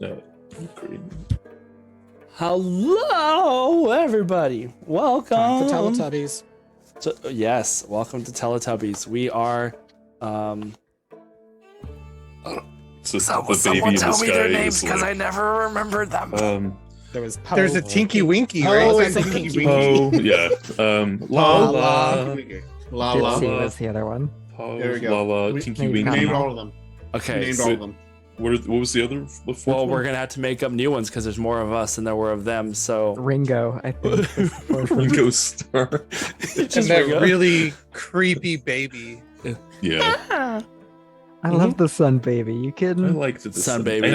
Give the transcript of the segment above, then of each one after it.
Great. Hello, everybody. Welcome Time for Teletubbies. Yes, welcome to Teletubbies. We are, Someone tell me their names because I never remembered them. There's a Tinky Winky, right? Oh, There's a Tinky Winky. Yeah. Lala. Lala was the other one. There we go. Lala, Tinky named Winky. them all of them. Okay, Named all of them. What was the other? well, we're gonna have to make up new ones because there's more of us than there were of them. So Ringo, I think. Ringo Starr. Just And that Ringo. really creepy baby. Yeah. I love the sun baby. You I kidding? liked the Sun baby.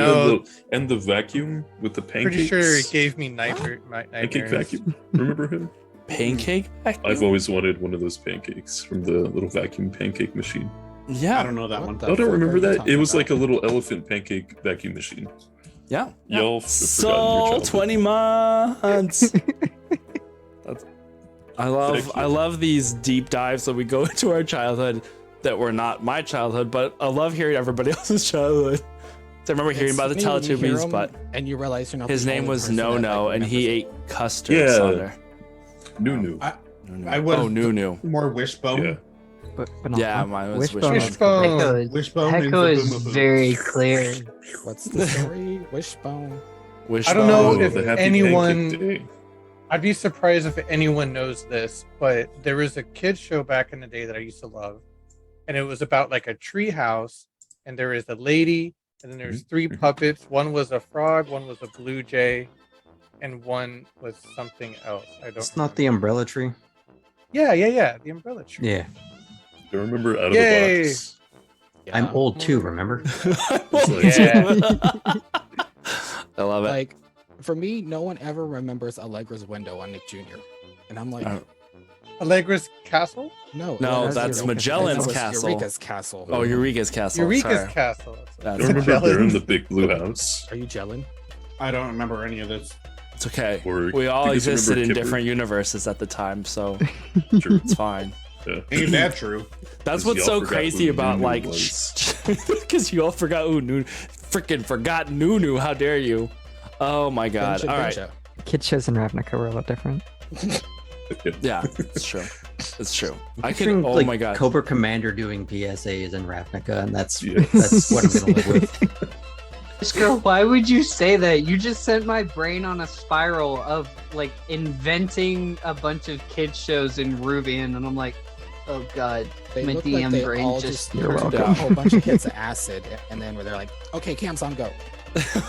and the vacuum with the pancakes. Pretty sure it gave me pancake nightmares. vacuum. Remember him? Pancake? I've always wanted one of those pancakes from the little vacuum pancake machine. Yeah. I don't know that one. I don't remember that. It was like a little elephant pancake vacuum machine. Yeah. Y'all have So forgotten your childhood. 20 months. I love these deep dives that we go into our childhood that were not my childhood, but I love hearing everybody else's childhood. So I remember hearing about the Teletubbies, but and you realize you're not his the name only was person that, No, like, and he remembers ate custard. Yeah. Sonder. Nunu. I would Oh, Nunu. more Wishbone. Yeah. But Yeah, mine was Wishbone. Wishbone. Wishbone. Hecko and is Zaboomafoo. very clear. it. What's the story? Wishbone. Wishbone. I don't know Oh, if the Happy anyone- Pancake Day. I'd be surprised if anyone knows this, but there was a kids show back in the day that I used to love, and it was about like a tree house, and there is a lady, and then there's three puppets. One was a frog, one was a blue jay, and one was something else. I don't. It's not the umbrella tree. Yeah, the umbrella tree. Yeah, I remember out of Yay. the box. I'm old too. Remember? Yeah. I love it. Like, for me, no one ever remembers Allegra's window on Nick Jr. And I'm like, Oh. Allegra's castle? No, that's that's Eureka's Magellan's That was castle. Eureka's castle. Oh, Eureka's castle. Eureka's Sorry. castle. That's I remember Magellan. they're in the big blue house. Are you gelling? I don't remember any of this. It's okay. Or We all because I existed in remember Kipper. different universes at the time, so Sure. it's fine. Yeah. Ain't that true? That's Because what's y'all so forgot crazy who about Nunu like, was. because you all forgot who Nunu, freaking forgot Nunu. How dare you? Oh my god! Benja, All right, Benja. Kid shows in Ravnica were a lot different. yeah, it's true. It's true. I Picturing, can. Oh like, my god! Cobra Commander doing PSAs in Ravnica, and that's Yeah. that's what I'm gonna live with. Oscar, why would you say that? You just sent my brain on a spiral of like inventing a bunch of kids shows in Rubian, and I'm like, oh god, They my look DM like they brain all just. just You're turned welcome. down a whole bunch of hits of acid, and then where they're like, okay, Cam's on go.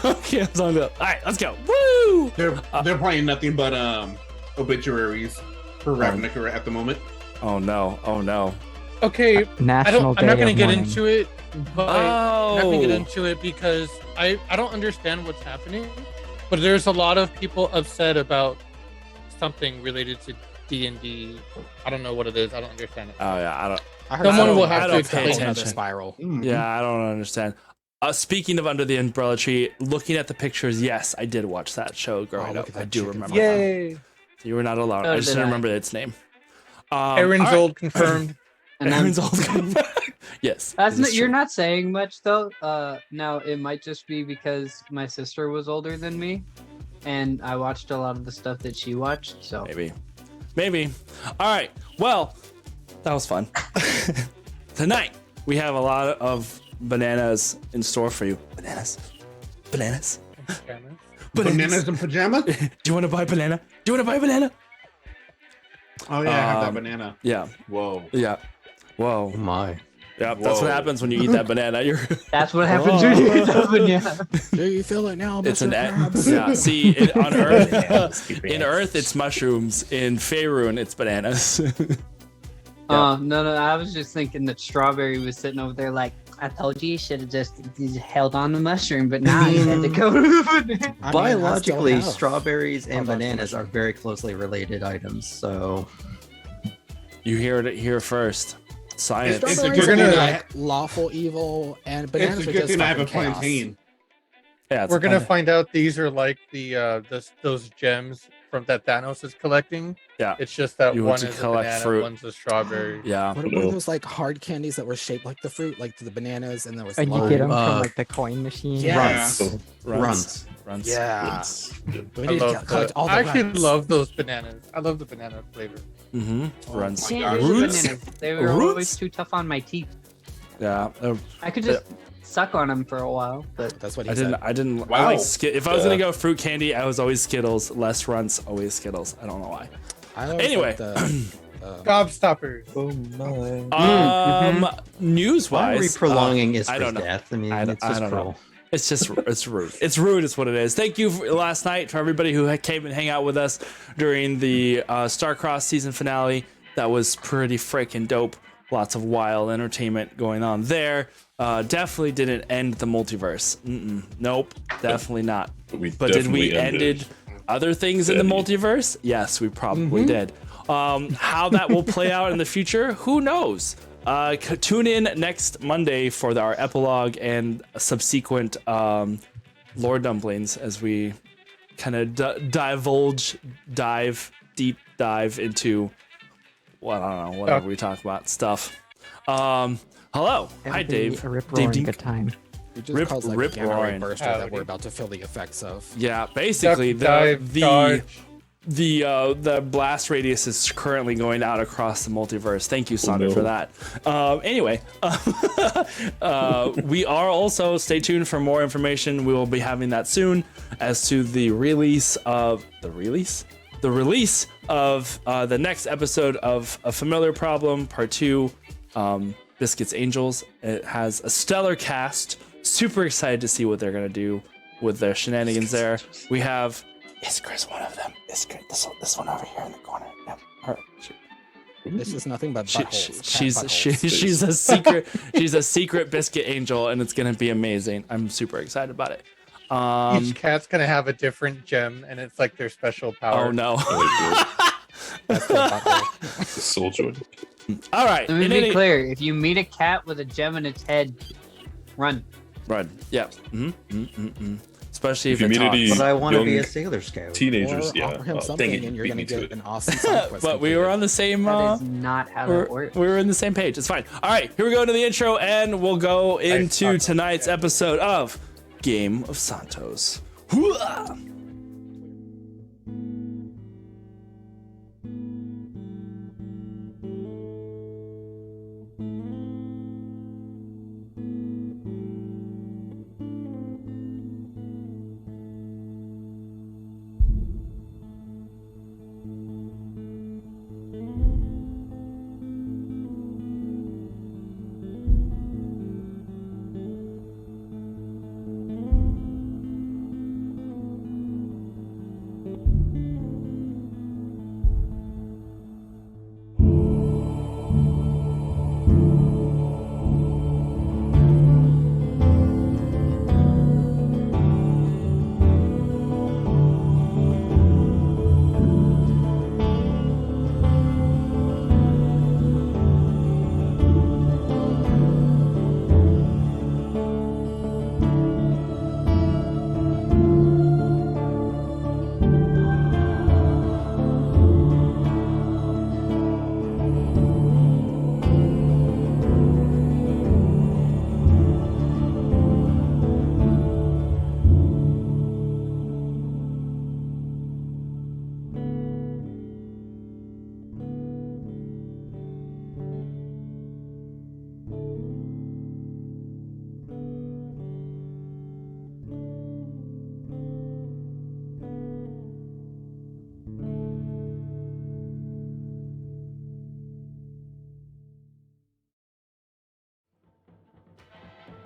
Okay, I'm on the. All right, let's go. Woo! They're playing nothing but obituaries for Ravnica at the moment. Oh no! Oh no! Okay, National Day I'm not gonna of get Mourning. into it, but I'm not gonna get Oh, into it because I don't understand what's happening. But there's a lot of people upset about something related to D&D. I don't know what it is. I don't understand it. oh yeah. I don't. I heard someone will I have don't to pay explain attention. another spiral. Yeah, I don't understand. Speaking of Under the Umbrella Tree, looking at the pictures, yes, I did watch that show growing look up. at that I do chicken remember. fry. that. Yay! You were not alone. So I just did didn't I. remember its name. Aaron's all right. old confirmed. And then, Aaron's old. Yes. that's it not, is you're true. not saying much though. Now it might just be because my sister was older than me, and I watched a lot of the stuff that she watched. So Maybe. All right. Well, that was fun. Tonight we have a lot of bananas in store for you. Bananas. Bananas and pajamas? Do you want to buy banana? Do you want to buy banana? Oh yeah, I have that Um, banana. Yeah. Whoa. Yeah. Whoa. Oh my! Yeah. That's what Whoa. happens when you eat that banana. You're. that's what happens when you eat the banana. Do you feel it now? It's Mr. an Krabs? yeah. See, on Earth, Keep your in hands. Earth it's mushrooms. In Faerun it's bananas. No, I was just thinking that Strawberry was sitting over there like, I told you should have just held on the mushroom, but now you had to go to the banana. I mean, I still Biologically, have strawberries and Oh, that's bananas are mushroom. very closely related items. So You heard it here first. Science. It's a Strawberries good are thing like lawful evil, and bananas It's a are good just thing I have a fucking chaos. plantain. Yeah, it's We're gonna kinda- find out these are like those gems from that Thanos is collecting. Yeah. It's just that You one want to is a collect banana, fruit. one's a strawberry. Yeah. What No. were those like hard candies that were shaped like the fruit, like the bananas, and there was And you lime? get them from uh, like the coin machine. Yeah. Runts. So, Runs. Yeah. once- yeah. We I need to love collect all the I actually runts. love those bananas. I love the banana flavor. Mm-hmm. Oh Runs. my Can't gosh. do the Roots. bananas. They were Roots? always too tough on my teeth. Yeah. I could just suck on them for a while, but That's what he I said. didn't. I Wow. like if I was gonna go fruit candy, I was always Skittles. Less Runts, always Skittles. I don't know why. I always Anyway. liked the, Gobstoppers. Oh my. News Why are we wise, prolonging his I don't know. death? I mean, I don't- it's I just don't know. cruel. it's just it's rude. It's rude. Is what it is. Thank you for last night for everybody who came and hang out with us during the Starcross season finale. That was pretty freaking dope. Lots of wild entertainment going on there. Definitely didn't end the multiverse. Nope, definitely not. But did we ended other things in the Betty. multiverse? Yes, we probably did. How that will play out in the future, who knows? Tune in next Monday for our epilogue and subsequent lore dumplings as we kind of deep dive into, well, I don't know, whatever we talk about stuff. Hello, hi It'll be Dave. A rip Dave roaring Dink. good time. it just Rip- caused like rip a gamma ray roaring. burster that Howdy. we're about to feel the effects of. Yeah, basically Dive, dodge. the blast radius is currently going out across the multiverse. Thank you, Sonder, no. for that. Anyway, we are also stay tuned for more information. We will be having that soon as to the release of the next episode of A Familiar Problem Part 2, Biscuits Angels. It has a stellar cast. Super excited to see what they're gonna do with their shenanigans there. We have. Is Chris one of them? Is Chris, this one over here in the corner? Yep, her. This is nothing but buttholes. She's a secret. She's a secret biscuit angel, and it's gonna be amazing. I'm super excited about it. Each cat's gonna have a different gem, and it's like their special power. Oh no! That's their butthole. The soul joint. All right. let me in be any- clear. If you meet a cat with a gem in its head, run. Run. Yeah. Especially if If you it meet talks. any But I want to be young a Sailor Scout. teenagers, Or yeah. offer him Oh, something dang it, and you're beat gonna me to get it. an awesome side quest. But we were on the same. That is not how that works. We were in the same page. It's fine. All right, here we go to the intro, and we'll go into Santos, tonight's yeah. episode of Game of Santos. Hooah!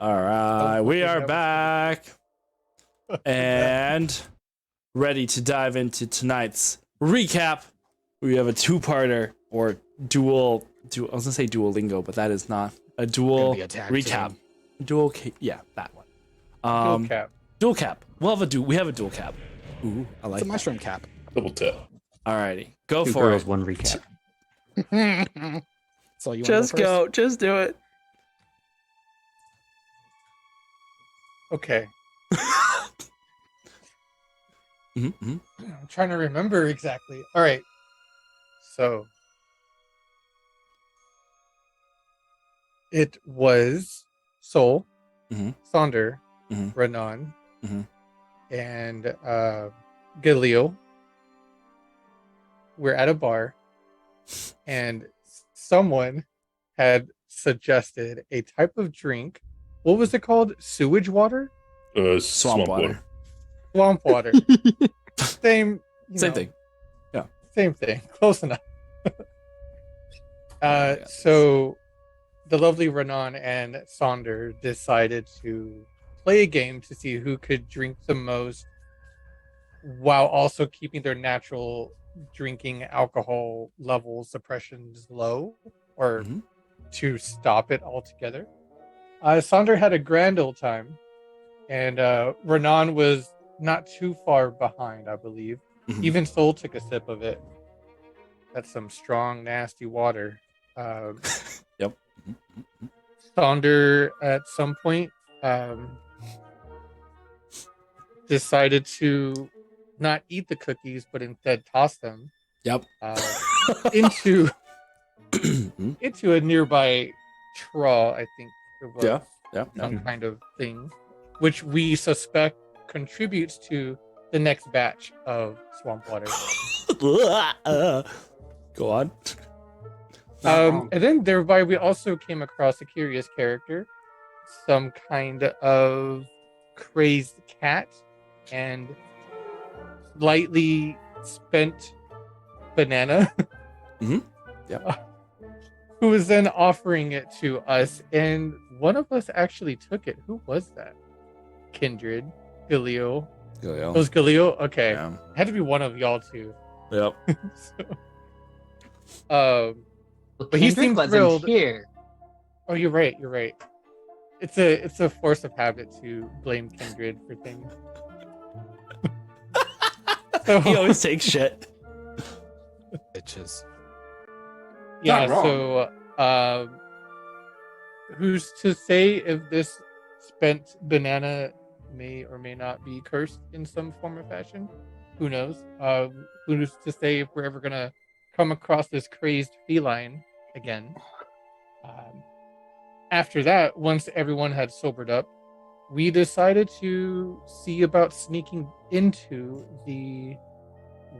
All right, we are back and ready to dive into tonight's recap. We have a two-parter or dual. I was gonna say Duolingo, but that is not a dual be a tag recap. team. Yeah, that one. Dual cap. Dual cap. We have a dual cap. Ooh, I like It's a that. mushroom cap. Double tap. Alrighty, go Two for girls, it. one recap. So you Just want go. Just do it. Okay. Mm-hmm. I'm trying to remember exactly. All right. So it was Sol, Mhm. Sonder, Mhm. Renan, Mhm. and Galil. We're at a bar, and someone had suggested a type of drink. What was it called? Sewage water? Swamp water. Swamp water. Same. Same thing. Yeah. Same thing. Close enough. I got So the lovely Renan and Sonder decided to play a game to see who could drink the most while also keeping their natural drinking alcohol level suppressions low, or Mhm. to stop it altogether. Sonder had a grand old time, and Renan was not too far behind, I believe. Mhm. Even Soul took a sip of it. That's some strong, nasty water. Yep. Sonder, at some point, decided to not eat the cookies, but instead toss them Yep. into Mhm. into a nearby trawl. I think it was Yeah. Yeah. some kind of thing, which we suspect contributes to the next batch of swamp water. Go on. Not wrong. And then thereby we also came across a curious character, some kind of crazed cat, and slightly spent banana. Mhm. Yep. Who was then offering it to us, and one of us actually took it. Who was that? Kindred, Galil. Go. It was Galil. Okay, Yeah. it had to be one of y'all two. Yep. So, Well, But he Kendrick seemed wasn't thrilled. here. oh, you're right. You're right. It's a force of habit to blame Kindred for things. So, He always takes shit. Bitches. yeah. Not wrong. So, who's to say if this spent banana may or may not be cursed in some form or fashion? Who knows? Who's to say if we're ever gonna come across this crazed feline again? After that, once everyone had sobered up, we decided to see about sneaking into the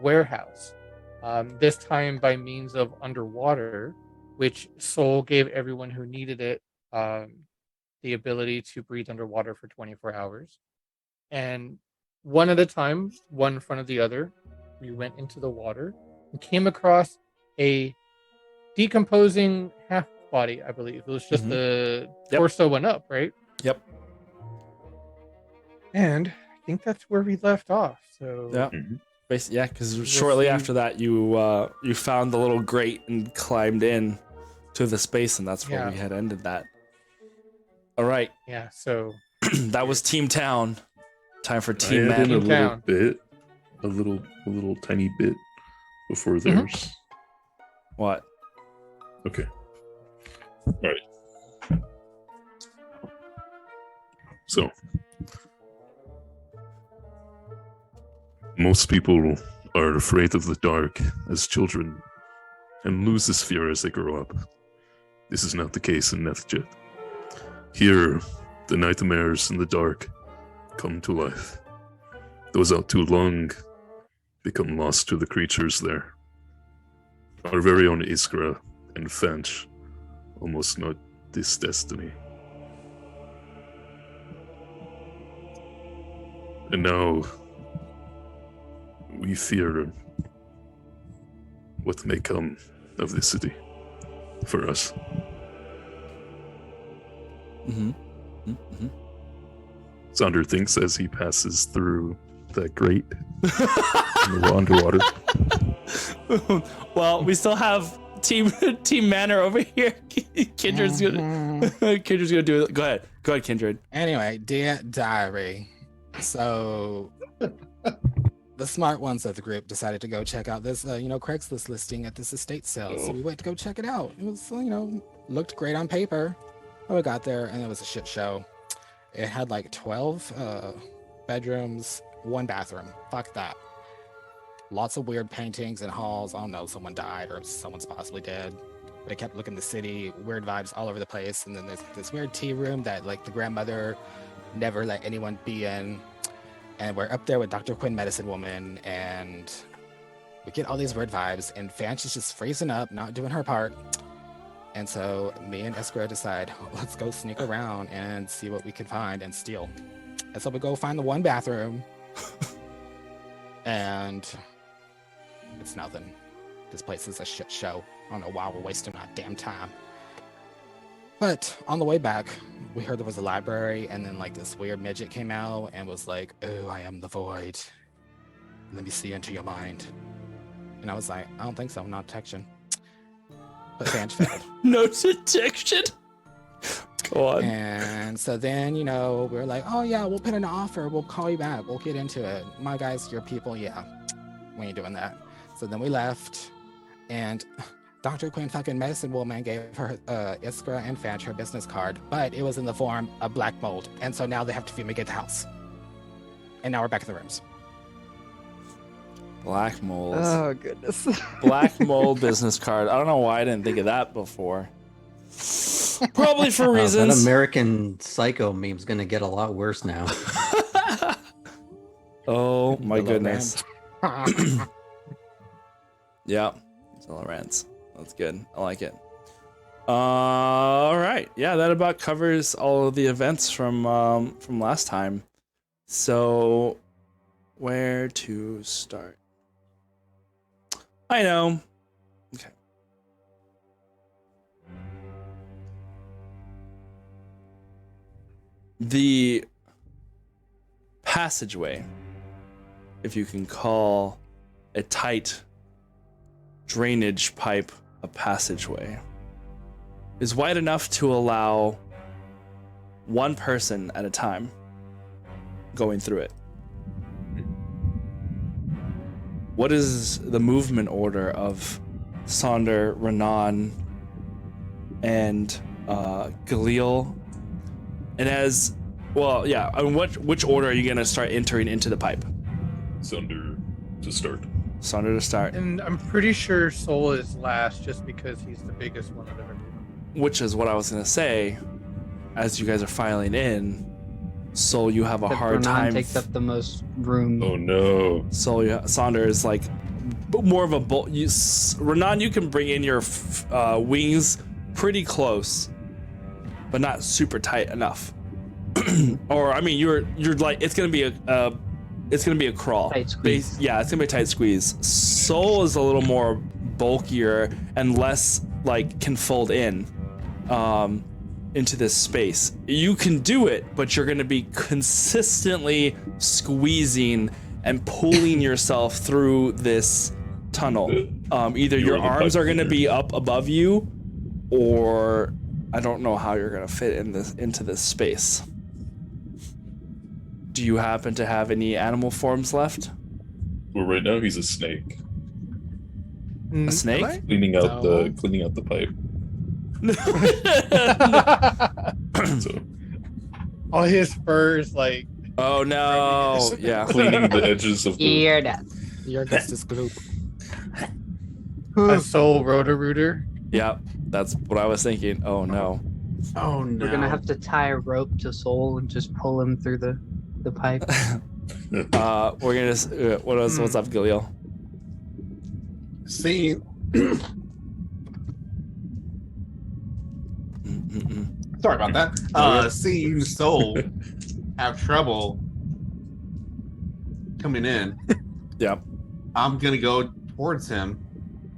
warehouse. This time by means of underwater, which Soul gave everyone who needed it the ability to breathe underwater for 24 hours. And one at a time, one in front of the other, we went into the water and came across a decomposing half body, I believe. It was just Mhm. the Yep. torso and up, right? Yep. And I think that's where we left off. So Yeah. Mhm. Yeah, because We'll shortly see. after that, you found the little grate and climbed in to the space, and that's where Yeah. we had ended that. All right, yeah, so that was Team Town. Time for I Team add in Man. a Team little Town. bit, a little tiny bit before theirs. What? Okay. All right. So, most people are afraid of the dark as children and lose this fear as they grow up. This is not the case in Nethjet. Here, the nightmares in the dark come to life. Those out too long become lost to the creatures there. Our very own Iskra and Fench almost know this destiny. And now we fear what may come of this city for us. Mm-hmm. Mm-hmm. Sonder thinks as he passes through that grate in the underwater. Well, we still have Team Manor over here. Kindred's gonna do it. Go ahead, Kindred. Anyway, dear diary. So the smart ones of the group decided to go check out this, Craigslist listing at this estate sale. So we went to go check it out. It was, looked great on paper. But we got there and it was a shit show. It had like 12 bedrooms, one bathroom. Fuck that. lots of weird paintings and halls. I don't know, someone died or someone's possibly dead. But I kept looking at the city, weird vibes all over the place. And then there's this weird tea room that like the grandmother never let anyone be in. And we're up there with Dr. Quinn, Medicine Woman, and we get all these weird vibes, and Fanch is just freezing up, not doing her part. And so me and Iskra decide, let's go sneak around and see what we can find and steal. And so we go find the one bathroom, and it's nothing. This place is a shit show. I don't know why we're wasting our damn time. But on the way back, we heard there was a library, and then like this weird midget came out and was like, "Oh, I am the void. Let me see into your mind." And I was like, "I don't think so. Not detection." But Fanch failed. No detection. Go on. And so then, we were like, "Oh yeah, we'll put in an offer. We'll call you back. We'll get into it. My guys, your people, yeah. We ain't doing that." So then we left, and Dr. Quinn fucking Medicine Woman gave her Iskra and Fanch her business card, but it was in the form of black mold, and so now they have to fumigate the house. And now we're back in the rooms. Black mold. Oh goodness. Black mold business card. I don't know why I didn't think of that before. Probably for That reasons. American Psycho meme's gonna get a lot worse now. Oh my Hello, goodness. man. Yeah. Tolerance. That's good. I like it. All right. Yeah, that about covers all of the events from last time. So, where to start? I know. Okay. The passageway, if you can call a tight drainage pipe a passageway, is wide enough to allow one person at a time going through it. What is the movement order of Sonder, Renan, and Galil? And as well, yeah. And which order are you gonna start entering into the pipe? Sunder to start. Sonder to start. And I'm pretty sure Soul is last just because he's the biggest one of everyone. Which is what I was gonna say. As you guys are filing in, Soul, you have a hard Renan time. takes up the most room. Oh no. Soul, Sonder is like more of a bolt. Renan, you can bring in your wings pretty close, but not super tight enough. Or I mean, you're like it's gonna be a crawl. Tight squeeze. Yeah, it's gonna be a tight squeeze. Soul is a little more bulkier and less like can fold in into this space. You can do it, but you're gonna be consistently squeezing and pulling yourself through this tunnel. Either You your are the arms pipe are gonna cleaner. be up above you, or I don't know how you're gonna fit into this space. Do you happen to have any animal forms left? Well, right now he's a snake, A snake? cleaning out No. the pipe. So All his furs, like, Oh no! Yeah. cleaning the edges of the. You're dead. Your guest is gloop. a Soul Roto-Rooter. Yeah. That's what I was thinking. Oh no. Oh no. We're gonna have to tie a rope to Soul and just pull him through the pipe. We're gonna. What's up, Galil? See, Mm-mm-mm. sorry about that. Seeing Soul have trouble coming in, Yep. I'm gonna go towards him,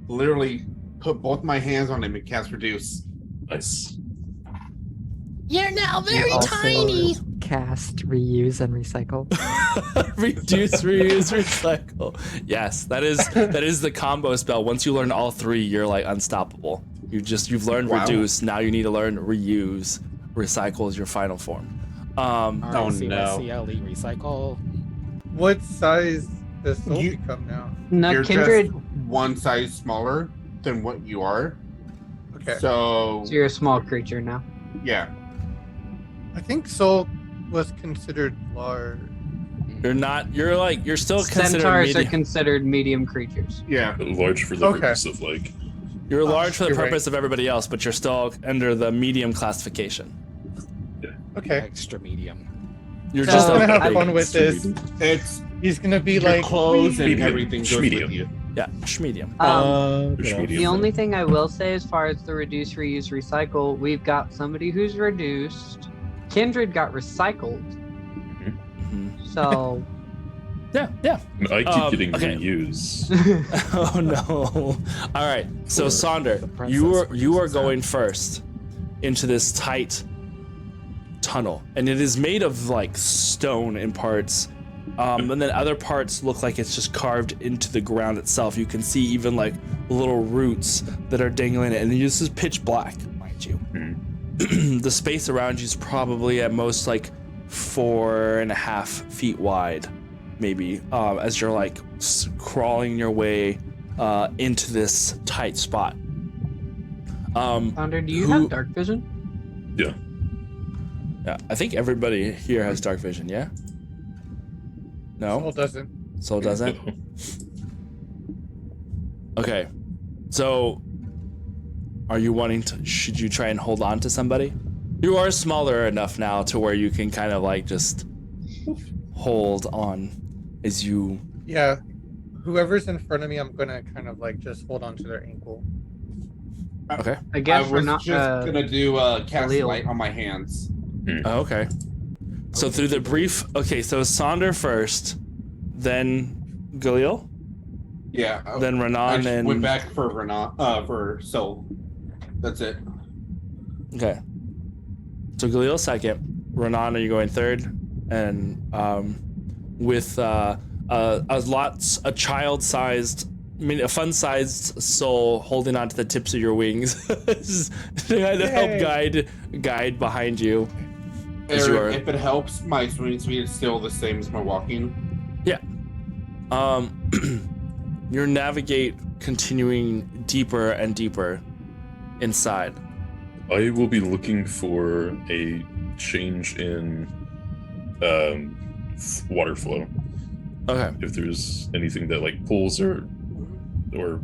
literally put both my hands on him and cast Reduce. Nice. You're now You very also tiny. Cast, reuse, and recycle. Reduce, reuse, recycle. Yes, that is the combo spell. Once you learn all three, you're like unstoppable. You've learned Wow. reduce. Now you need to learn reuse. Recycle is your final form. Oh, no. RCYCLE recycle. What size does Soul You- become now? No, You're Kindred. just one size smaller than what you are. Okay. So So you're a small creature now. yeah, I think Soul was considered large. You're not. You're still considered Centaurs are medium. considered medium creatures. Yeah. Large for the Okay. purpose of like. You're large for the You're right. purpose of everybody else, but you're still under the medium classification. Okay. Extra medium. You're So, just Just gonna have a, fun with this. It's He's gonna be your like clothes and medium. everything goes Medium. with you. yeah, medium. Which medium? The only thing I will say as far as the reduce, reuse, recycle, we've got somebody who's reduced. Kindred got recycled. Mhm. So Yeah, yeah. I keep getting okay. reuse. Oh no! All right, so For Sonder, the princess you are reaches going out. first into this tight tunnel, and it is made of like stone in parts, and then other parts look like it's just carved into the ground itself. You can see even like little roots that are dangling in it, and this is pitch black, mind you. The space around you is probably at most like 4.5 feet wide, maybe, as you're like crawling your way into this tight spot. Thunder, do you Who- have dark vision? Yeah. Yeah, I think everybody here has dark vision. Yeah. Soul No, doesn't. Soul doesn't. Okay, so are you wanting to? Should you try and hold on to somebody? You are smaller enough now to where you can kind of like just hold on as you. Yeah. Whoever's in front of me, I'm gonna kind of like just hold on to their ankle. Okay. I I guess we're was not just gonna do cast Khalil. light on my hands. Oh, okay. So through the brief. Okay, so Sonder first, then Galil, Yeah. then I Renan, just and went back for Renan, for Soul. That's it. Okay. So Galil second. Renan, are you going third? And with a child-sized, I mean, a fun-sized soul holding onto the tips of your wings, trying to help guide behind you. As you are- If it helps, my swimming speed is still the same as my walking. You navigate, continuing deeper and deeper inside. I will be looking for a change in water flow. Okay. If there's anything that like pulls or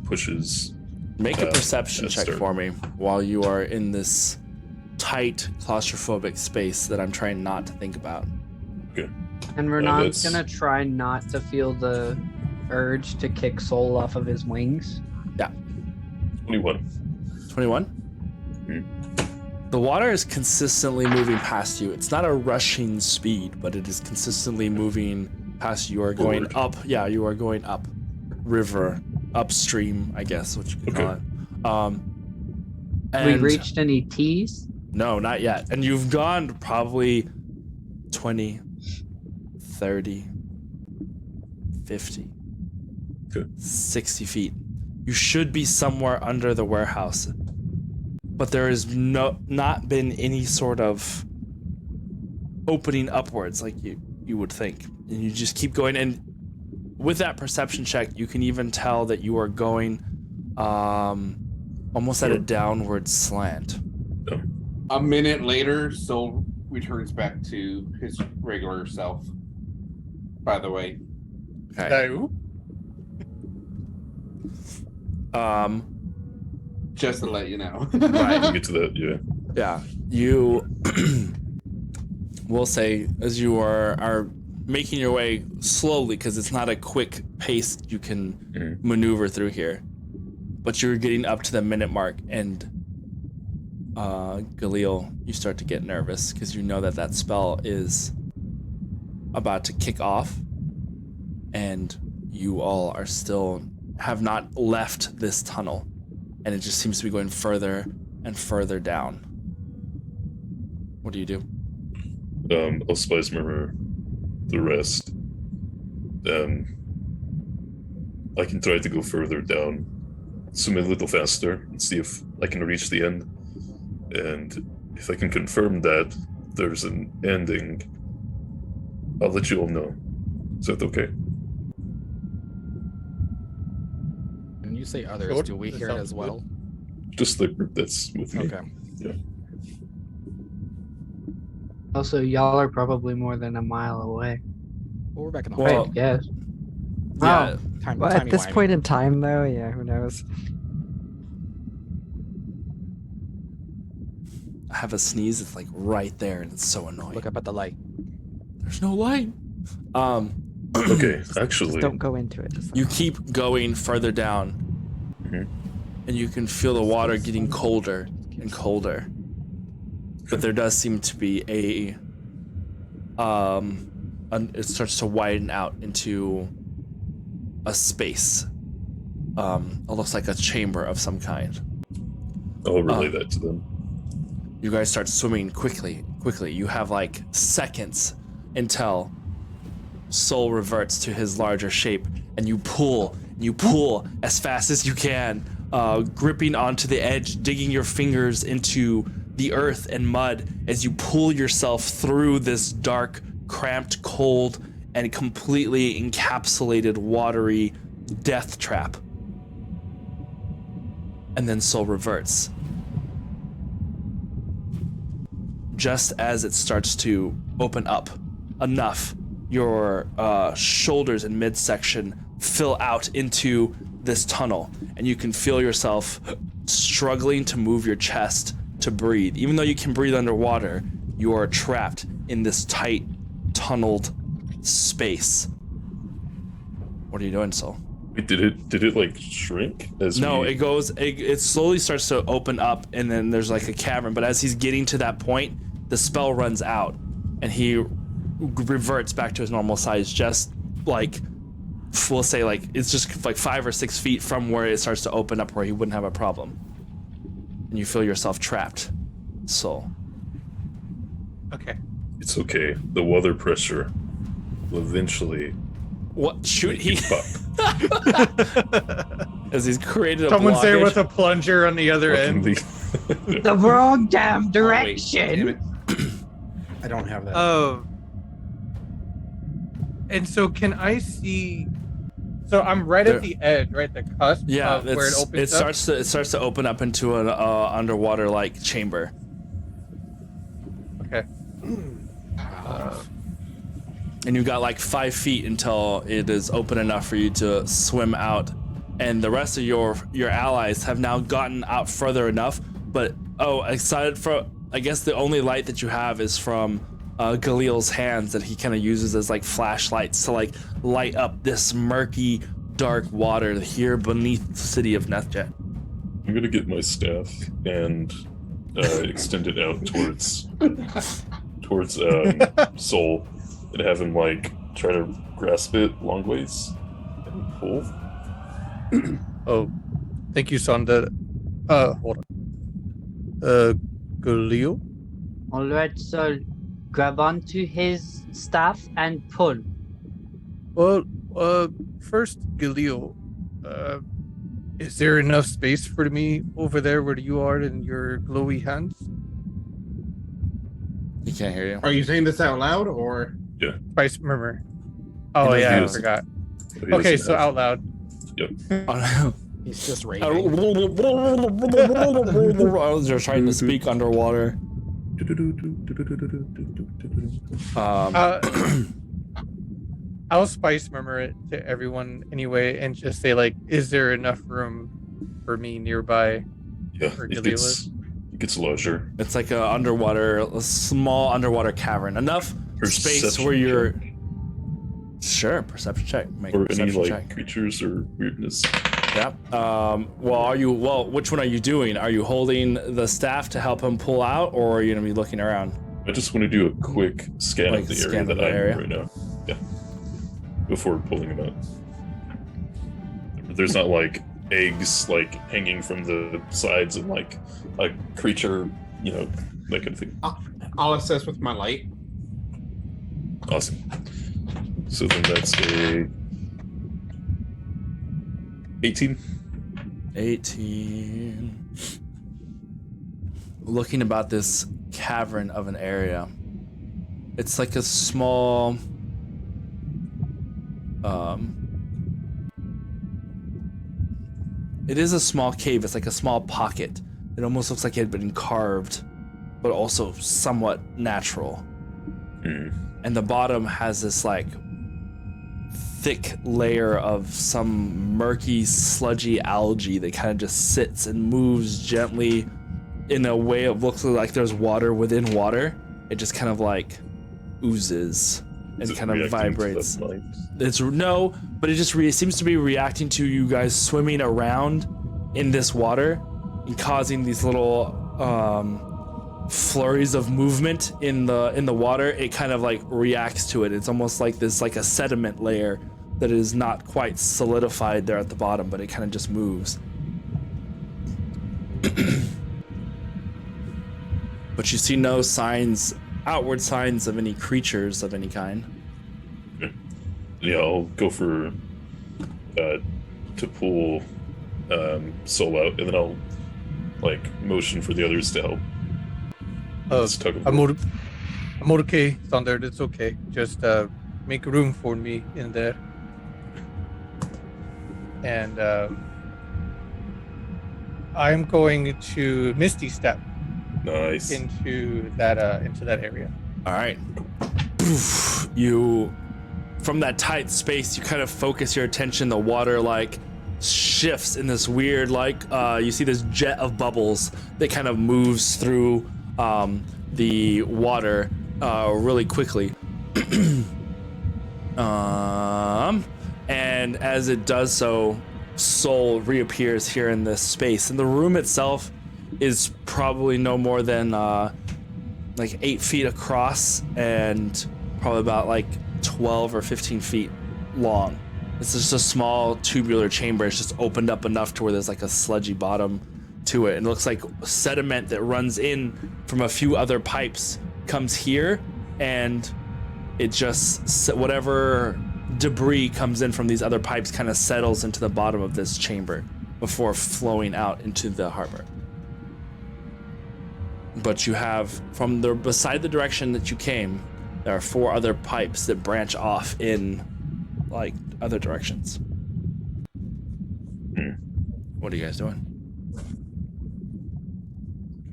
pushes. Make a perception let's check start. for me while you are in this tight, claustrophobic space that I'm trying not to think about. And Renan's that's- gonna try not to feel the urge to kick Soul off of his wings. 21. 21? The water is consistently moving past you. It's not a rushing speed, but it is consistently moving past you. You are going Forward. up. Yeah, you are going up river, upstream, I guess, what you could call it. Have we And reached any T's? no, not yet. And you've gone probably 20, 30, 50, Okay. 60 feet. You should be somewhere under the warehouse. But there has not been any sort of opening upwards like you would think. And you just keep going. And with that perception check, you can even tell that you are going almost at a downward slant. A minute later, Soul returns back to his regular self. By the way, Okay. just to let you know. Right. We'll get to that, yeah. Yeah, you will say as you are making your way slowly because it's not a quick pace you can maneuver through here, but you're getting up to the minute mark, and Galil, you start to get nervous because you know that spell is about to kick off, and you all are still have not left this tunnel, and it just seems to be going further and further down. What do you do? I'll spice murmur the rest. I can try to go further down, swim a little faster, and see if I can reach the end. And if I can confirm that there's an ending, I'll let you all know. Is that okay? When you say others, Sure, do we that hear it sounds as good. well? Just the group that's with me. Okay. Also, y'all are probably more than a mile away. Well, we're back in the Well, hall. Yes. yeah. Well, at this point in time, though, yeah, who knows? I have a sneeze. It's like right there, and it's so annoying. Look up at the light. There's no light. Okay, Just actually, don't go into it. Just You keep going further down, and you can feel the water getting colder and colder. But there does seem to be it starts to widen out into a space. It looks like a chamber of some kind. I'll relay that to them. You guys start swimming quickly. You have like seconds until Soul reverts to his larger shape, and you pull as fast as you can, gripping onto the edge, digging your fingers into the earth and mud as you pull yourself through this dark, cramped, cold, and completely encapsulated watery death trap. And then Soul reverts. Just as it starts to open up enough, your shoulders and midsection fill out into this tunnel, and you can feel yourself struggling to move your chest to breathe. Even though you can breathe underwater, you are trapped in this tight, tunneled space. What are you doing, Soul? Wait, did it like shrink as No, we... it slowly starts to open up, and then there's like a cavern, but as he's getting to that point, the spell runs out, and he reverts back to his normal size, just like, we'll say like, it's just like 5 or 6 feet from where it starts to open up where he wouldn't have a problem. And you feel yourself trapped, Soul. Okay. It's okay. The water pressure will eventually What? Shoot, make he... you pop. As he's created a Someone's there blockage. with a plunger on the other What end. can be- The wrong damn Oh, wait, direction. damn it. I don't have that. Oh. And so can I see? So I'm right There- at the edge, right, the cusp Yeah, of where it opens up. it starts to open up into an underwater like chamber. Okay. And you've got like 5 feet until it is open enough for you to swim out, and the rest of your allies have now gotten out further enough. But excited for, I guess the only light that you have is from Galil's hands that he kind of uses as like flashlights to like light up this murky, dark water here beneath the city of Nethjet. I'm gonna get my staff and extend it out towards Soul, and have him like try to grasp it long ways and pull. Oh, thank you, Sonda. Hold on. Galil? Alright, so grab onto his staff and pull. Well, first, Galil, is there enough space for me over there where you are in your glowy hands? He can't hear you. Are you saying this out loud or? Spice Murmur. Oh, He yeah, I doesn't. forgot. He Okay, doesn't so have- out loud. He's just raving. I was just trying to speak underwater. I'll Spice Murmur it to everyone anyway and just say, like, is there enough room for me nearby? Yeah, For it Galilus? gets larger. It's like a small underwater cavern. Enough space Perception where you're. check. Sure, perception check. Make a Or any perception like check. creatures or weirdness. Yeah. Which one are you doing? Are you holding the staff to help him pull out, or are you gonna be looking around? I just want to do a quick scan Like of the scan area of that the I'm area? in right now. Yeah. Before pulling him out. There's not like eggs like hanging from the sides and like a creature, that kind of thing. I'll assess with my light. Awesome. So then that's a 18. 18. Looking about this cavern of an area. It's like a small it is a small cave. It's like a small pocket. It almost looks like it had been carved, but also somewhat natural. Hmm. And the bottom has this like thick layer of some murky, sludgy algae that kind of just sits and moves gently in a way it looks like there's water within water. It just kind of like oozes and kind of vibrates. It's no, but it just seems to be reacting to you guys swimming around in this water and causing these little flurries of movement in the water. It kind of like reacts to it. It's almost like this, like a sediment layer that is not quite solidified there at the bottom, but it kind of just moves. But you see no signs, outward signs of any creatures of any kind. Yeah, I'll go for to pull Soul out, and then I'll like motion for the others to help. I'm okay, Thunder. It's okay. Just make room for me in there. And I'm going to Misty Step. Nice. Into that area. All right. You, from that tight space, you kind of focus your attention. The water like shifts in this weird you see this jet of bubbles that kind of moves through the water really quickly. And as it does so, Soul reappears here in this space, and the room itself is probably no more than like 8 feet across and probably about like 12 or 15 feet long. It's just a small tubular chamber. It's just opened up enough to where there's like a sludgy bottom to it. And it looks like sediment that runs in from a few other pipes comes here, and it just, whatever debris comes in from these other pipes kind of settles into the bottom of this chamber before flowing out into the harbor. But you have, from the beside the direction that you came, there are 4 other pipes that branch off in like other directions. What are you guys doing?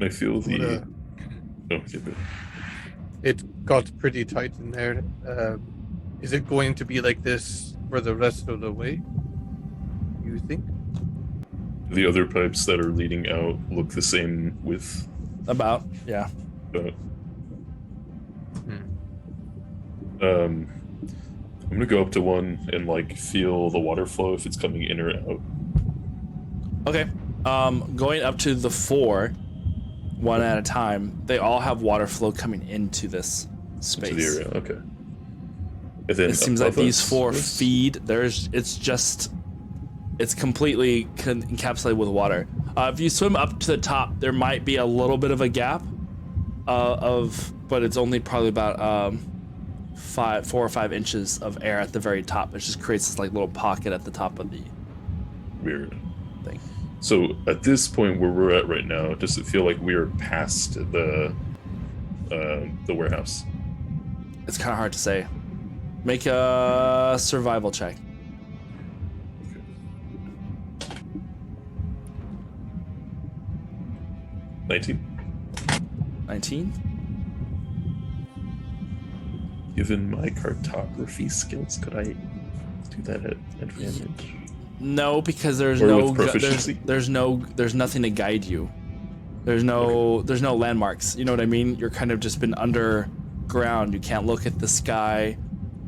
I feel the. It got pretty tight in there. Is it going to be like this for the rest of the way, you think? The other pipes that are leading out look the same width. About, yeah. I'm gonna go up to one and like feel the water flow if it's coming in or out. Okay. Going up to the 4, one at a time. They all have water flow coming into this space. To the area, okay. And then it seems like these 4 yes. feed. It's completely encapsulated with water. If you swim up to the top, there might be a little bit of a gap, but it's only probably about 4 or 5 inches of air at the very top. It just creates this like little pocket at the top of the weird thing. So at this point where we're at right now, does it feel like we're past the warehouse? It's kind of hard to say. Make a survival check. 19. 19? Given my cartography skills, could I do that at advantage? No, because there's or no with proficiency? there's nothing to guide you. There's no landmarks. You know what I mean? You're kind of just been underground. You can't look at the sky.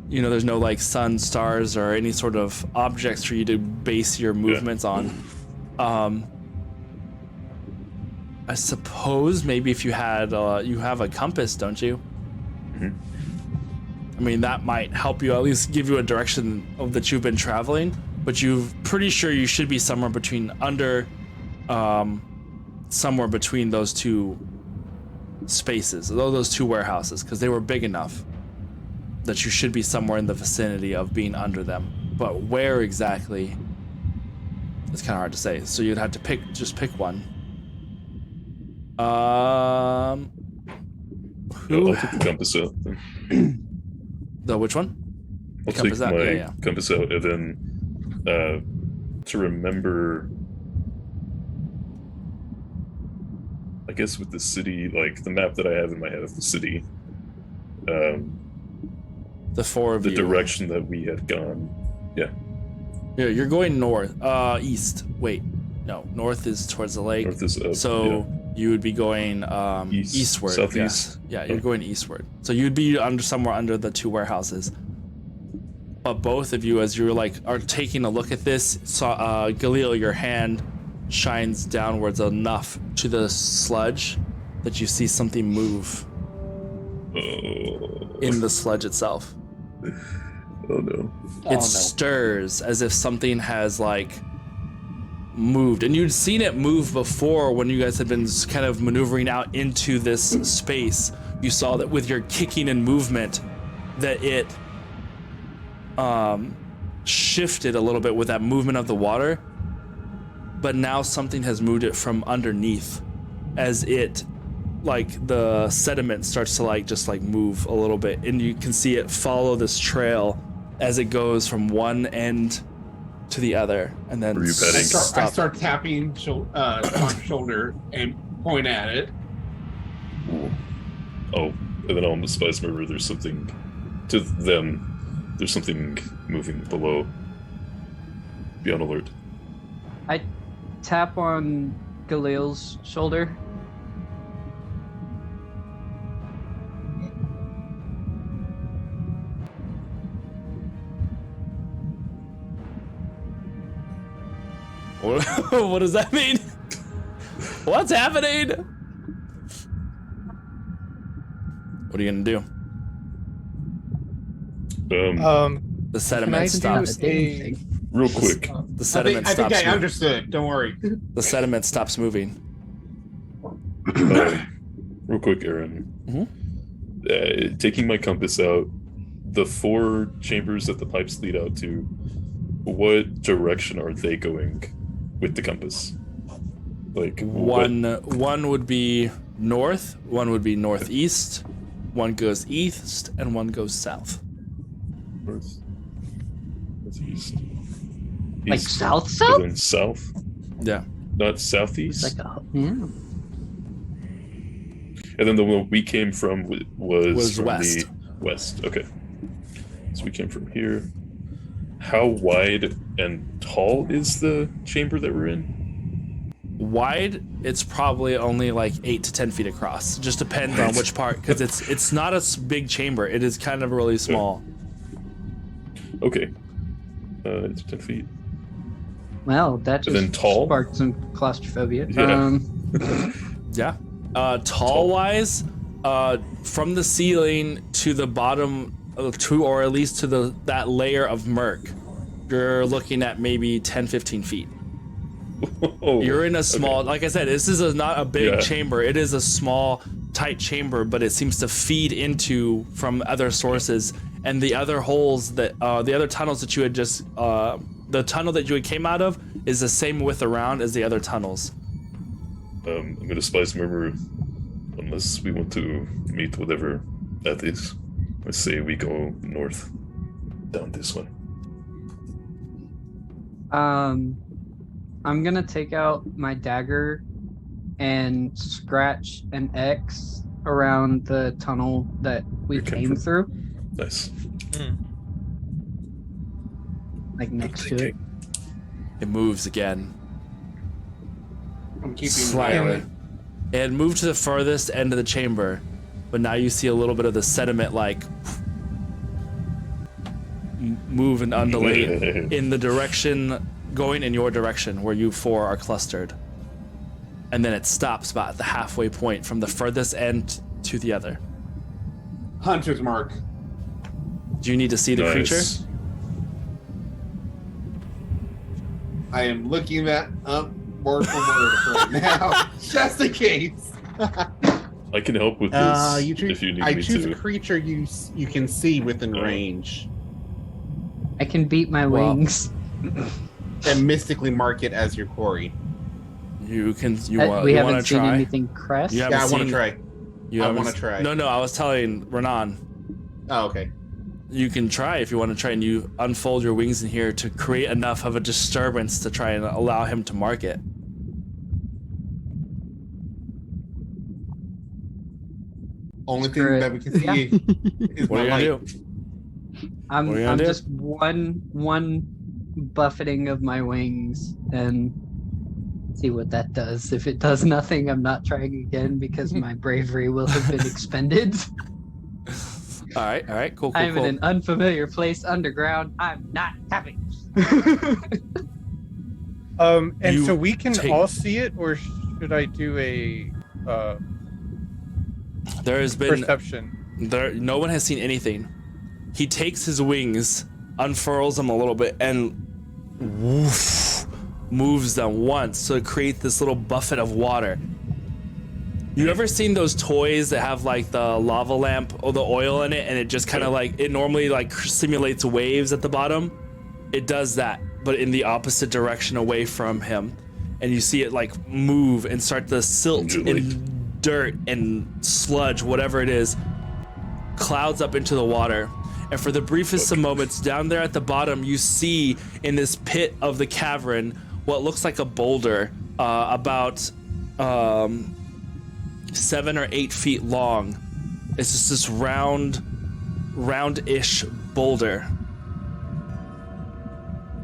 You know, there's no like sun, stars, or any sort of objects for you to base your movements on. I suppose maybe if you had you have a compass, don't you? Mm-hmm. I mean, that might help you, at least give you a direction of that you've been traveling, but you're pretty sure you should be somewhere between somewhere between those 2 spaces, those 2 warehouses, because they were big enough that you should be somewhere in the vicinity of being under them. But where exactly, it's kind of hard to say. So you'd have to pick one. I'll take the compass out then. The which one? I'll take my compass out, and then to remember, I guess with the city, like the map that I have in my head of the city, the 4 of the you. direction that we had gone Yeah. Yeah, you're going north. East. Wait, no. North is towards the lake. North is up. So you would be going East, eastward. southeast. Yeah, you're going eastward. So you'd be somewhere under the 2 warehouses. But both of you, as you're are taking a look at this, saw Galil, your hand shines downwards enough to the sludge that you see something move in the sludge itself. Oh no. It stirs as if something has moved, and you'd seen it move before when you guys had been kind of maneuvering out into this space. You saw that with your kicking and movement that it shifted a little bit with that movement of the water, but now something has moved it from underneath as it the sediment starts to just move a little bit, and you can see it follow this trail as it goes from one end to the other, and then Were you betting? I start tapping Tom's shoulder and point at it. Ooh. Oh, and then on the spice mirror, there's something to them. There's something moving below. Be on alert. I tap on Galil's shoulder. What does that mean? What's happening? What are you gonna do? Can The I sediment stops. do a Real quick. The sediment I stops. think I moving. understood. Don't worry. The sediment stops moving. Real quick, Aaron. Taking my compass out, the 4 chambers that the pipes lead out to, what direction are they going with the compass? One would be north, one would be northeast, one goes east, and one goes south. North. That's east. Like East, south? and then south? Yeah. Not southeast? It's like yeah. And then the one we came from was from west. the west. Okay. So we came from here. How wide and tall is the chamber that we're in? Wide, it's probably only 8 to 10 feet across. It just depends on which part, because it's not a big chamber. It is kind of really small. Okay. It's 10 feet. Well, that And then just tall? sparked some claustrophobia. Yeah. Yeah. Tall wise, from the ceiling to the bottom, or at least to that layer of murk, you're looking at maybe 10, 15 feet. Oh, You're in a small, okay. like I said, this is not a big Yeah. chamber. It is a small, tight chamber, but it seems to feed into from other sources. And the other holes the other tunnels that you had the tunnel that you had came out of is the same width around as the other tunnels. I'm gonna spice murmur unless we want to meet whatever that is. Let's say we go north, down this one. I'm gonna take out my dagger and scratch an X around the tunnel that we You came came from. through, Nice. like next to it. It moves again. I'm keeping Slightly. It moved to the furthest end of the chamber, but now you see a little bit of the sediment move and undulate in the direction, going in your direction where you 4 are clustered. And then it stops about at the halfway point from the furthest end to the other. Hunter's mark. Do you need to see the creature? Nice. I am looking that up word for word right now, just in case. I can help with this You choose, if you need I me choose to. a creature you can see within Oh. range, I can beat my Well- wings. and mystically mark it as your quarry. You can. We You want haven't to seen try? anything crest. You Yeah, haven't I want to seen- try. You I haven't- wanna try. No, I was telling Renan. Oh, okay. You can try if you want to try, and you unfold your wings in here to create enough of a disturbance to try and allow him to mark it. Only Screw thing it. that we can see is What are my you gonna light. do? I'm What are you gonna I'm do? just one buffeting of my wings and see what that does. If it does nothing, I'm not trying again because my bravery will have been expended. All right, cool. I'm in an unfamiliar place underground. I'm not happy. And You so we can take- all see it, or should I do a There has been perception? no one has seen anything. He takes his wings, unfurls them a little bit, and woof, moves them once to create this little buffet of water. You ever seen those toys that have like the lava lamp or the oil in it, and it just kind of like, it normally like simulates waves at the bottom? It does that, but in the opposite direction away from him. And you see it like move and start to silt and dirt and sludge, whatever it is, clouds up into the water. And for the briefest of moments, down there at the bottom, you see in this pit of the cavern what looks like a boulder, about 7 or 8 feet long. It's just this round-ish boulder.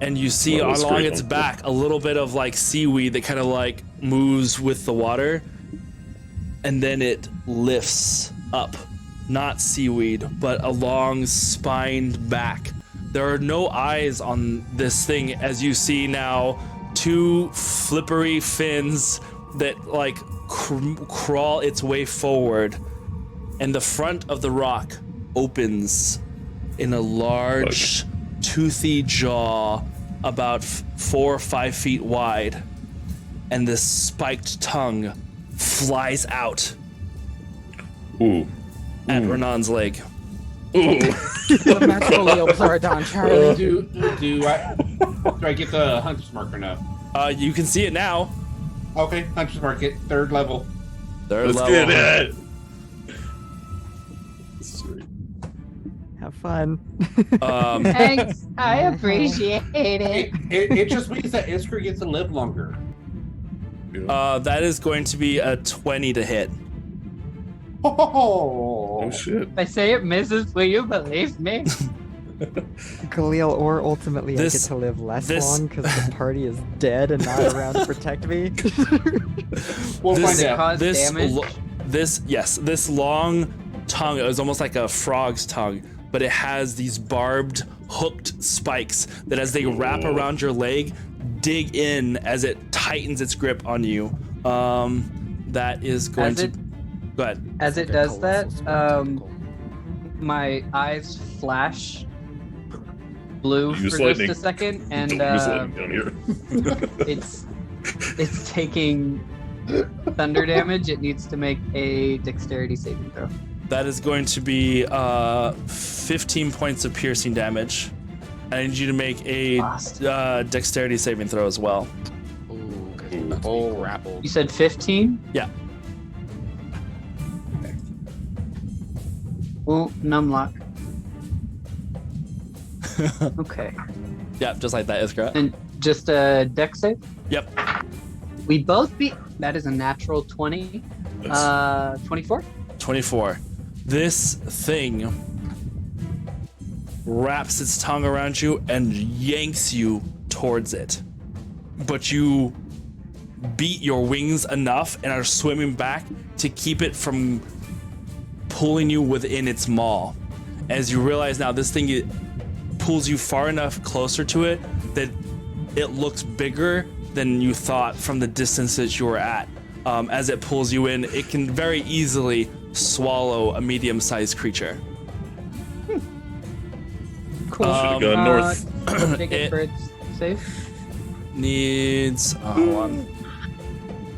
And you see Oh, that's along great. its back a little bit of like seaweed that kind of like moves with the water. And then it lifts up. Not seaweed, but a long spined back. There are no eyes on this thing, as you see now 2 flippery fins that like crawl its way forward, and the front of the rock opens in a large, toothy jaw about 4 or 5 feet wide, and this spiked tongue flies out Ooh. at Renan's leg. Ooh. The magical Leopardon, Charlie. Do I get the hunter's mark or no? You can see it now. Okay, hunter's mark it, 3rd level. Third Let's level. get it. Sweet. Have fun. Thanks. I appreciate it. It just means that Iskra gets to live longer. That is going to be a 20 to hit. Oh, Oh shit. If I say it misses, will you believe me? Khalil, or ultimately I get to live less long because the party is dead and not around to protect me. We'll This- find out. Cause damage. This long tongue, it was almost like a frog's tongue, but it has these barbed, hooked spikes that as they wrap around your leg, dig in as it tightens its grip on you. That is going As to... it- Go ahead. As it does that, my eyes flash blue Use for lightning. just a second, and Don't use lightning down here. it's taking thunder damage. It needs to make a dexterity saving throw. That is going to be 15 points of piercing damage. I need you to make a dexterity saving throw as well. Ooh, good. Oh, grapple. You said 15? Yeah. Ooh, numlock. Okay. Yep, just like that, Iskra. And just a dex save? Yep. We both beat. That is a natural 20. 24? 24. This thing wraps its tongue around you and yanks you towards it. But you beat your wings enough and are swimming back to keep it from pulling you within its maw. As you realize now, this thing pulls you far enough closer to it that it looks bigger than you thought from the distance that you were at. As it pulls you in, it can very easily swallow a medium-sized creature. Cool. Should've gone north. Take it for its save. Needs... hold on.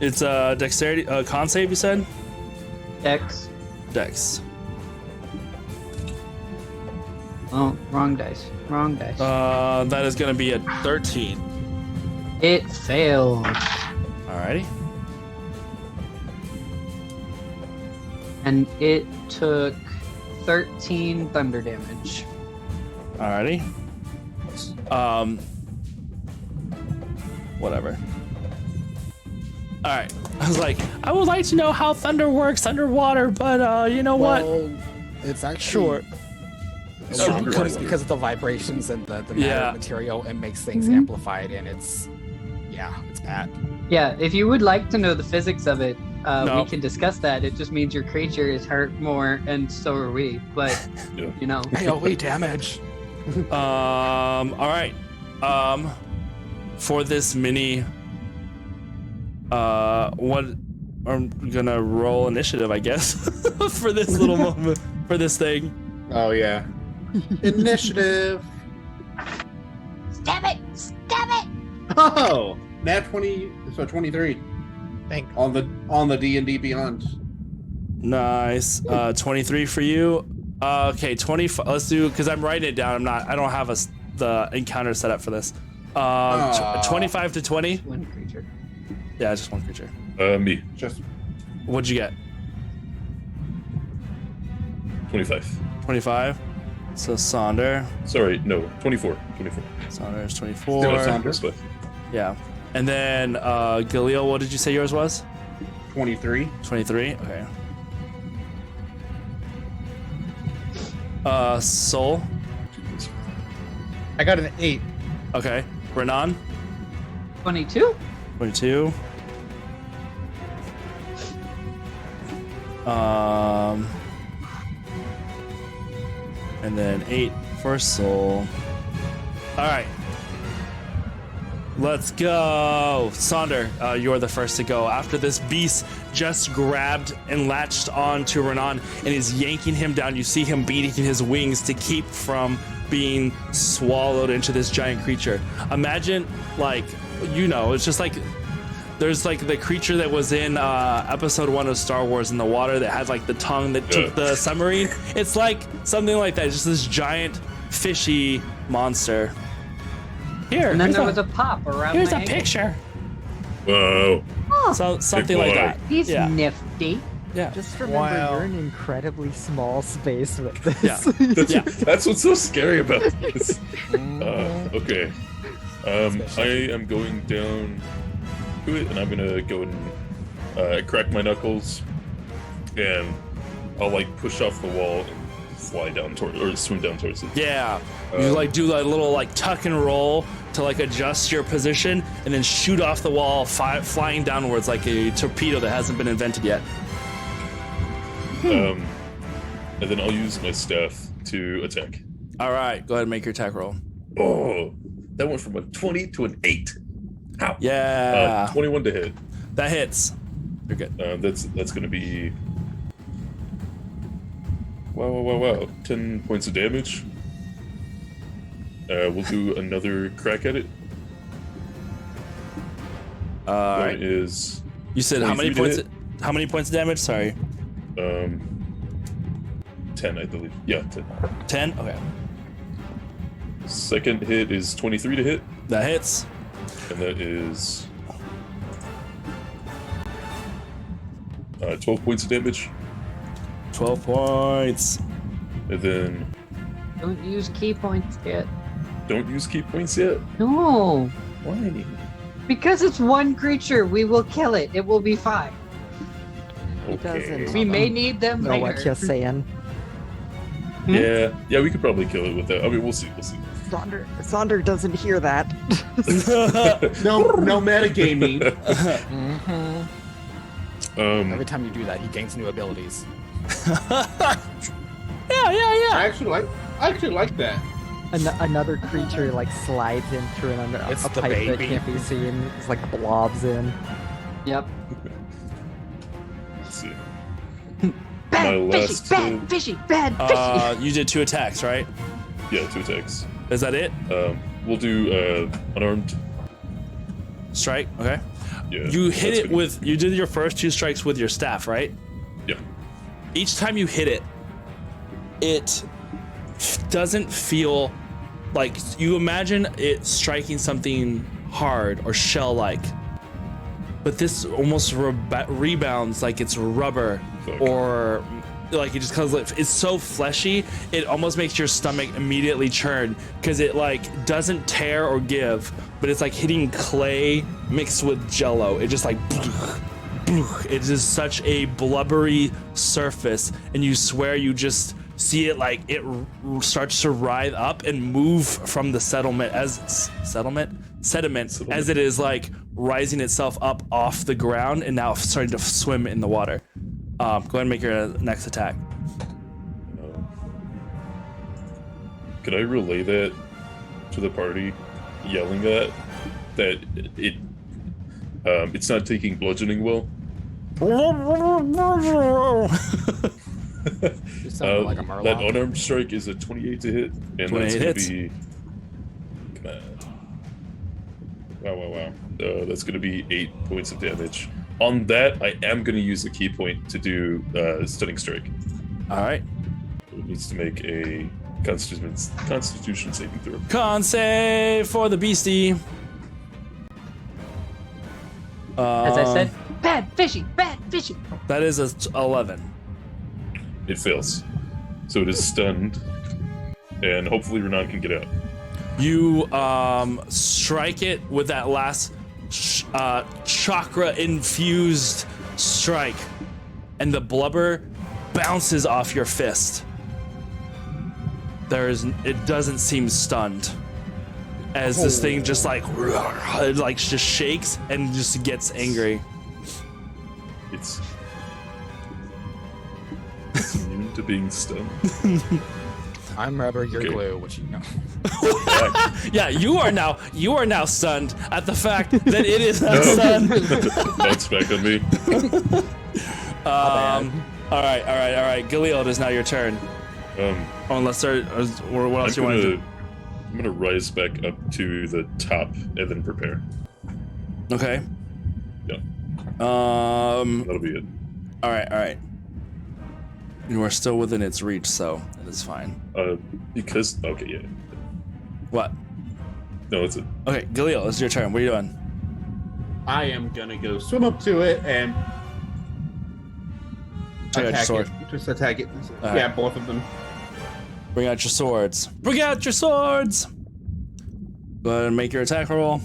It's a dexterity... con save, you said? Dex. Dex. Oh, wrong dice. Wrong dice. That is going to be a 13. It failed. Alrighty. And it took 13 thunder damage. Alrighty. Whatever. Alright. I was like, I would like to know how thunder works underwater, but you know what? Well, it's actually Sure. Stronger because, one. because of the vibrations and the matter Yeah. material, it makes things Mhm. amplified, and it's bad. Yeah, if you would like to know the physics of it, No. we can discuss that. It just means your creature is hurt more, and so are we. But Yeah. you know, AOE damage. All right. For this mini, what I'm gonna roll initiative, I guess, for this little moment, for this thing. Oh yeah. Initiative. Stab it! Stab it! Oh, nat 20, so 23 Thank on the D&D Beyond. Nice. 23 for you. Okay, 25. Let's do, because I'm writing it down. I don't have the encounter set up for this. 25 to 20. one creature. Yeah, just one creature. Me. Just What'd you get? 25. 25. So Sonder. Sorry, no, 24. 24. Sonder's Still 24. Saunders. Plus 5. Yeah. And then Galil, what did you say yours was? 23. 23. Okay. Soul. I got an 8. Okay. Renan. 22. 22. And then 8 for Soul. All right. Let's go. Sonder, you're the first to go. After this beast just grabbed and latched onto Renan and is yanking him down, you see him beating his wings to keep from being swallowed into this giant creature. Imagine, like, it's just like there's like the creature that was in episode 1 of Star Wars in the water that had like the tongue that took the submarine. It's like something like that. It's just this giant fishy monster. Here, And then there here's was a pop around here's the a ankle. picture. Whoa. So something Big like boy. that. He's Yeah. nifty. Yeah. Just remember, Wow. you're in an incredibly small space with this. Yeah. Yeah. That's what's so scary about this. Okay. I am going down to it, and I'm gonna go and crack my knuckles, and I'll like push off the wall and fly down toward, or swim down towards it. Yeah. You like do that little like tuck and roll to like adjust your position, and then shoot off the wall, flying downwards like a torpedo that hasn't been invented yet. And then I'll use my staff to attack. All right, go ahead and make your attack roll. Oh, that went from a 20 to an 8. Ow. Yeah, 21 to hit. that hits. You're good. That's gonna be wow. 10 points of damage. We'll do another crack at it. All That right. is You said how many 23 to points? hit. How many points of damage? Sorry, 10, I believe. Yeah, 10. 10. Okay, Second hit is 23 to hit, that hits. and that is 12 points of damage. 12 points. And then Don't use key points yet. don't use key points yet. No, Why? because it's one creature. We will kill it. It will be fine. He doesn't. We may need them know what later. you're saying. Yeah, we could probably kill it with that. I mean, we'll see. Sonder doesn't hear that. No metagaming. Every time you do that, he gains new abilities. Yeah. I actually like that. Another creature like slides in through an under It's a the pipe that baby. can't be seen. It's like blobs in. Yep. Let's see. Bad My fishy, last bad hit. fishy, bad fishy. You did 2 attacks, right? Yeah, 2 attacks. Is that it? We'll do unarmed. Strike. Okay. Yeah. You hit that's it gonna- with. You did your first 2 strikes with your staff, right? Yeah. Each time you hit it, it doesn't feel like you imagine it striking something hard or shell-like, but this almost rebounds like it's rubber. Fuck. Or like it just comes like it's so fleshy it almost makes your stomach immediately churn because it like doesn't tear or give, but it's like hitting clay mixed with jello. It just like it is such a blubbery surface, and you swear you just see it like it starts to writhe up and move from the sediment as it is like rising itself up off the ground and now starting to swim in the water. Go ahead and make your next attack. Can I relay that to the party, yelling that it's not taking bludgeoning well? You sound like a That Murloc. unarmed strike is a 28 to hit, and 28 that's gonna hits. be. Come on. Wow. That's gonna be 8 points of damage. On that, I am gonna use a key point to do stunning strike. All right. It needs to make a Constitution saving throw. Con save for the beastie. As I said, bad fishy, bad fishy. That is a 11. It fails, so it is stunned, and hopefully Renan can get out. You strike it with that last chakra infused strike, and the blubber bounces off your fist. It doesn't seem stunned, as this thing just like it like just shakes and just gets angry. It's immune to being stunned. I'm rubber, you're Okay. glue. What you know? Yeah, you are now stunned at the fact that it is not stunned. Bounce back on me. All right. Galil, it is now your turn. Unless there, or what else you want to do? I'm gonna rise back up to the top and then prepare. Okay. Yeah. That'll be it. All right. You are still within its reach, so it is fine. Because okay, yeah. What? No, it's it. Okay, Galil, it's your turn. What are you doing? I am gonna go swim up to it and Take out your attack sword. it. Just attack it. All Yeah, right. both of them. Bring out your swords. Bring out your swords. Go ahead and make your attack roll.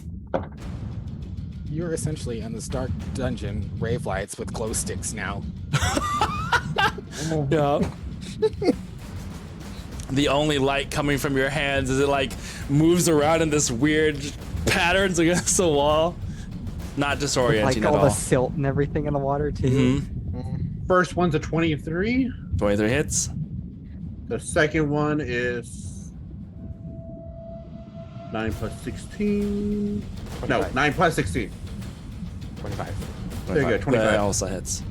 You're essentially in this dark dungeon, rave lights with glow sticks now. Yeah. The only light coming from your hands as it like moves around in this weird patterns against the wall. Not disorienting Like at all all. the silt and everything in the water too. First one's a 23. 23 hits. The second one is 9 plus 16. No, 25. 9 plus 16. 25. There you go, 25. That also hits.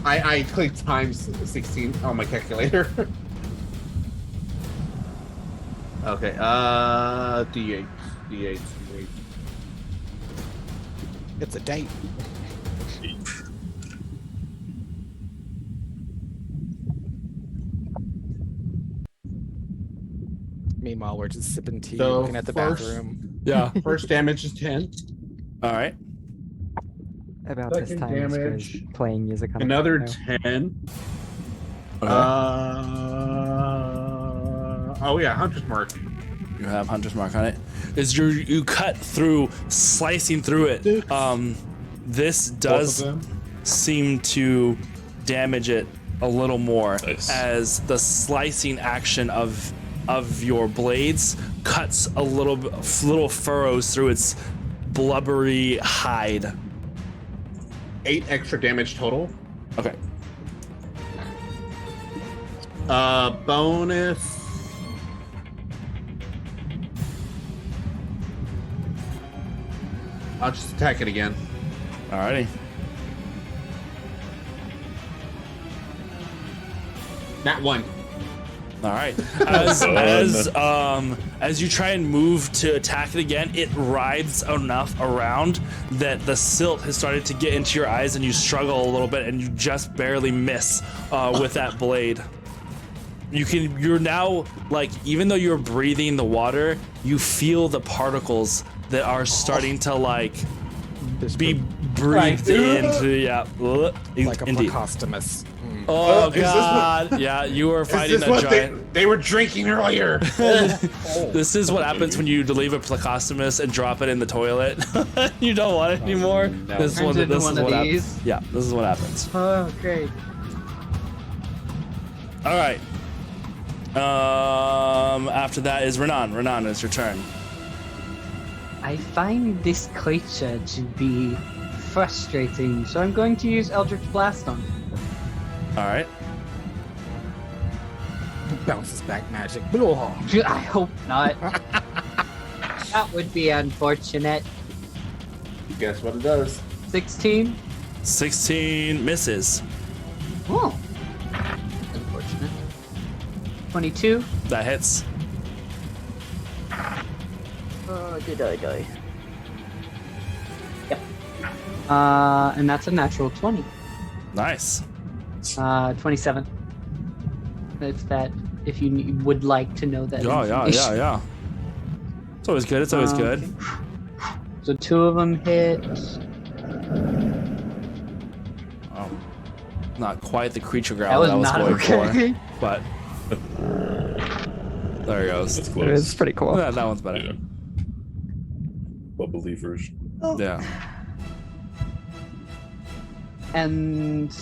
I clicked times 16 on my calculator. Okay, D8. D8. It's a date. Meanwhile, we're just sipping tea, So looking at the first- bathroom. Yeah. First damage is 10. All right. About this Second time, this damage. guy's playing music on the Another piano. 10. Okay. Oh yeah, Hunter's Mark. You have Hunter's Mark on it. As you cut through, slicing through it. This does Both of them. seem to damage it a little more Nice. as the slicing action of your blades cuts a little furrows through its blubbery hide. 8 extra damage total. Okay. Bonus. I'll just attack it again. Alrighty. Not one. All right. As you try and move to attack it again, it writhes enough around that the silt has started to get into your eyes, and you struggle a little bit, and you just barely miss with that blade. You're now like, even though you're breathing the water, you feel the particles that are starting to like be breathed into. Yeah. Like a Indeed. Placostomus. Oh is this what- god! Yeah, you are Is fighting this a what giant. they were drinking earlier? This is what happens when you leave a Placostomus and drop it in the toilet. You don't want it anymore. no. This is Turns into this one is of what these. happens. Yeah, this is what happens. Oh, great. All right. After that is Renan. Renan, it's your turn. I find this creature to be frustrating, so I'm going to use Eldritch Blast on it. All right. Bounces back magic. I hope not. That would be unfortunate. Guess what it does? 16. 16 misses. Oh. Unfortunate. 22. That hits. Did I die? Yep. And that's a natural 20. Nice. 27. If you would like to know that. Yeah. It's always good. It's always good. Okay. So 2 of them hit. Oh, not quite the creature growl That that I was was not going okay. for, but there he goes. That's It close. was pretty cool. That one's better. Yeah. Bubbly version. Yeah. And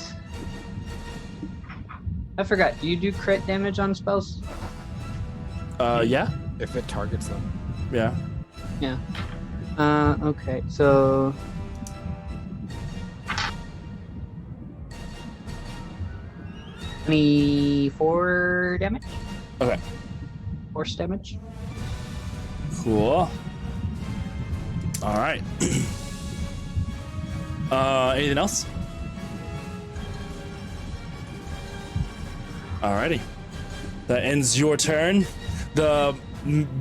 I forgot. Do you do crit damage on spells? Yeah. If it targets them. Yeah. Yeah. Okay. So. $24 damage. Okay. Force damage. Cool. All right. Anything else? Alrighty. That ends your turn. The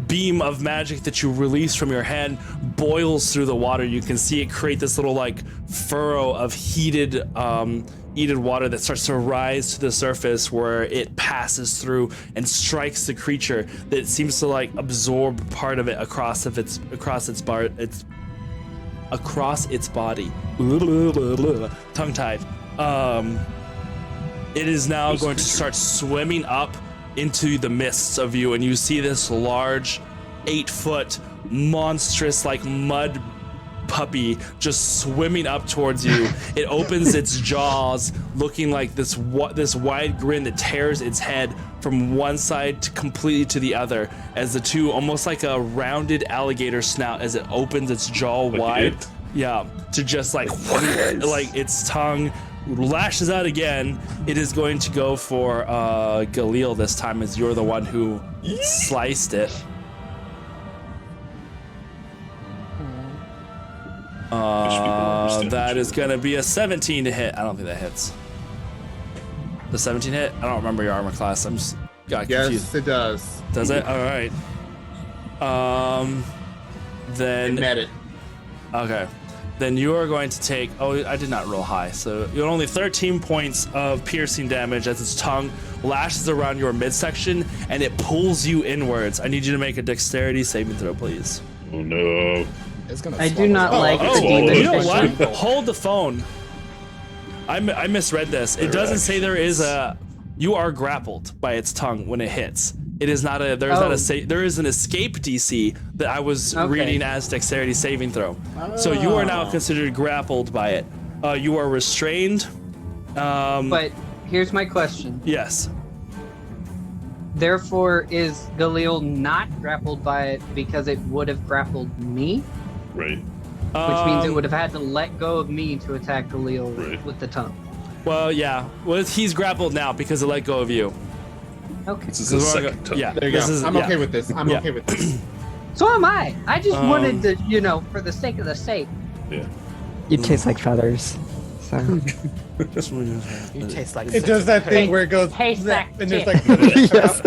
beam of magic that you release from your hand boils through the water. You can see it create this little like furrow of heated water that starts to rise to the surface, where it passes through and strikes the creature that seems to like absorb part of it across its body. Tongue-tied. It is now going to start swimming up into the mists of you, and you see this large 8-foot monstrous like mud puppy just swimming up towards you. It opens its jaws, looking like this wide grin that tears its head from one side completely to the other, as the two, almost like a rounded alligator snout, as it opens its jaw wide. Yeah, to just like its tongue lashes out again. It is going to go for Galil this time, as you're the one who sliced it. That is gonna be a 17 to hit. I don't think that hits. The 17 hit? I don't remember your armor class. I'm just got confused. Yes, it does. Does it? All right. Then It met it. okay. Then you are going to take. Oh, I did not roll high, so you're only 13 points of piercing damage as its tongue lashes around your midsection and it pulls you inwards. I need you to make a dexterity saving throw, please. Oh no. It's gonna I do not like the Oh, demon you know fish. what? Hold the phone. I misread this. It doesn't say there is a. You are grappled by its tongue when it hits. It is not a. There is not a. There is an escape DC that I was reading as dexterity saving throw. So you are now considered grappled by it. You are restrained. But here's my question. Yes. Therefore, is Galil not grappled by it because it would have grappled me? Right. Which means it would have had to let go of me to attack Galil Right. with the tongue. Well, yeah. Well, he's grappled now because it let go of you. Okay. This is a second time. Yeah. There you this go. is- I'm yeah. okay with this. I'm Yeah. okay with this. So am I. I just wanted to, for the sake of the sake. Yeah. You taste like feathers. So You taste like It does that thing where it goes Tastes like and there's shit. like yes.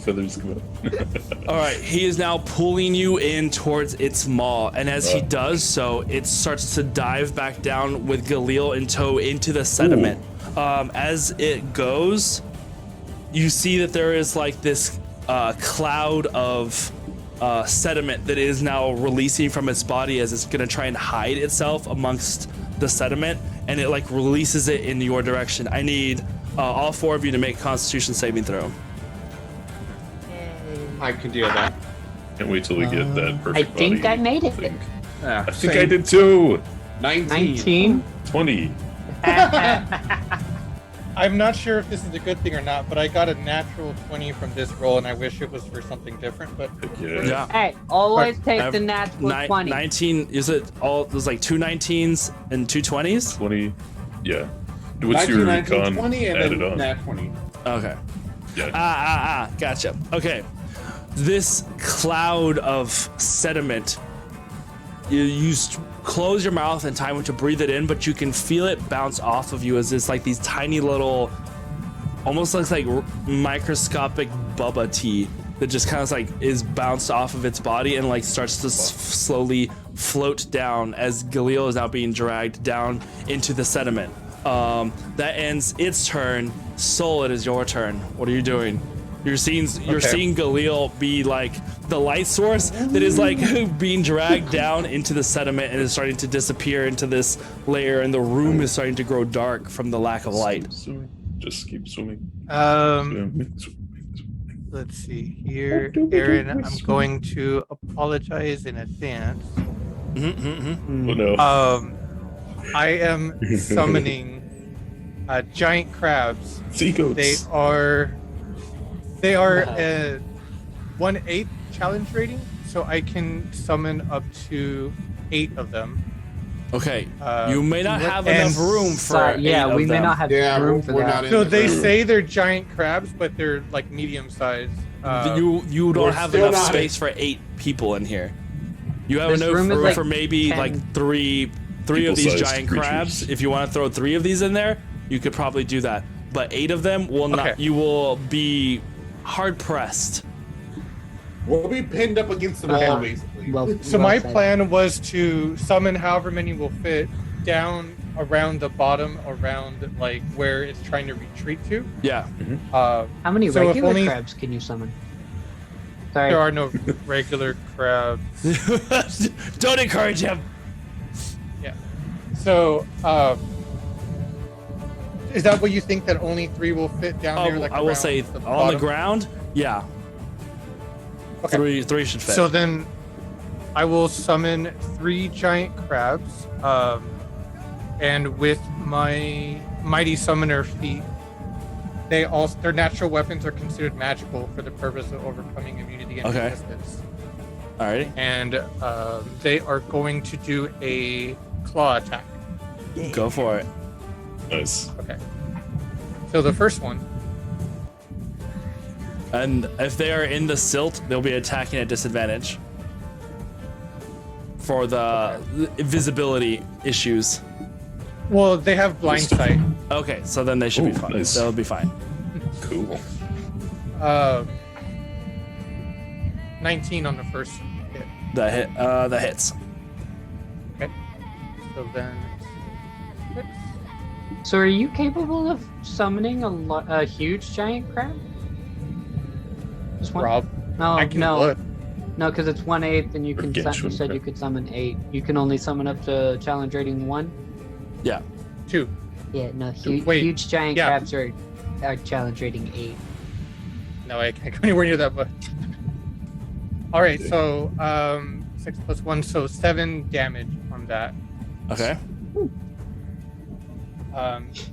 Feathers come out. All right, he is now pulling you in towards its maw, and as he does so, it starts to dive back down with Galil in tow into the sediment. As it goes, you see that there is like this cloud of sediment that is now releasing from its body as it's gonna try and hide itself amongst the sediment, and it like releases it in your direction. I need all 4 of you to make a Constitution saving throw. I can deal with that. Can't wait till we get that I perfect think body I made it. thing. Yeah, I think I did too. 19. 19. 20. I'm not sure if this is a good thing or not, but I got a natural 20 from this roll, and I wish it was for something different. But Yeah. Hey, always take the natural 20. 19. Is it all? There's like 2 19s and 2 20s. 20. Yeah. What's your 19, con 20, and added then on? nat 20. Okay. Yeah. Gotcha. Okay. This cloud of sediment. You close your mouth and time to breathe it in, but you can feel it bounce off of you as it's like these tiny little, almost looks like microscopic bubba tea that just kind of like is bounced off of its body and like starts to slowly float down as Galil is now being dragged down into the sediment. That ends its turn. Soul, it is your turn. What are you doing? You're seeing Galil be like the light source that is like being dragged down into the sediment and is starting to disappear into this layer, and the room is starting to grow dark from the lack of light. Just keep swimming. Let's see here, Aaron. I'm going to apologize in advance. Oh no. I am summoning giant crabs. Sea goats. They are a 1/8 challenge rating, so I can summon up to 8 of them. Okay, you may not have enough room for we may not have room for that. So they say they're giant crabs, but they're like medium sized. You don't have enough space for 8 people in here. You have enough room for maybe 10. Like three of these giant crabs. If you want to throw 3 of these in there, you could probably do that. But 8 of them will not. You will be hard pressed. We'll be pinned up against the wall, basically. So my plan was to summon however many will fit down around the bottom, around like where it's trying to retreat to. Yeah. How many regular crabs can you summon? Sorry. There are no regular crabs. Don't encourage him. Yeah. So, is that what you think, that only 3 will fit down there? Like I will say on the ground, yeah. Okay. 3 should fit. So then I will summon 3 giant crabs, and with my mighty summoner feat, their natural weapons are considered magical for the purpose of overcoming immunity and resistance. Alrighty. And they are going to do a claw attack. Go for it. Nice. Okay. So the first one. And if they are in the silt, they'll be attacking at disadvantage for the visibility issues. Well, they have blind sight. Okay, so then they should be fine. Nice. They'll be fine. Cool. 19 on the first hit. That hits. Okay. So then. So are you capable of summoning a huge giant crab? Just one? Rob. No, I can no. look. No, because it's 1/8, and you can. You said you could summon 8. You can only summon up to challenge rating 1. Yeah. 2. Yeah, no. Wait, huge giant crabs are challenge rating 8. No, I can't go anywhere near that. But all right, so 6 plus 1, so 7 damage on that. Okay.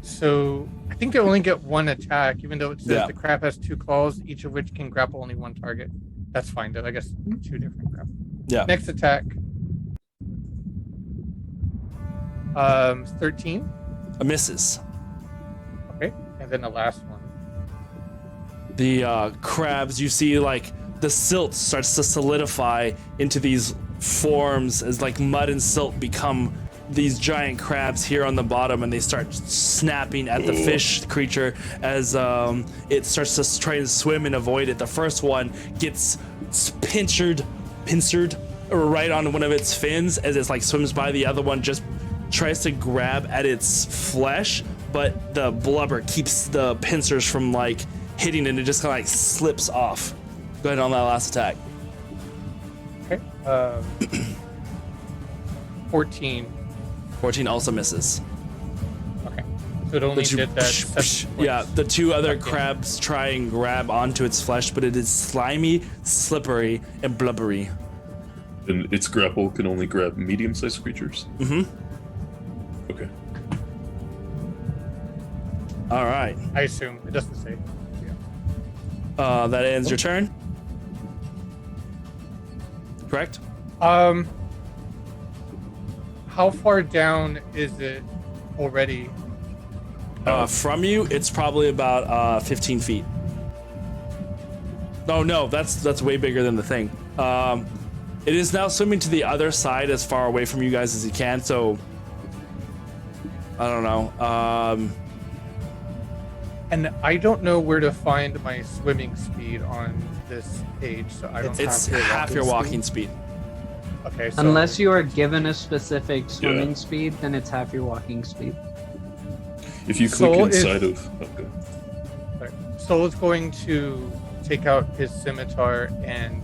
So I think they only get 1 attack, even though it says the crab has 2 claws, each of which can grapple only 1 target. That's fine, though. I guess 2 different crabs. Yeah. Next attack. 13. Misses. Okay, and then the last one. The crabs, you see like the silt starts to solidify into these forms as like mud and silt become these giant crabs here on the bottom, and they start snapping at the fish creature as it starts to try and swim and avoid it. The first one gets pincered right on one of its fins as it's like swims by. The other one just tries to grab at its flesh, but the blubber keeps the pincers from like hitting, and it just kind of like slips off. Go ahead on that last attack. Okay. 14. 14 also misses. Okay. So it only did that. Yeah, the 2 other crabs try and grab onto its flesh, but it is slimy, slippery, and blubbery. And its grapple can only grab medium-sized creatures? Mm-hmm. Okay. All right. I assume it doesn't say. That ends your turn. Correct. How far down is it already? From you, it's probably about 15 feet. Oh no, that's way bigger than the thing. It is now swimming to the other side as far away from you guys as you can. So I don't know. And I don't know where to find my swimming speed on this page, so I don't. It's half your walking speed. Okay. So, Unless you are given a specific swimming speed, then it's half your walking speed. If you click Soul inside is- of... Okay. sorry. Soul is going to take out his scimitar and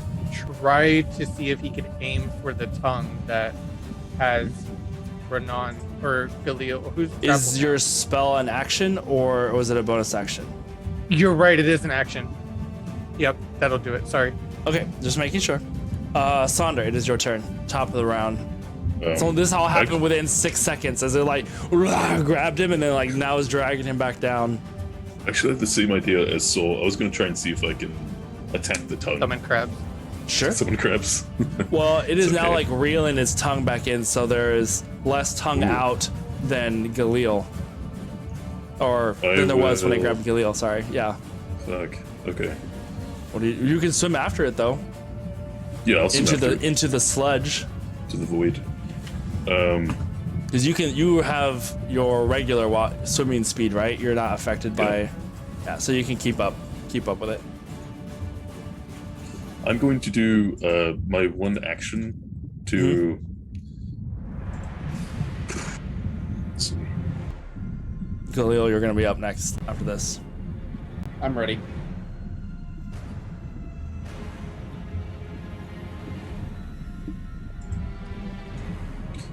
try to see if he can aim for the tongue that has Renan or Galil. Who's Is grappled your now. spell an action or was it a bonus action? You're right. It is an action. Yep, that'll do it. Sorry. Okay, just making sure. Sonder, it is your turn. Top of the round. So Um, this all happened within 6 seconds as it like grabbed him and then like now is dragging him back down. Actually, I have the same idea as Soul. I was going to try and see if I can attack the tongue. Summon crabs. Sure. Summon crabs. Well, it is It's now okay. like reeling its tongue back in, so there is less tongue Ooh. out than Galil. Or I than there was when I will- grabbed Galil, sorry. Yeah. Fuck. Okay. What do you can swim after it though. Yeah, I'll swim after Into the sludge. to the void. Because you have your regular swimming speed, right? You're not affected by, so you can keep up with it. I'm going to do my one action to. Let's see. Galil, you're gonna be up next after this. I'm ready.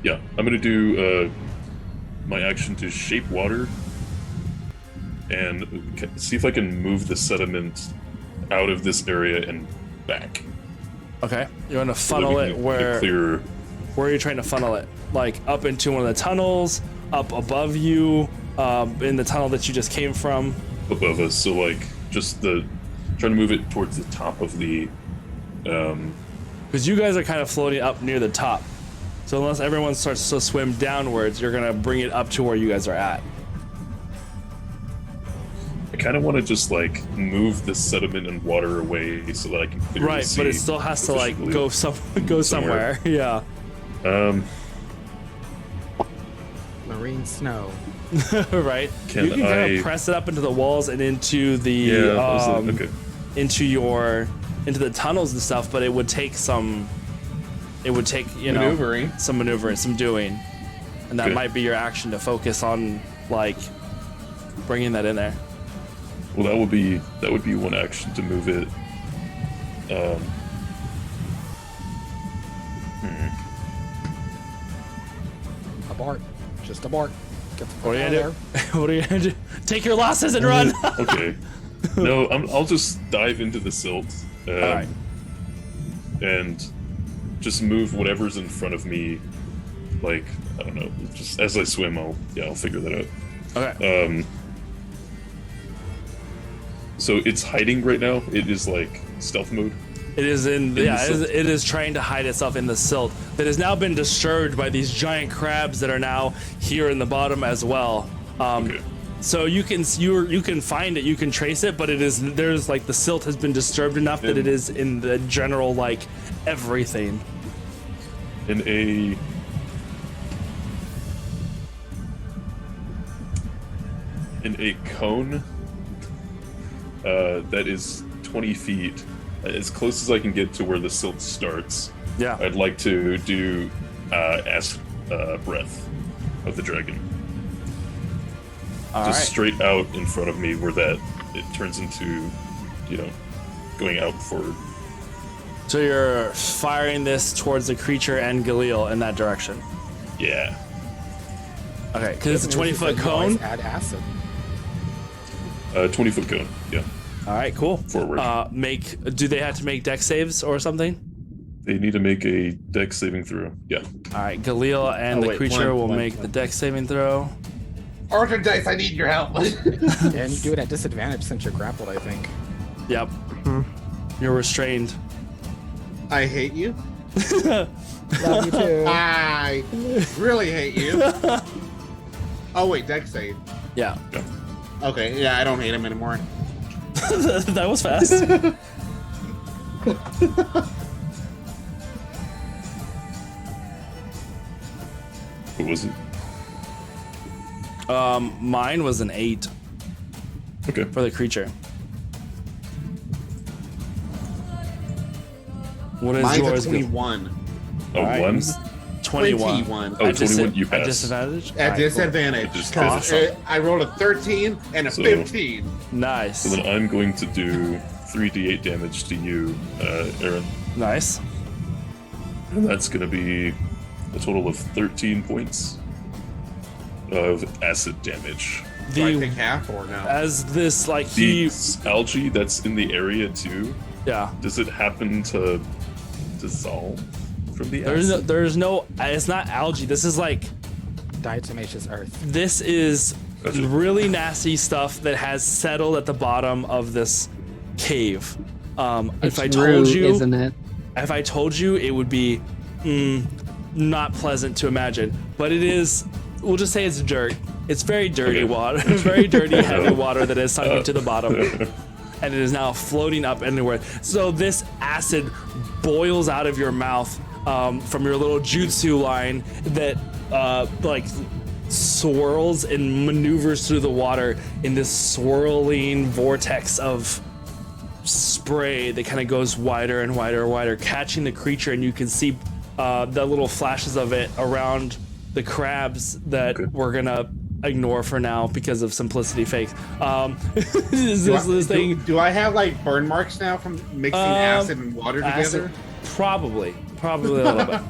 Yeah, I'm gonna do my action to shape water and see if I can move the sediment out of this area and back. Okay, you want to So that funnel we it can get where? clearer. Where are you trying to funnel it? Like up into one of the tunnels, up above you, in the tunnel that you just came from. Above us, so like just trying to move it towards the top of the. Because you guys are kind of floating up near the top. So unless everyone starts to swim downwards, you're gonna bring it up to where you guys are at. I kind of want to just like move the sediment and water away so that I can clearly Right, see. but it still has to like efficiently. go somewhere. Yeah. Marine snow. Right. Can you can kind I- of press it up into the walls and into the Yeah, I was like, okay. into the tunnels and stuff, but it would take some. It would take Maneuvering. some maneuvering, some doing, and that Okay. might be your action to focus on like bringing that in there. Well, that would be one action to move it. Abort. Just abort. Get the fuck What are you out gonna of do? What are you gonna do? Take your losses and run. Okay. No, I'll just dive into the silt. Alright. And just move whatever's in front of me. Like, I don't know. Just as I swim, I'll figure that out. Okay. So it's hiding right now. It is like stealth mode. It is in the yeah. silt. It is trying to hide itself in the silt that has now been disturbed by these giant crabs that are now here in the bottom as well. Okay. So you can find it, you can trace it, but there's like the silt has been disturbed enough that it is in the general like everything. In a cone that is 20 feet, as close as I can get to where the silt starts. Yeah. I'd like to do acid breath of the dragon. All Just right. straight out in front of me where it turns into, going out forward. So you're firing this towards the creature and Galil in that direction. Yeah. Okay, because it's a It means 20-foot that you always cone. Add acid. 20-foot cone. Yeah. All right, cool. Forward. Do they have to make dex saves or something? They need to make a dex saving throw. Yeah. All right, Galil and Oh, the wait, creature will one. make the dex saving throw. Arthur Dice, I need your help. And you do it at disadvantage since you're grappled, I think. Yep. You're restrained. I hate you. Love you too. I really hate you. Oh wait, Dex save. Yeah. Okay, yeah, I don't hate him anymore. That was fast. What was it? Mine was an 8 Okay. for the creature. What is Mine's yours? a 21. A Alright. 1? 21. 21. Oh, At 21, you At pass. disadvantage? At Alright, cool. disadvantage. Just 'cause, awesome. I rolled a 13 and a So- 15. Nice. So then I'm going to do 3d8 damage to you, Aaron. Nice. And that's going to be a total of 13 points of acid damage. Do I The take half or no? as this like The he algae that's in the area too, yeah. does it happen to dissolve from the There's acid? no it's not algae. This is like Diatomaceous earth. this is Gotcha. really nasty stuff that has settled at the bottom of this cave. It's If I told rude, you, isn't it? if I told you, it would be not pleasant to imagine. But it is. We'll just say it's dirt. It's very dirty Okay. water, very dirty, heavy water that has sunk into the bottom, and it is now floating up anywhere. So this acid boils out of your mouth from your little jutsu line that like swirls and maneuvers through the water in this swirling vortex of spray that kind of goes wider and wider and wider, catching the creature, and you can see the little flashes of it around the crabs that we're gonna ignore for now because of simplicity fakes. This thing Do I have like burn marks now from mixing acid and water together? acid, probably a little bit.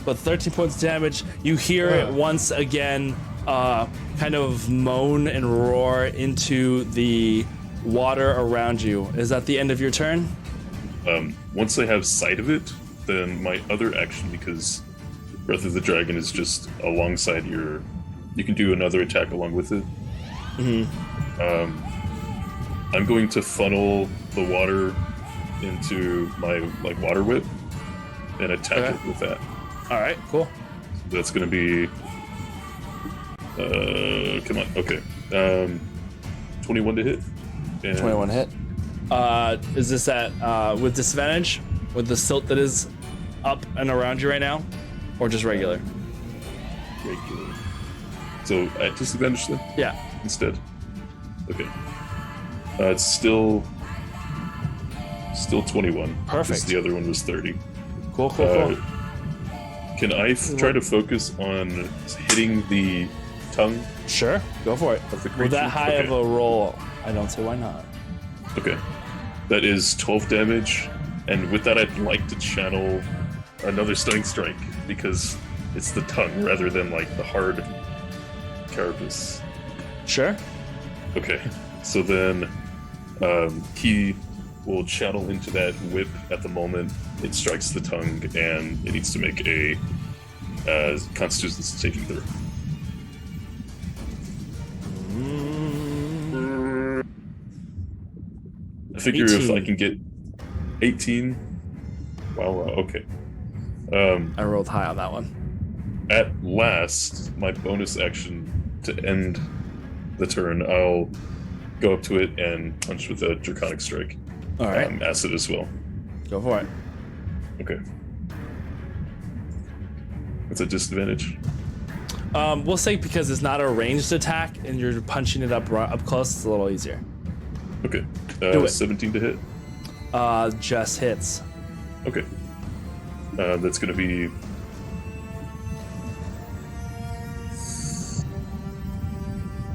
But 13 points damage. You hear it once again, kind of moan and roar into the water around you. Is that the end of your turn? Once I have sight of it, then my other action, because Breath of the Dragon is just alongside your... You can do another attack along with it. I'm going to funnel the water into my water whip and attack it with that. All right, cool. That's going to be... come on, okay. 21 to hit. And 21 hit. Is this at with disadvantage? With the silt that is up and around you right now? Or just regular? Regular. So at disadvantage then? Yeah. Instead. Okay. It's still 21. Perfect. Because the other one was 30. Cool. Can I try to focus on hitting the tongue Sure, go for it. of the creature? With that high Okay. of a roll, I don't see why not. Okay. That is 12 damage, and with that I'd like to channel another stunning strike, because it's the tongue rather than like the hard carapace. Sure. Okay, so then he will channel into that whip at the moment it strikes the tongue, and it needs to make a Constitution saving throw. I figure if 18. I can get 18, well, okay. I rolled high on that one. At last, my bonus action to end the turn, I'll go up to it and punch with a Draconic Strike. All right, Acid as well. go for it. Okay. It's a disadvantage. We'll say because it's not a ranged attack and you're punching it up close, it's a little easier. Okay. Do it. 17 to hit. Just hits. Okay. That's going to be...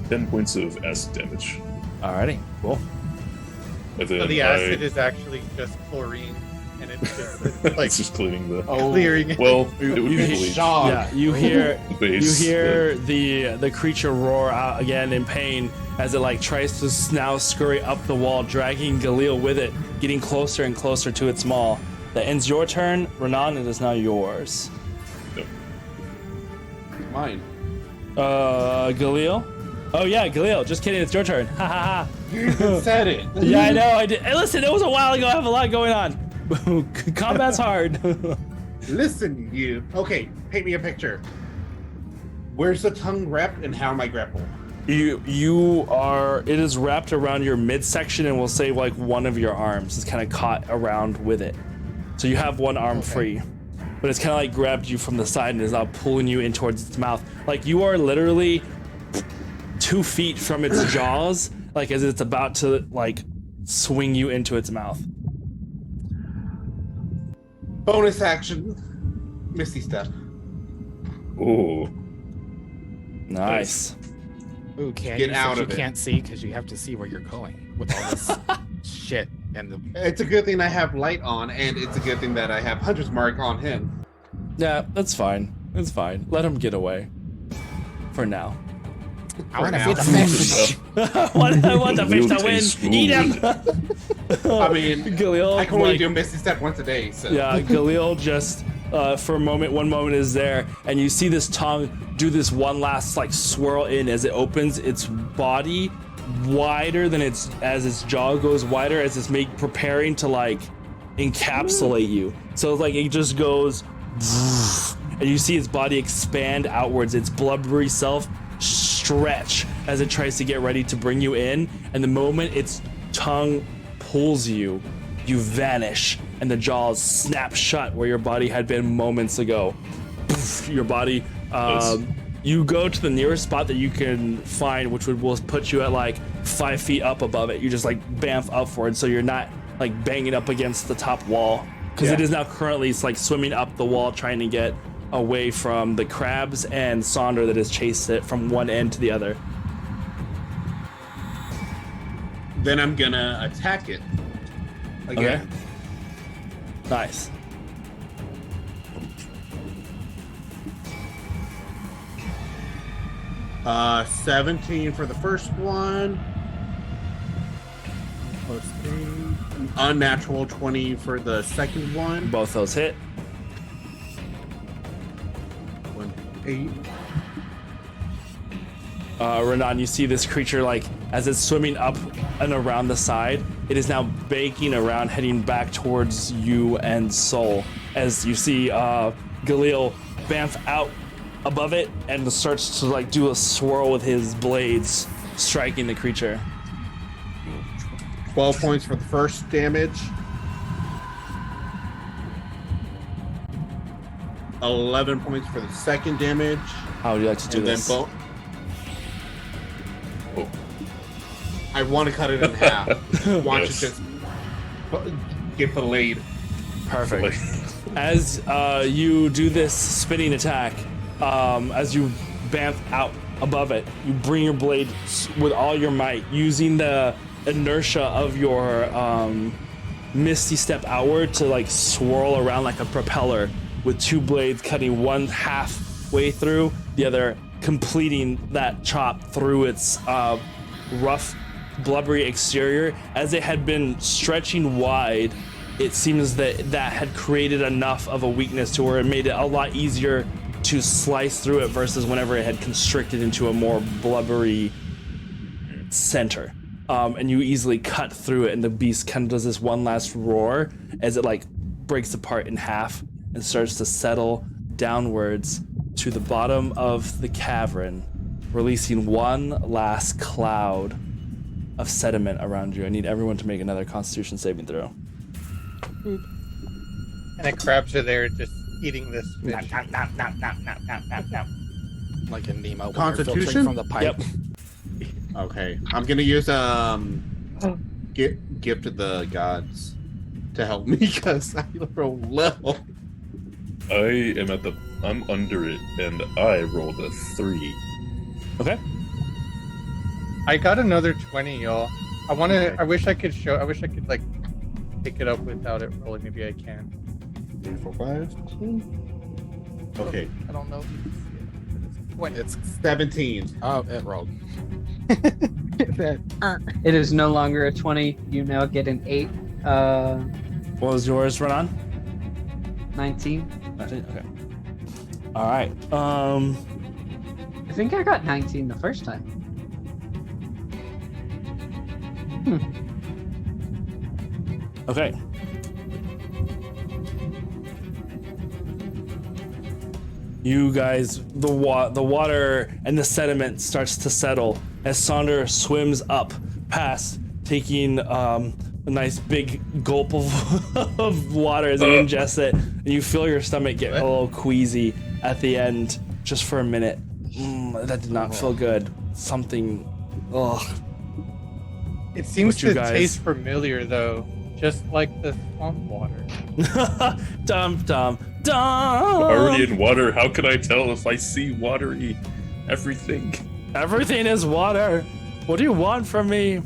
$10 points of acid damage. Alrighty, cool. And then So the acid is actually just chlorine, and it's just like it's just cleaning the... clearing it. Well, it would be You- bleach. Yeah, you hear Base, you hear the creature roar out again in pain as it like tries to now scurry up the wall, dragging Galil with it, getting closer and closer to its maw. That ends your turn, Renan. It is now yours. Mine. Galil? Oh yeah, Galil. Just kidding. It's your turn. Ha ha ha. You said it. Yeah, I know. I did. Hey, listen, it was a while ago. I have a lot going on. Combat's hard. Listen, you. Okay, paint me a picture. Where's the tongue wrapped and how am I grappled? You are. It is wrapped around your midsection and we'll say like one of your arms is kind of caught around with it. So you have one arm free, but it's kind of like grabbed you from the side and is now pulling you in towards its mouth. Like you are literally 2 feet from its jaws, like as it's about to like swing you into its mouth. Bonus action. Misty Step. Oh, Nice. Ooh, can't Get you, out since of you it. can't see because you have to see where you're going with all this shit and the. It's a good thing I have light on, and it's a good thing that I have Hunter's Mark on him. Yeah, that's fine. It's fine. Let him get away. For now. I want to now. feed the fish. I want the fish to Wield win. tastes Eat him. I mean, Galil, I can only like, do Misty Step once a day, so. yeah, Galil just for a moment, one moment is there, and you see this tongue do this one last like swirl in as it opens its body wider than its jaw goes wider as it's preparing to like encapsulate you. So it's like it just goes, and you see its body expand outwards, its blubbery self stretch as it tries to get ready to bring you in, and the moment its tongue pulls you, you vanish and the jaws snap shut where your body had been moments ago. Poof, your body you go to the nearest spot that you can find, which will put you at like 5 feet up above it. You just like bamf upward so you're not like banging up against the top wall, because it is now currently it's like swimming up the wall trying to get away from the crabs and Sonder that has chased it from one end to the other. Then I'm gonna attack it. Again. Okay. Nice. Okay. 17 for the first one. Plus 8. Unnatural 20 for the second one. Both those hit. 8. Renan, you see this creature like as it's swimming up and around the side, it is now baking around, heading back towards you and Soul. As you see Galil bamf out above it and starts to like do a swirl with his blades, striking the creature. 12 points for the first damage. 11 points for the second damage. How would you like to do And then this? I want to cut it in half. Want Yes. to just get filleted. Perfect. As you do this spinning attack, as you bamf out above it, you bring your blade with all your might, using the inertia of your misty step outward to like swirl around like a propeller, with 2 blades cutting one halfway through, the other completing that chop through its rough, blubbery exterior. As it had been stretching wide, it seems that had created enough of a weakness to where it made it a lot easier to slice through it versus whenever it had constricted into a more blubbery center. And you easily cut through it, and the beast kind of does this one last roar as it like breaks apart in half and starts to settle downwards to the bottom of the cavern, releasing one last cloud of sediment around you. I need everyone to make another Constitution saving throw. And the crabs are there just eating this fish. Like in Nemo, when Constitution? you're filtering from the pipe. Yep. Okay, I'm gonna use gift of the gods to help me because I roll low. I'm under it, and I rolled a 3. Okay. I got another 20, y'all. I wish I could like pick it up without it rolling. Maybe I can. 3, 4, 5. Okay, I don't know if you can see it. But it's 20. it's 17. Oh, it rolled. It is no longer a 20. You now get an 8. What was yours, Renan? 19. Okay. All right. I think I got 19 the first time. Okay. You guys, the water and the sediment starts to settle as Sonder swims up past, taking a nice big gulp of water as he ingests it, and you feel your stomach get a little queasy at the end, just for a minute. That did not feel good. Something, ugh. It seems What you to guys- taste familiar though, just like the swamp water. Dum dum dum. Already in water. How can I tell if I see watery everything? Everything is water. What do you want from me?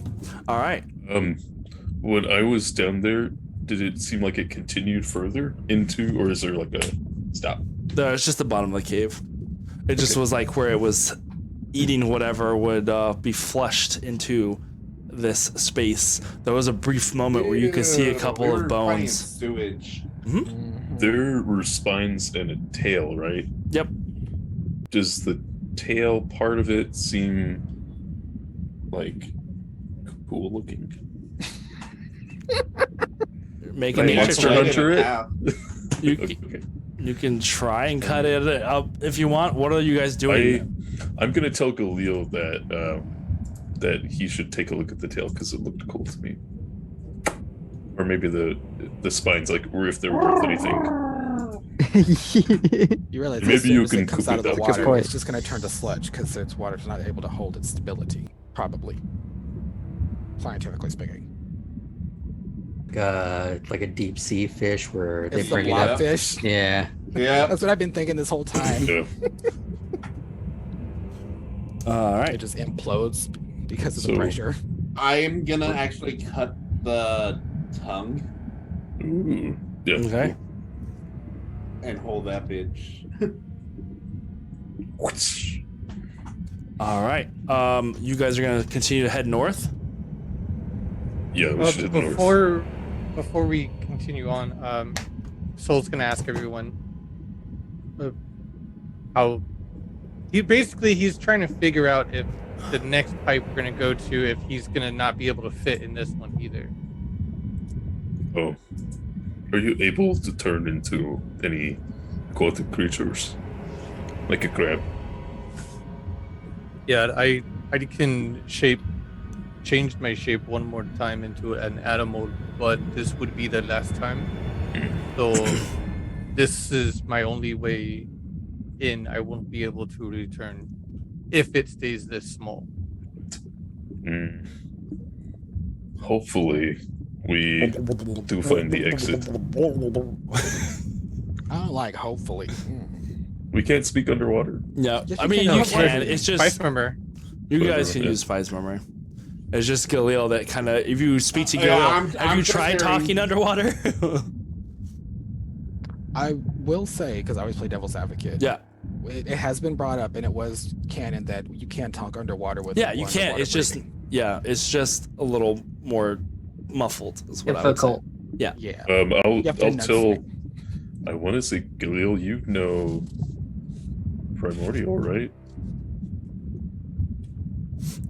All right. When I was down there, did it seem like it continued further into, or is there like a stop? No, it's just the bottom of the cave. It just was like where it was eating whatever would be flushed into this space. There was a brief moment where you could see a couple we of were finding bones. Sewage. There were spines and a tail, right? Yep. Does the tail part of it seem like cool looking? Make a Right, nature Monster check. Hunter it? You, Okay. you can try and cut it up if you want. What are you guys doing? I'm gonna tell Galil that that he should take a look at the tail because it looked cool to me. Or maybe the spines, like, or if they're worth anything. You realize Maybe as soon you as can it comes cook out of it the that water, way. it's just going to turn to sludge because its water's not able to hold its stability. Probably, scientifically speaking. Like a deep sea fish where they It's the bring it up. blobfish. Yeah. Yeah. That's what I've been thinking this whole time. Yeah. All It right. just implodes because of the So- pressure. I am gonna actually cut the tongue Ooh. Yeah. Okay. and hold that bitch. All right. You guys are gonna continue to head north. Yeah, we should head north. Before we continue on, Soul's gonna ask everyone how he's trying to figure out if the next pipe we're gonna go to, if he's gonna not be able to fit in this one either. Oh. Are you able to turn into any aquatic creatures? Like a crab? Yeah, I can change my shape one more time into an animal, but this would be the last time. So this is my only way in. I won't be able to return if it stays this small. Hopefully, we do find the exit. I don't like hopefully. We can't speak underwater. Yeah. Yes, I you mean, can. you No, can. It's Spice just Murmur. you guys Whatever, can yeah. use Spice Memory. It's just Galil that kind of. If you speak to Yeah, Galil, I'm have you tried considering- talking underwater? I will say, because I always play devil's advocate. Yeah. It has been brought up, and it was canon that you can't talk underwater with. Yeah, you one can't. underwater It's just breathing. it's just a little more muffled. Is what Difficult. Yeah. I'll You have to tell. enunciate. I want to say, Galil, you know Primordial, right?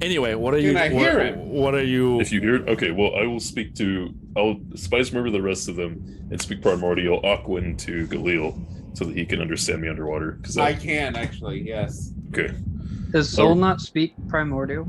Anyway, what are you? Can I hear it? What are you? If you hear it, okay. Well, I will speak to. I'll spice remember the rest of them and speak Primordial Aquan to Galil so that he can understand me underwater. Because I can actually, yes. okay. Does Soul Oh. not speak primordial?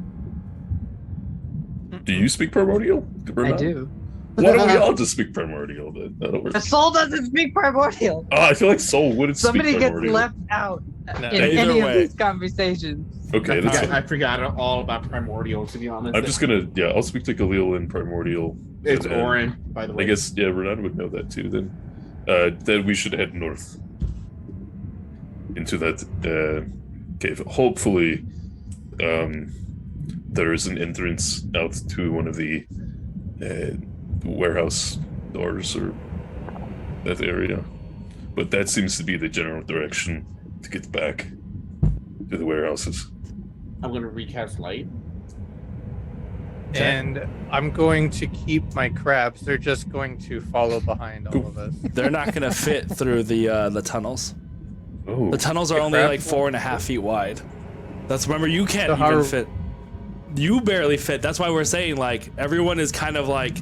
Do you speak Primordial? I do. Why don't we all just speak Primordial then? That'll work. The Soul doesn't speak primordial. Oh, I feel like Soul wouldn't Somebody speak gets Primordial. left out No. in Either any way. of these conversations. Okay, that's I fine. forgot all about primordial, to be honest. I'm just gonna, I'll speak to Galil and Primordial. It's and then- Orin, by the way. I guess, Renan would know that too then. Then we should head north. Into that cave. Hopefully, there is an entrance out to one of the warehouse doors or that area. But that seems to be the general direction to get back to the warehouses. I'm gonna recast light. And I'm going to keep my crabs. They're just going to follow behind all of us. They're not gonna fit through the tunnels. Oh, The tunnels are The only crab- like 4.5 feet wide. That's remember you can't even fit. You barely fit. That's why we're saying like everyone is kind of like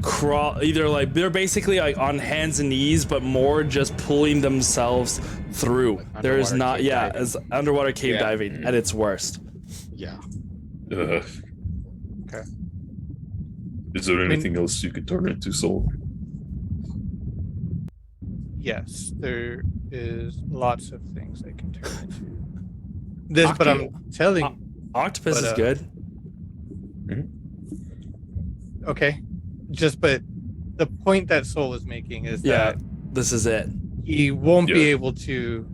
crawl. Either like they're basically like on hands and knees, but more just pulling themselves through. Like there is underwater not cave diving. as underwater cave diving at its worst. Yeah. Okay. Is there anything else you could turn into, Soul? Yes, there is lots of things I can turn into. This, but I'm telling. Octopus is good. Okay, but the point that Soul is making is that this is it. He won't be able to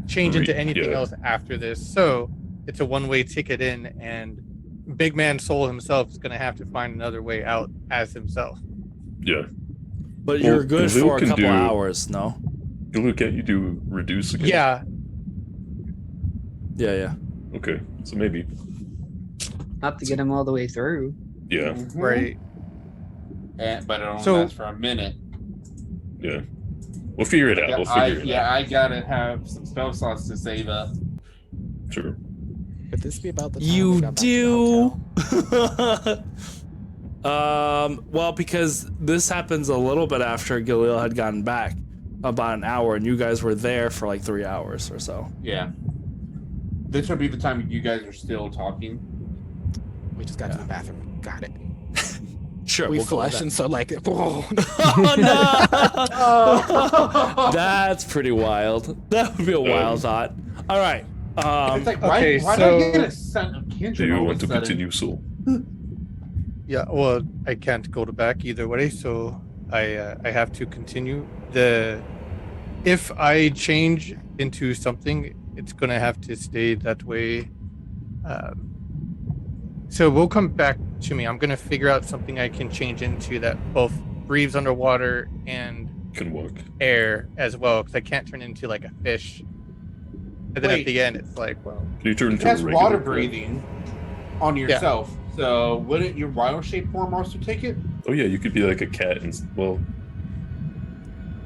change into anything else after this, so it's a one-way ticket in, and Big Man Soul himself is going to have to find another way out as himself. Yeah. But you're good for a couple hours, no? Galil, can't you do reduce again? Yeah. Yeah. Okay, so maybe. Not to get him all the way through. Yeah. Right. But it only lasts for a minute. Yeah. We'll figure it out. I gotta have some spell slots to save up. Sure. Could this be about the time you we got back to do? the hotel? Well, because this happens a little bit after Galil had gotten back, about an hour, and you guys were there for like 3 hours or so. Yeah. This would be the time you guys are still talking. We just got to the bathroom. Got it. Sure. We flush, and so like, whoa. Oh no! That's pretty wild. That would be a wild thought. All right. It's like, why do I get a son of Kendrick? Do you want to continue, Soul? Yeah, well, I can't go to back either way, so I have to continue. If I change into something, it's gonna have to stay that way. So we'll come back to me. I'm gonna figure out something I can change into that both breathes underwater and can walk air as well, because I can't turn into like a fish. And then at the end, it's like, well, can you turn into has a regular water crab? breathing on yourself. So wouldn't your wild shape form also take it? Oh yeah, you could be like a cat and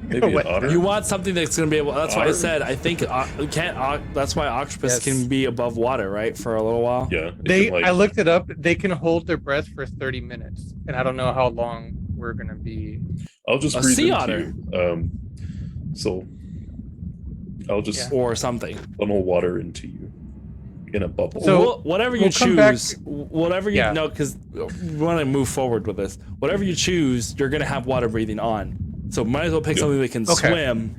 maybe an otter. You want something that's going to be able. That's why I said I think that's why octopus can be above water, right, for a little while. Yeah. I looked it up. They can hold their breath for 30 minutes, and I don't know how long we're gonna be. I'll just a breathe sea into otter. You. So I'll just or something funnel water into you in a bubble. So whatever you choose, whatever you know, because we want to move forward with this. Whatever you choose, you're gonna have water breathing on. So might as well pick something that can swim,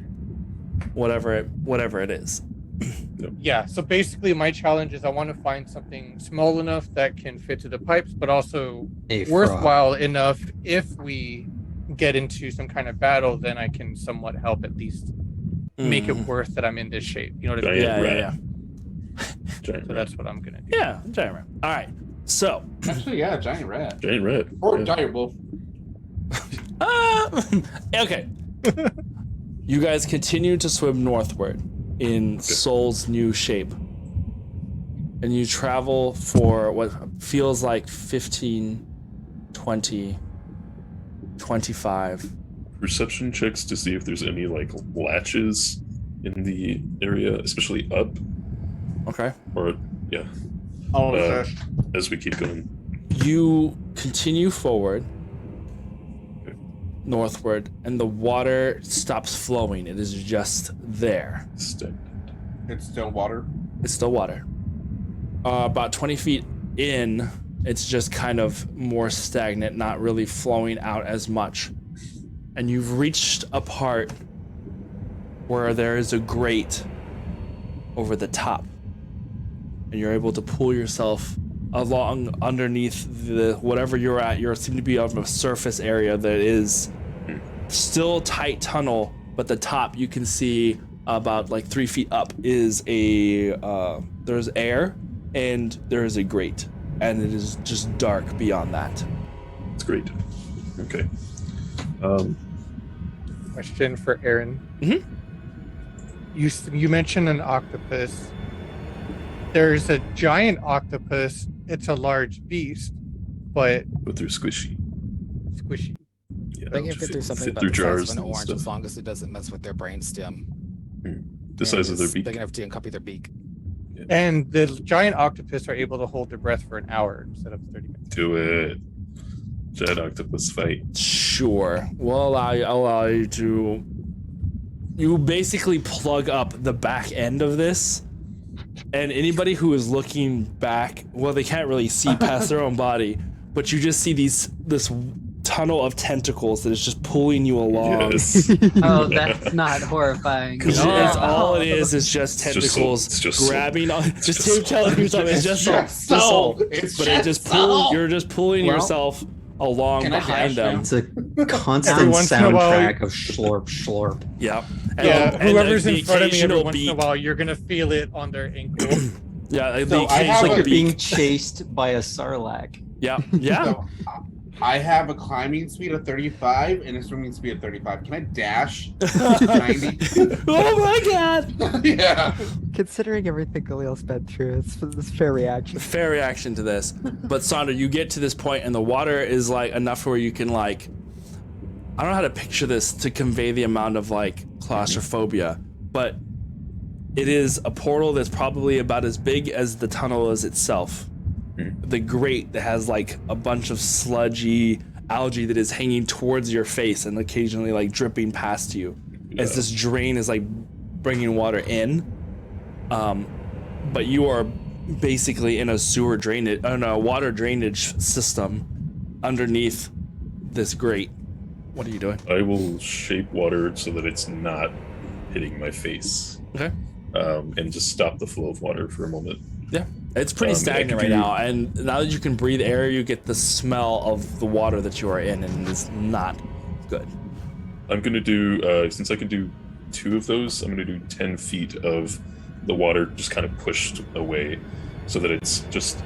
whatever it is. Yeah. So basically, my challenge is I want to find something small enough that can fit to the pipes, but also worthwhile enough if we get into some kind of battle, then I can somewhat help at least make it worth that I'm in this shape. You know what I mean? Yeah. So that's what I'm gonna do. Yeah, giant rat. All right. So actually, giant rat. Giant rat. Or dire wolf. Okay. You guys continue to swim northward in Soul's new shape. And you travel for what feels like 15, 20, 25. Perception checks to see if there's any like latches in the area, especially up. Okay. Or as we keep going. You continue forward. Northward, and the water stops flowing. It is just there. It's still water. It's still water. About 20 feet in, it's just kind of more stagnant, not really flowing out as much. And you've reached a part where there is a grate over the top, and you're able to pull yourself along underneath the whatever you're at. You seem to be on a surface area that is still tight tunnel, but the top you can see about like 3 feet up is there's air and there is a grate, and it is just dark beyond that. It's great. Okay. Question for Aaron. Mm-hmm. You mentioned an octopus. There's a giant octopus. It's a large beast, but they're squishy. Squishy. Yeah, They can fit through something about the size of an orange as long as it doesn't mess with their brain stem. The size of their beak. Big enough to uncopy their beak. And the giant octopus are able to hold their breath for an hour instead of 30 minutes. Do it. Giant octopus fight. Sure. We'll allow you to. You basically plug up the back end of this, and anybody who is looking back, well, they can't really see past their own body, but you just see this tunnel of tentacles that is just pulling you along. Yes. Oh, that's not horrifying. Because it's all it is just tentacles it's just grabbing on. It's Just just telling yourself it's just soul. It's But it just pull. You're just pulling Well, yourself along can I behind dash them. now? It's a constant Every once in a while- soundtrack of slurp, slurp. Yep. Yeah, And whoever's the in front of me every occasional once in a beep. while, you're gonna feel it on their ankle. Yeah, the So I have It's like occasional you're being beak. chased by a sarlacc. Yeah, yeah. So, I have a climbing speed of 35 and a swimming speed of 35. Can I dash 90? Oh my god! Yeah. Considering everything Galil's been through, it's fair reaction. Fair reaction to this. But Sandra, you get to this point and the water is like enough where you can like, I don't know how to picture this to convey the amount of like claustrophobia, but it is a portal that's probably about as big as the tunnel is itself. The grate that has like a bunch of sludgy algae that is hanging towards your face and occasionally like dripping past you as this drain is like bringing water in. But you are basically in a water drainage system underneath this grate. What are you doing? I will shape water so that it's not hitting my face. Okay. And just stop the flow of water for a moment. Yeah, it's pretty I stagnant could right do- now, and now that you can breathe air, you get the smell of the water that you are in, and it's not good. I'm gonna do since I can do 2 of those, I'm gonna do 10 feet of the water just kind of pushed away so that it's just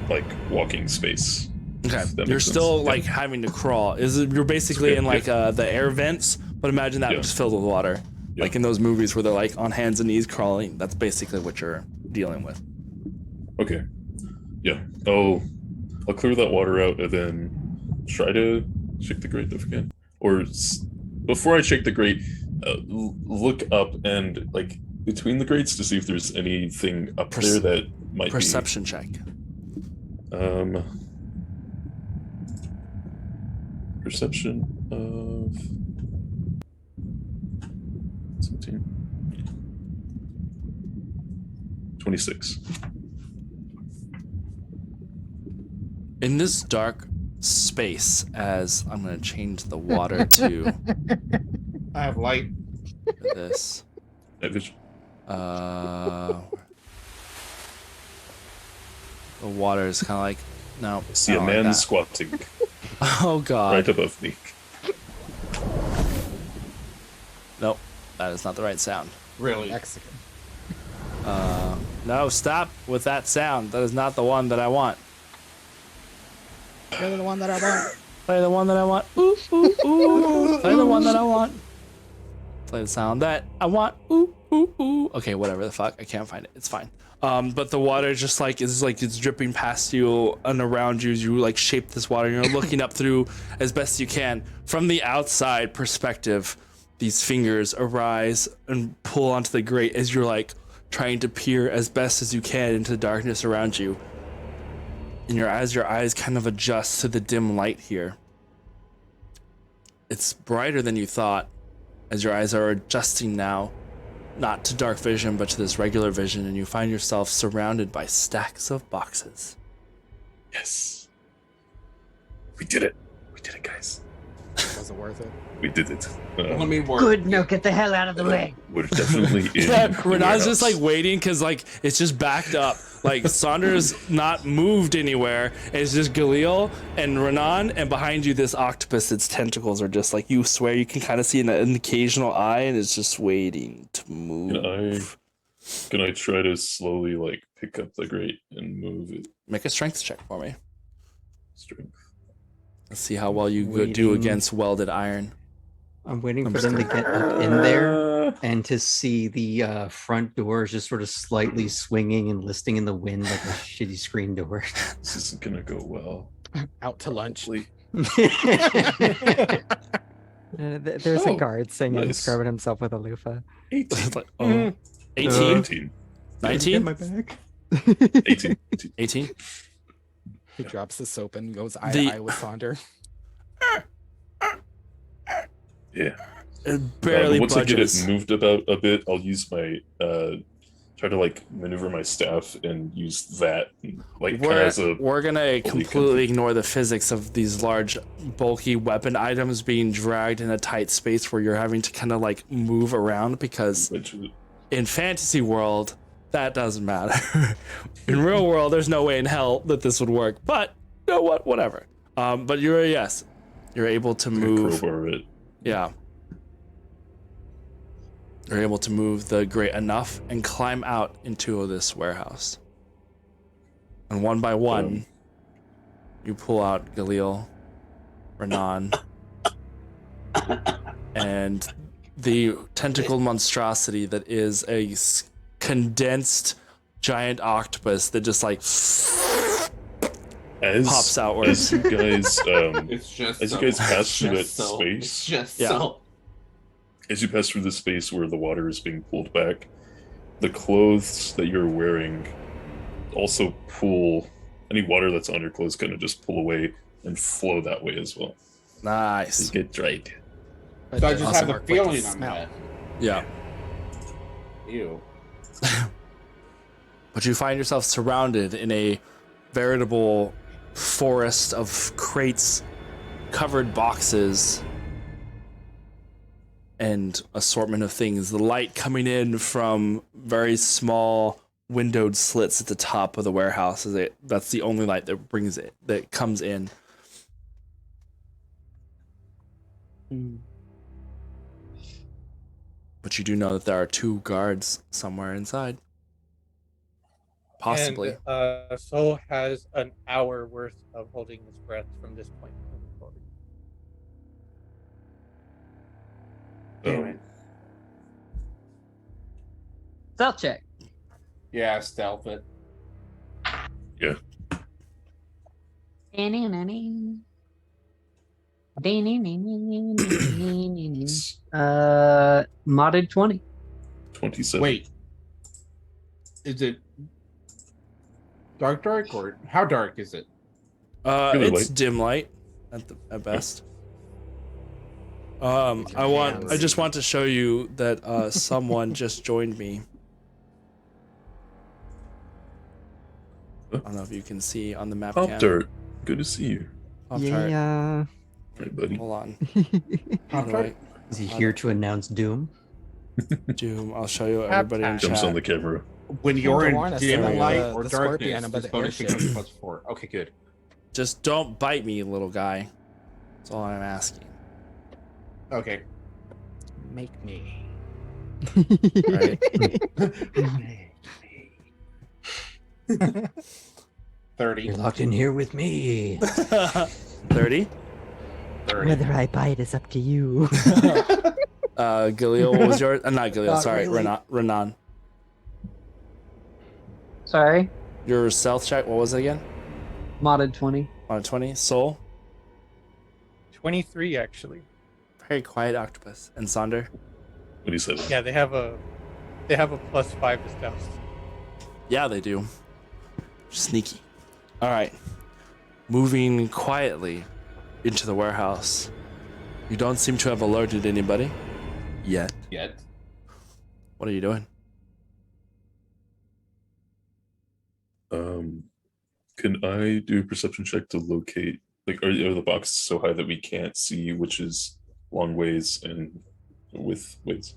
like walking space. Okay, If that you're makes still sense. like having to crawl. You're basically Okay, in like the air vents, but imagine that Yeah. just filled with water. Yeah. Like in those movies where they're like on hands and knees crawling. That's basically what you're dealing with. Okay. Yeah. I'll clear that water out and then try to shake the grate if I can. Or before I shake the grate, look up and like between the grates to see if there's anything up there that might Perception check. be. Perception of 17. 26. In this dark space, as I'm gonna change the water to I have light. this. Night vision. The water is kind of like no. See I a don't like man that. squatting Oh god. right above me. Nope, that is not the right sound. Really? Mexican. No, stop with that sound. That is not the one that I want. You're the one that I want. Play the one that I want. Ooh, ooh, ooh. Play the one that I want. Play the sound that I want. Ooh, ooh, ooh. Okay, whatever the fuck. I can't find it. It's fine. But the water just like is like it's dripping past you and around you as you like shape this water. You're looking up through as best you can. From the outside perspective, these fingers arise and pull onto the grate as you're like trying to peer as best as you can into the darkness around you. And your eyes kind of adjust to the dim light here. It's brighter than you thought as your eyes are adjusting now, not to dark vision, but to this regular vision, and you find yourself surrounded by stacks of boxes. Yes. We did it. We did it, guys. Was it worth it? We did it. Let me work. Good, no, get the hell out of the way. We're definitely in. Yeah, the Renan's just warehouse. like waiting because like it's just backed up. Like Saunders not moved anywhere. It's just Galil and Renan, and behind you this octopus. Its tentacles are just like you swear you can kind of see an occasional eye, and it's just waiting to move. Can I try to slowly like pick up the grate and move it? Make a strength check for me. Strength. Let's see how well you do against welded iron. I'm waiting for them to get up in there and to see the front doors just sort of slightly swinging and listing in the wind like a shitty screen door. This isn't gonna go well. Out to lunch. Hopefully. There's a guard singing, nice. scrubbing himself with a loofah. 18. Like, oh, 18? 19. 19? my back. 18. 18. He drops the soap and goes eye The- to eye with Sonder. Yeah. It barely Once budges. I get it moved about a bit, I'll use my try to like maneuver my staff and use that like kind of as a. We're gonna completely ignore the physics of these large, bulky weapon items being dragged in a tight space where you're having to kind of like move around, because in fantasy world that doesn't matter. In real world, there's no way in hell that this would work. But you know what? Whatever. But you're able to move. Crowbar it. Yeah. You're able to move the grate enough and climb out into this warehouse. And one by one, you pull out Galil, Renan, and the tentacled monstrosity that is a condensed giant octopus that just like pops outwards. As you guys, It's just as so. you guys pass It's through that just so. space, It's just Yeah. so. as you pass through the space where the water is being pulled back, the clothes that you're wearing also pull any water that's on your clothes, kind of just pull away and flow that way as well. Nice. You get dried. So I just Also have the work with the feeling I'm smell. wet. Yeah. Ew. But you find yourself surrounded in a veritable forest of crates, covered boxes, and assortment of things. The light coming in from very small windowed slits at the top of the warehouse that's the only light that comes in. But you do know that there are 2 guards somewhere inside. Possibly. And Soul has an hour worth of holding his breath from this point moving forward. Damn it. Stealth check. Yeah, stealth it. Yeah. Modded 20. 27. Wait. Is it dark or how dark is it? Really It's light. dim light at best. I just want to show you that someone just joined me. I don't know if you can see on the map. Pop Tart, good to see you. Pop-Tart. Yeah. Right, buddy. Hold on. Pop Tart? Is he here to announce doom? Doom. I'll show you everybody in Jumps chat. on the camera. When you're to warn in us dim about light the or scorpion darkness, about this the bonus airship. becomes +4. Okay, good. Just don't bite me, little guy. That's all I'm asking. Okay. Make me. Right? 30. You're locked in here with me. 30. 30. Whether I bite is up to you. Galil, what was yours? Not Galil, Not sorry. really. Renan. Sorry. Your stealth check, what was it again? Modded 20. On 20. Soul. 23 actually. Very quiet octopus. And Sonder. 27. Yeah, they have a +5 to stealth. Yeah, they do. Sneaky. All right. Moving quietly into the warehouse. You don't seem to have alerted anybody yet. What are you doing? Can I do a perception check to locate, like, are the boxes so high that we can't see which is long ways and width ways?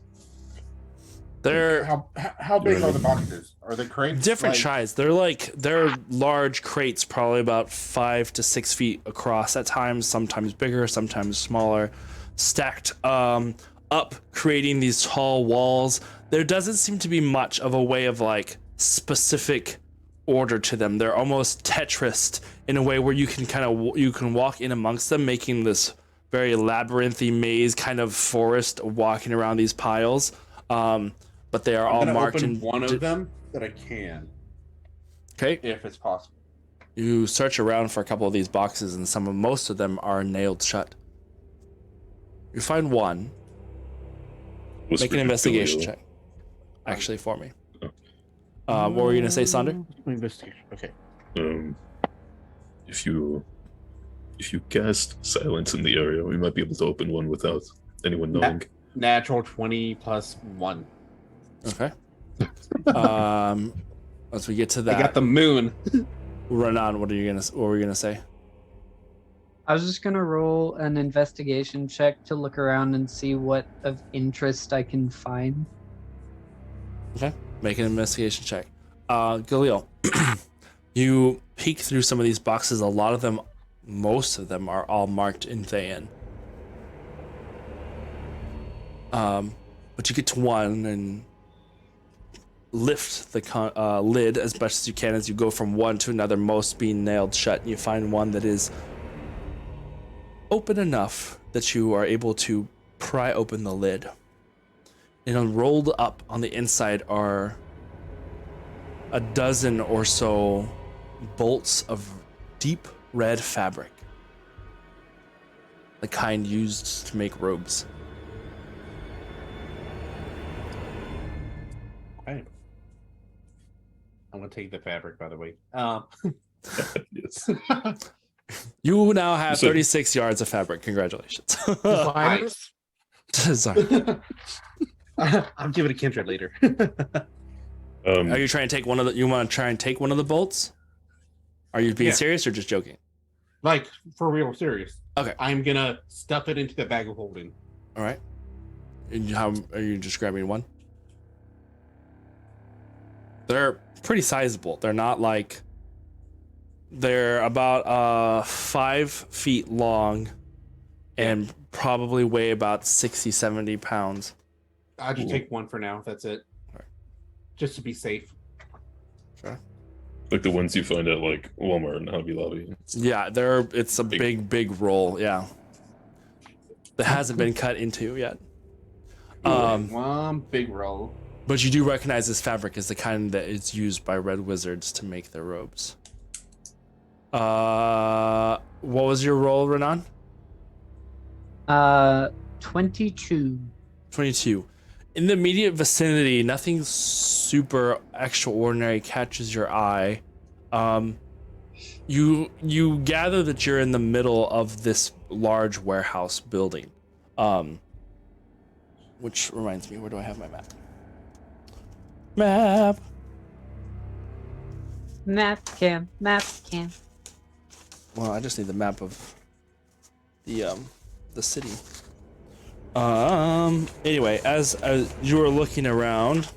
They're How big are the boxes? Are they crates? different Like, size. They're large crates, probably about 5 to 6 feet across at times, sometimes bigger, sometimes smaller, stacked up, creating these tall walls. There doesn't seem to be much of a way of like specific order to them. They're almost Tetrised in a way where you can walk in amongst them, making this very labyrinthy maze kind of forest walking around these piles. But they are I'm all gonna marked open in. one of them that I can, Okay. if it's possible. You search around for a couple of these boxes, and most of them are nailed shut. You find one. Whisper Make an to investigation Galil. check. Actually, for me. What were you gonna say, Sonder? My investigation. Okay. If you cast silence in the area, we might be able to open one without anyone knowing. Natural 20 plus 1. Okay. As we get to that, I got the moon. Renan, what were you gonna say? I was just gonna roll an investigation check to look around and see what of interest I can find. Okay. Make an investigation check. Galil, you peek through some of these boxes. A lot of them, most of them, are all marked in Thayan. But you get to one and lift the lid as best as you can as you go from one to another, most being nailed shut. And you find one that is open enough that you are able to pry open the lid. And rolled up on the inside are a dozen or so bolts of deep red fabric, the kind used to make robes. Okay. I'm gonna take the fabric, by the way. Yes. You now have 36 yards of fabric. Congratulations. Nice. Sorry. I'll give it a kindred later. Are you trying to take one of the? You want to try and take one of the bolts? Are you being serious or just joking? Like for real, serious. Okay. I'm gonna stuff it into the bag of holding. All right. And how are you just grabbing one? They're pretty sizable. They're not like. They're about 5 feet long, and probably weigh about 60, 70 pounds. I'll just take one for now. That's it. Right. Just to be safe. Sure. Like the ones you find at like Walmart and Hobby Lobby. Yeah, it's a big roll. Yeah, that hasn't been cut into yet. One big roll. But you do recognize this fabric as the kind that is used by red wizards to make their robes. What was your roll, Renan? 22. 22. In the immediate vicinity, nothing super extraordinary catches your eye. You gather that you're in the middle of this large warehouse building. Which reminds me, where do I have my map? Map cam. Well, I just need the map of the city. Anyway, as you were looking around,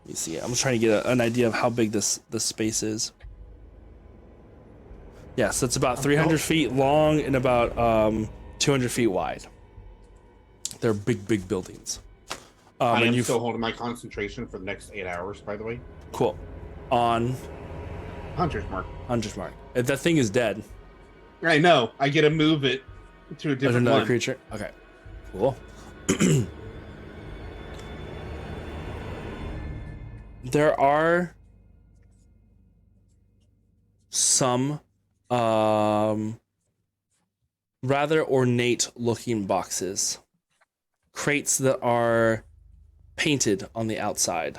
you see, I'm trying to get an idea of how big this space is. Yeah, so it's about 300 feet long and about 200 feet wide. They're big buildings. I am still holding my concentration for the next 8 hours, by the way. Cool. On Hunter's Mark. That thing is dead. I know. I get to move it to a different another one. creature. Okay. Cool. There are some rather ornate looking boxes. Crates that are painted on the outside.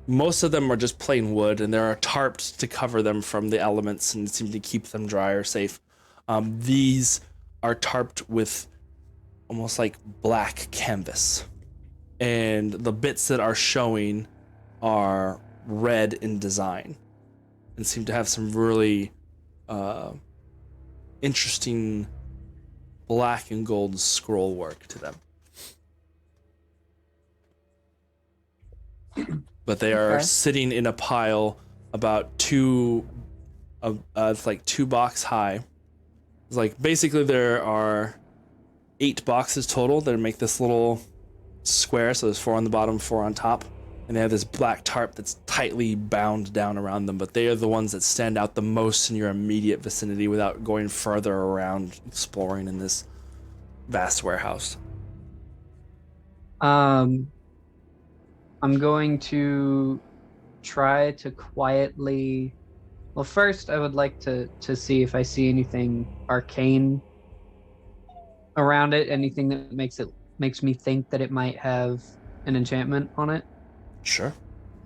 Most of them are just plain wood, and there are tarps to cover them from the elements and seem to keep them dry or safe. These are tarped with almost like black canvas, and the bits that are showing are red in design and seem to have some really interesting black and gold scroll work to them. But they are sitting in a pile about it's like 2 box high. It's like basically there are 8 boxes total that make this little square. So there's 4 on the bottom, 4 on top. And they have this black tarp that's tightly bound down around them. But they are the ones that stand out the most in your immediate vicinity without going further around exploring in this vast warehouse. I'm going to try to quietly. Well, first I would like to see if I see anything arcane around it, anything that makes me think that it might have an enchantment on it. Sure.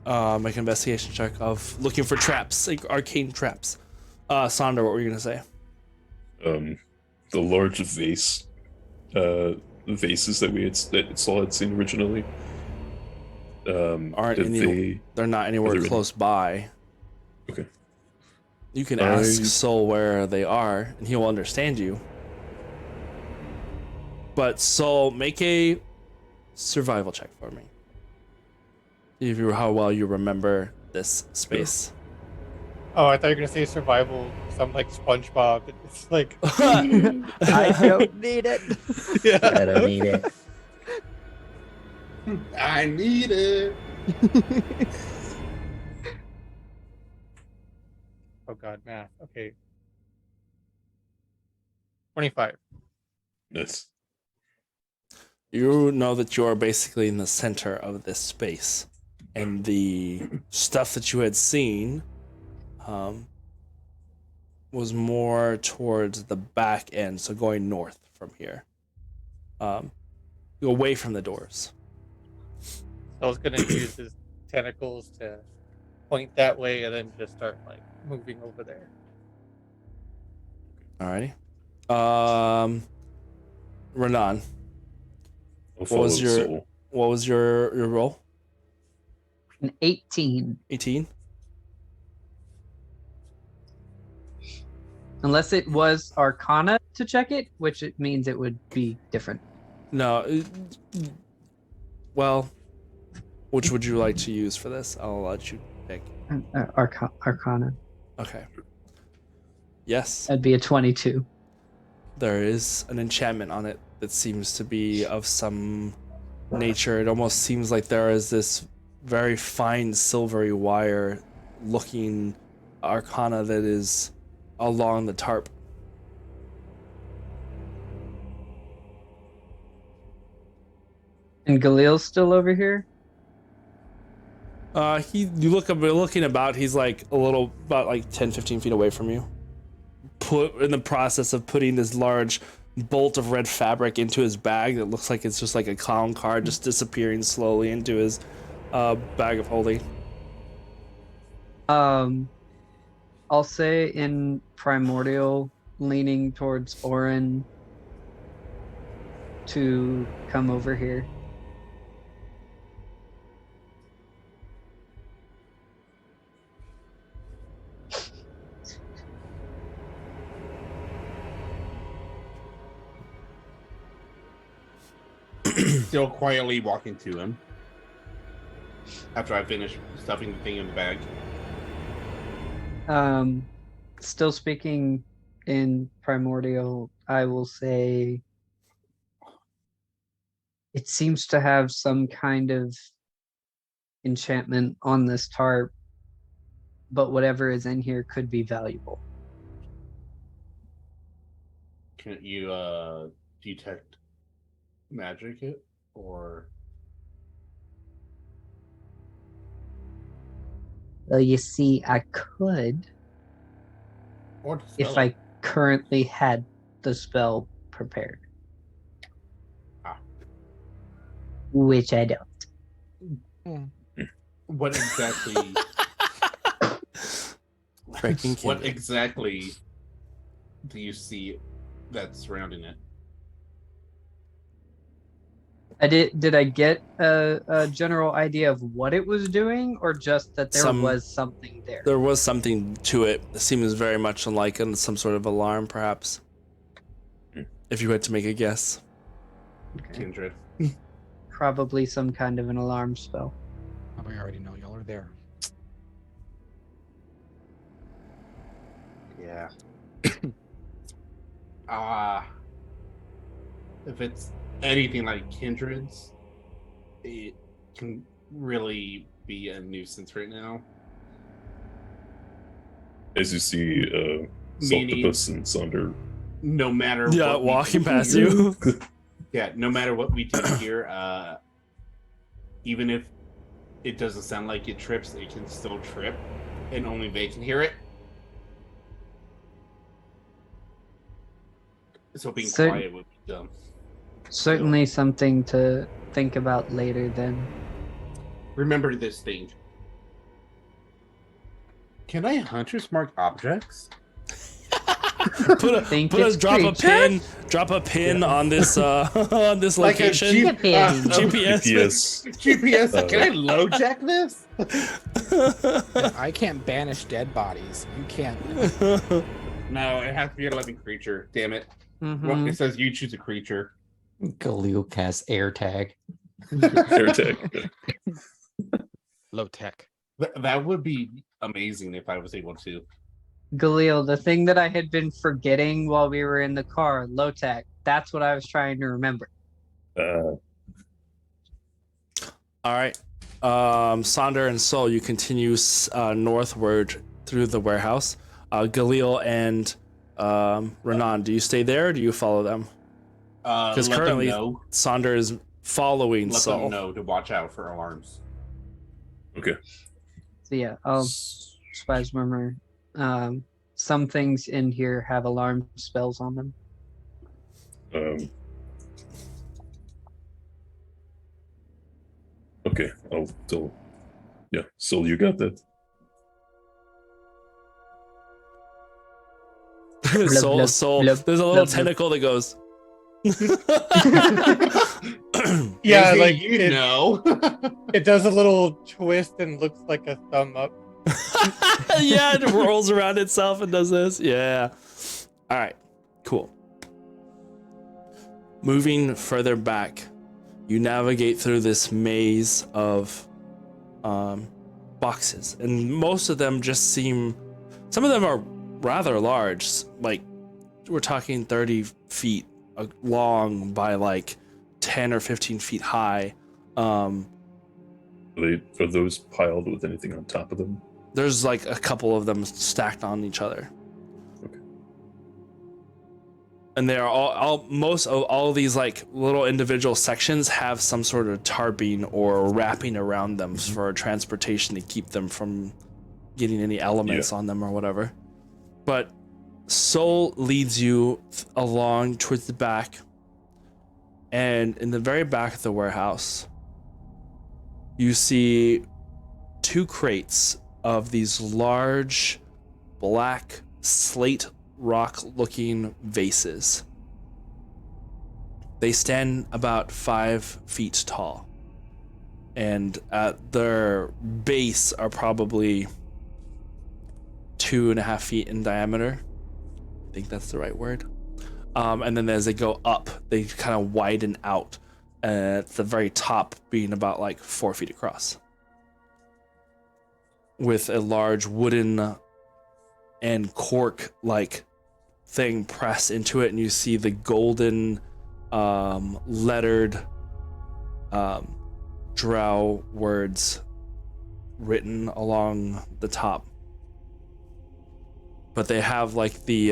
Make an investigation check of looking for traps, like arcane traps. Sonder, what were you gonna say? The large vases that Saul had seen originally. They're not anywhere close by. Okay. You can ask Soul where they are, and he will understand you. But Soul, make a survival check for me. How well you remember this space. Oh, I thought you were gonna say survival. Some like SpongeBob. It's like I don't need it. yeah. I don't need it. I need it. Oh God, math. Okay. 25. Yes. You know that you are basically in the center of this space, and the stuff that you had seen was towards the back end, so going north from here, away from the doors. I was gonna use his tentacles to point that way, and then just start like moving over there. Alrighty. Renan, I'll follow Soul. what was your roll? An 18. 18. Unless it was Arcana to check it, which it means it would be different. No. Well, which would you like to use for this? I'll let you pick. Arcana. Okay. Yes. That'd be a 22. There is an enchantment on it that seems to be of some nature. It almost seems like there is this very fine silvery wire looking arcana that is along the tarp. And Galil's still over here? Looking about, he's like about like 10, 15 feet away from you. In the process of putting this large bolt of red fabric into his bag that looks like it's just like a clown car just disappearing slowly into his bag of holding. I'll say in Primordial, leaning towards Orin to come over here. Still quietly walking to him after I finish stuffing the thing in the bag. Still speaking in Primordial, I will say it seems to have some kind of enchantment on this tarp, but whatever is in here could be valuable. Can you detect magic it, or? Well, you see, I could Or if I currently had the spell prepared. Which I don't. What exactly? What exactly do you see that's surrounding it? Did I get a general idea of what it was doing, or just that there was something there? There was something to it. It seems very much like some sort of alarm, perhaps. If you had to make a guess. Kindred. Probably some kind of an alarm spell. We already know y'all are there. Yeah. If it's anything like Kindred's, it can really be a nuisance right now. As you see, Octopus and Sonder. No matter what walking past you. Yeah, no matter what we do here, even if it doesn't sound like it trips, it can still trip, and only they can hear it. So being quiet would be dumb. Certainly something to think about later then. Remember this thing. Can I hunter's mark objects? Drop a pin on this on this Like a location. GPS. GPS. Can I low jack this? I can't banish dead bodies. You can't. No, it has to be a living creature. Damn it. Mhm. Well, it says you choose a creature. Galil casts air tag. Air tag. Low tech. That would be amazing if I was able to. Galil, the thing that I had been forgetting while we were in the car, low tech. That's what I was trying to remember. All right. Sonder and Sol, you continue northward through the warehouse. Galil and Renan, do you stay there or do you follow them? Because currently Sonder is following Let Sol. them know to watch out for alarms. Okay. So yeah, I'll spies remember. Some things in here have alarm spells on them. Okay, I'll tell. Yeah, Sol, you got that. Sol. There's a little tentacle that goes. Yeah, Maybe like you know. it does a little twist and looks like a thumb up. Yeah, it rolls around itself and does this. Yeah. All right. Cool. Moving further back, you navigate through this maze of boxes, and most of them just seem. Some of them are rather large, like we're talking 30 feet long by like 10 or 15 feet high. Are those piled with anything on top of them? There's like a couple of them stacked on each other. Okay. And they are all these like little individual sections have some sort of tarping or wrapping around them for transportation to keep them from getting any elements on them or whatever. But Sol leads you along towards the back, and in the very back of the warehouse, you see 2 crates of these large black slate rock looking vases. They stand about 5 feet tall, and at their base are probably 2.5 feet in diameter. I think that's the right word. And then as they go up, they kind of widen out, at the very top being about like 4 feet across, with a large wooden and cork like thing pressed into it, and you see the golden lettered drow words written along the top. But they have like the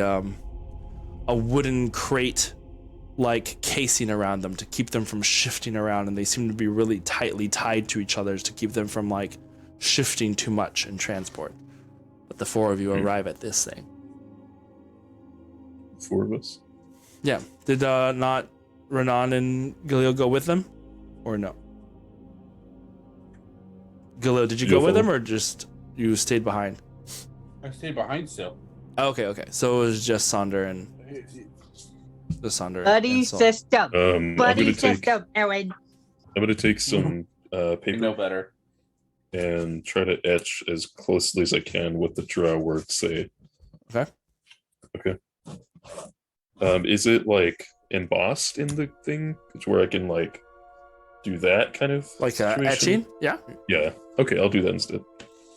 a wooden crate like casing around them to keep them from shifting around, and they seem to be really tightly tied to each other to keep them from like shifting too much in transport. But the 4 of you arrive at this thing. 4 of us? Yeah. Did not Renan and Galil go with them? Or no? Galil, did you go with them or just you stayed behind? I stayed behind still. Okay. So it was just Sonder and Buddy system. Buddy system, Aaron. I'm gonna take some I paper know better. and try to etch as closely as I can what the drow words say. Okay. Is it like embossed in the thing? It's where I can like do that kind of like situation? etching? Yeah. Yeah. Okay, I'll do that instead.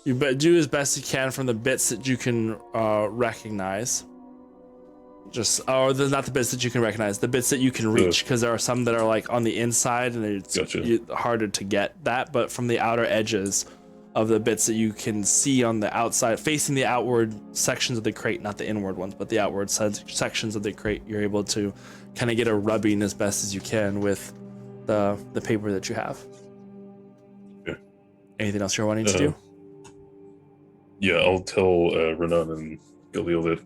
You do as best you can from the bits that you can recognize. Not the bits that you can recognize, the bits that you can reach, because there are some that are like on the inside and it's harder to get that, but from the outer edges of the bits that you can see on the outside, facing the outward sections of the crate, not the inward ones, but the outward sections of the crate, you're able to kind of get a rubbing as best as you can with the paper that you have. Okay. Anything else you're wanting to do? Yeah, I'll tell Renan and Galil that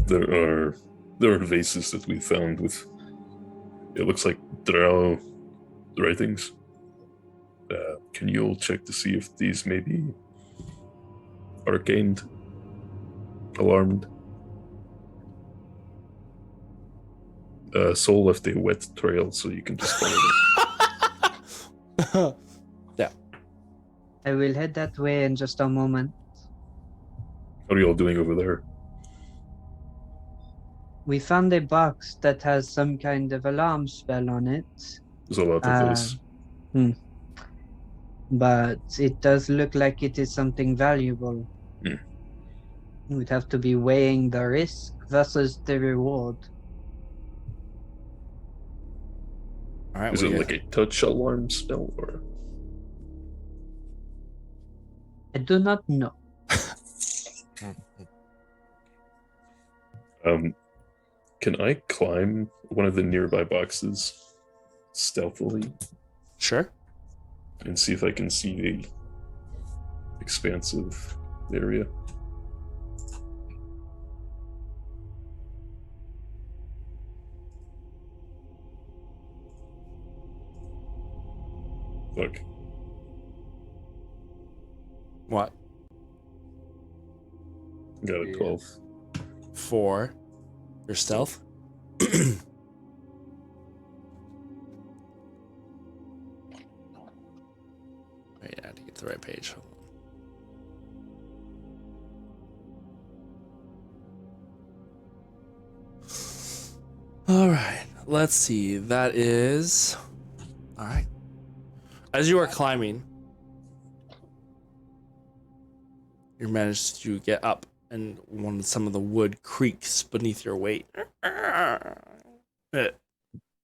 there are vases that we found with, it looks like drow writings. Can you all check to see if these may be arcaned, alarmed? Soul left a wet trail, so you can just follow them. Yeah. I will head that way in just a moment. What are you all doing over there? We found a box that has some kind of alarm spell on it. There's a lot of those. But it does look like it is something valuable. Hmm. We'd have to be weighing the risk versus the reward. All right. Is it like a touch alarm spell, or? I do not know. Can I climb one of the nearby boxes stealthily Sure. and see if I can see the expansive area? Look. What? Got a 12. For your stealth? Wait, I had to get to the right page. Hold on. All right, let's see. That is. All right. As you are climbing, you manage to get up, and some of the wood creaks beneath your weight. It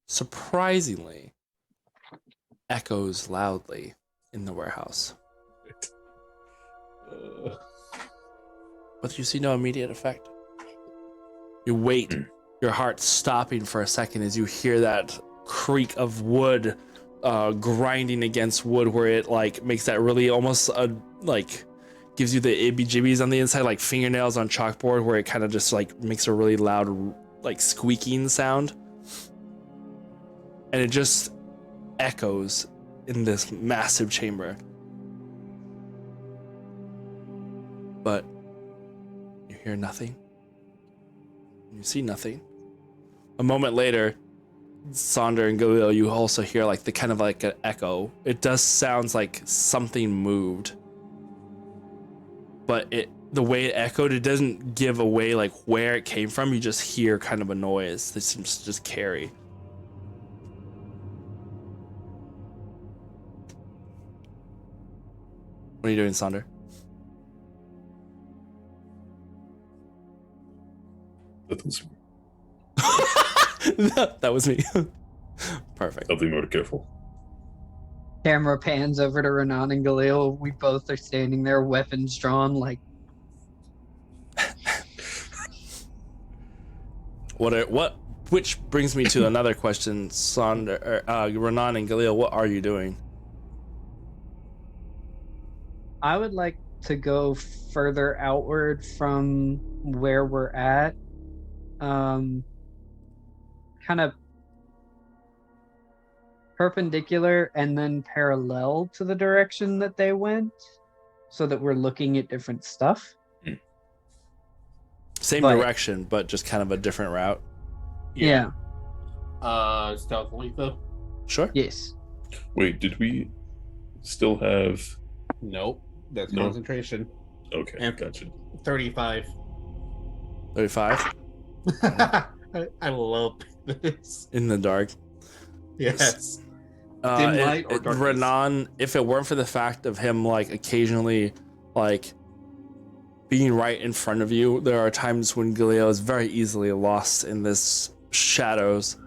surprisingly echoes loudly in the warehouse. But you see no immediate effect. You wait, your heart stopping for a second as you hear that creak of wood grinding against wood, where it like makes that really almost like gives you the ibby-jibbies on the inside, like fingernails on chalkboard, where it kind of just like makes a really loud like squeaking sound, and it just echoes in this massive chamber. But you hear nothing. You see nothing. A moment later, Sonder and Galil, you also hear like the kind of like an echo. It does sounds like something moved, but the way it echoed, it doesn't give away like where it came from. You just hear kind of a noise that seems to just carry. What are you doing, Sonder? That was me. Perfect. I'll be more careful. Camera pans over to Renan and Galil. We both are standing there, weapons drawn, like. Which brings me to another question, Sonder, Renan and Galil. What are you doing? I would like to go further outward from where we're at. Kind of perpendicular and then parallel to the direction that they went, so that we're looking at different stuff. Same direction, but just kind of a different route. Yeah. Stealthily though? Sure. Yes. Wait, did we still have... Nope. That's No. concentration. Okay, And gotcha. 35. 35? I love this. In the dark. Yes. Dim light or darkness? Renan, if it weren't for the fact of him like occasionally like being right in front of you, there are times when Galileo is very easily lost in this shadows.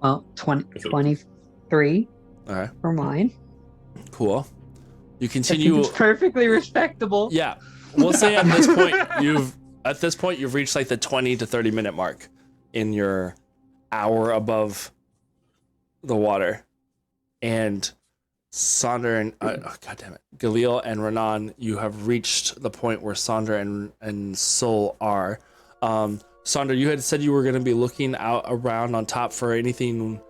Well, 23 All right. for mine. Cool. You I think continue. it's perfectly respectable. Yeah. We'll say at this point you've reached like the 20 to 30 minute mark in your hour above the water. And Sonder and God damn it, Galil and Renan, you have reached the point where Sonder and Sol are. Sonder, you had said you were going to be looking out around on top for anything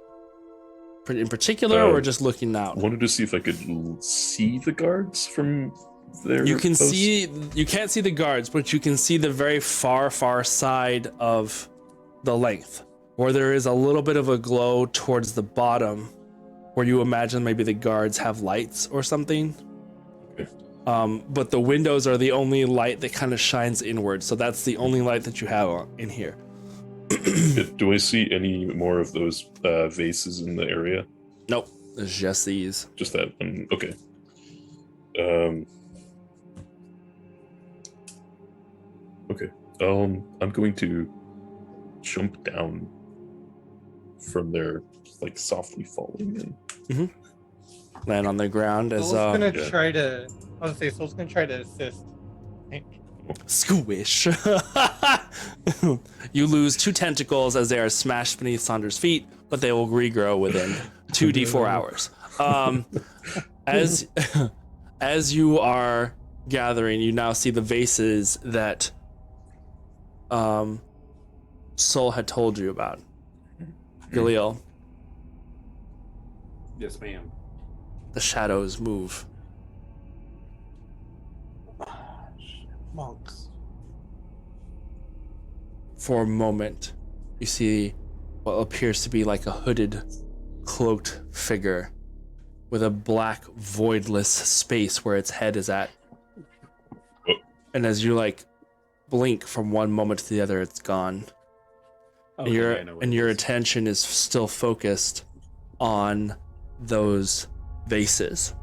in particular, or just looking out? Wanted to see if I could see the guards from there. You can see. You can't see the guards, but you can see the very far side of the length, where there is a little bit of a glow towards the bottom, where you imagine maybe the guards have lights or something. Okay. But the windows are the only light that kind of shines inward, so that's the only light that you have in here. Do I see any more of those vases in the area? Nope, there's just these. Just that one. Okay. Okay. I'm going to jump down from there, like softly falling in. Land on the ground as Soul's gonna try to. I was gonna say Soul's gonna try to assist. Squish. You lose 2 tentacles as they are smashed beneath Saunders' feet, but they will regrow within 2d4 hours. As you are gathering, you now see the vases that Soul had told you about. Galil, Yes, ma'am. the shadows move. Monks. For a moment, you see what appears to be like a hooded, cloaked figure with a black, voidless space where its head is at. And as you blink from one moment to the other, it's gone. Okay, And your attention is still focused on those vases.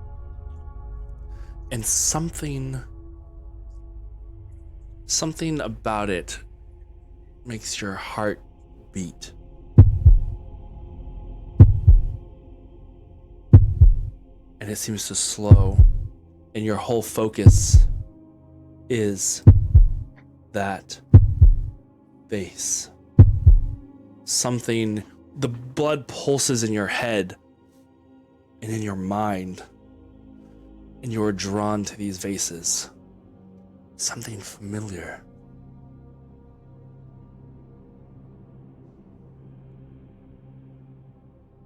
And something about it makes your heart beat. And it seems to slow, and your whole focus is that vase. Something, the blood pulses in your head and in your mind, and you are drawn to these vases. Something familiar.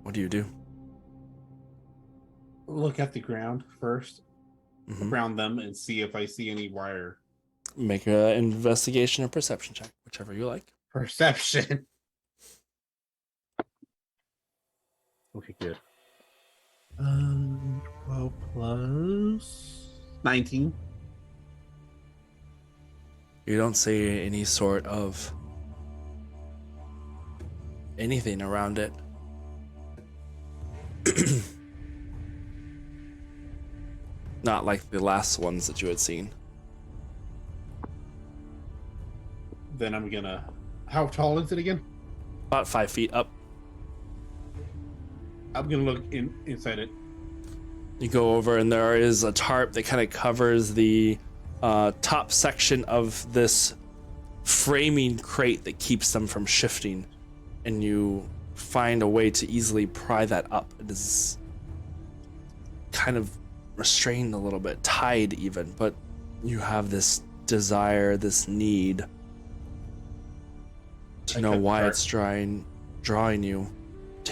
What do you do? Look at the ground first, around them, and see if I see any wire. Make an investigation or perception check, whichever you like. Perception. Okay, good. 12 plus 19. You don't see any sort of anything around it. Not like the last ones that you had seen. Then I'm gonna. How tall is it again? About 5 feet up. I'm gonna look inside it. You go over, and there is a tarp that kind of covers the top section of this framing crate that keeps them from shifting, and you find a way to easily pry that up. It is kind of restrained a little bit, tied even, but you have this desire, this need to know why it's drawing you.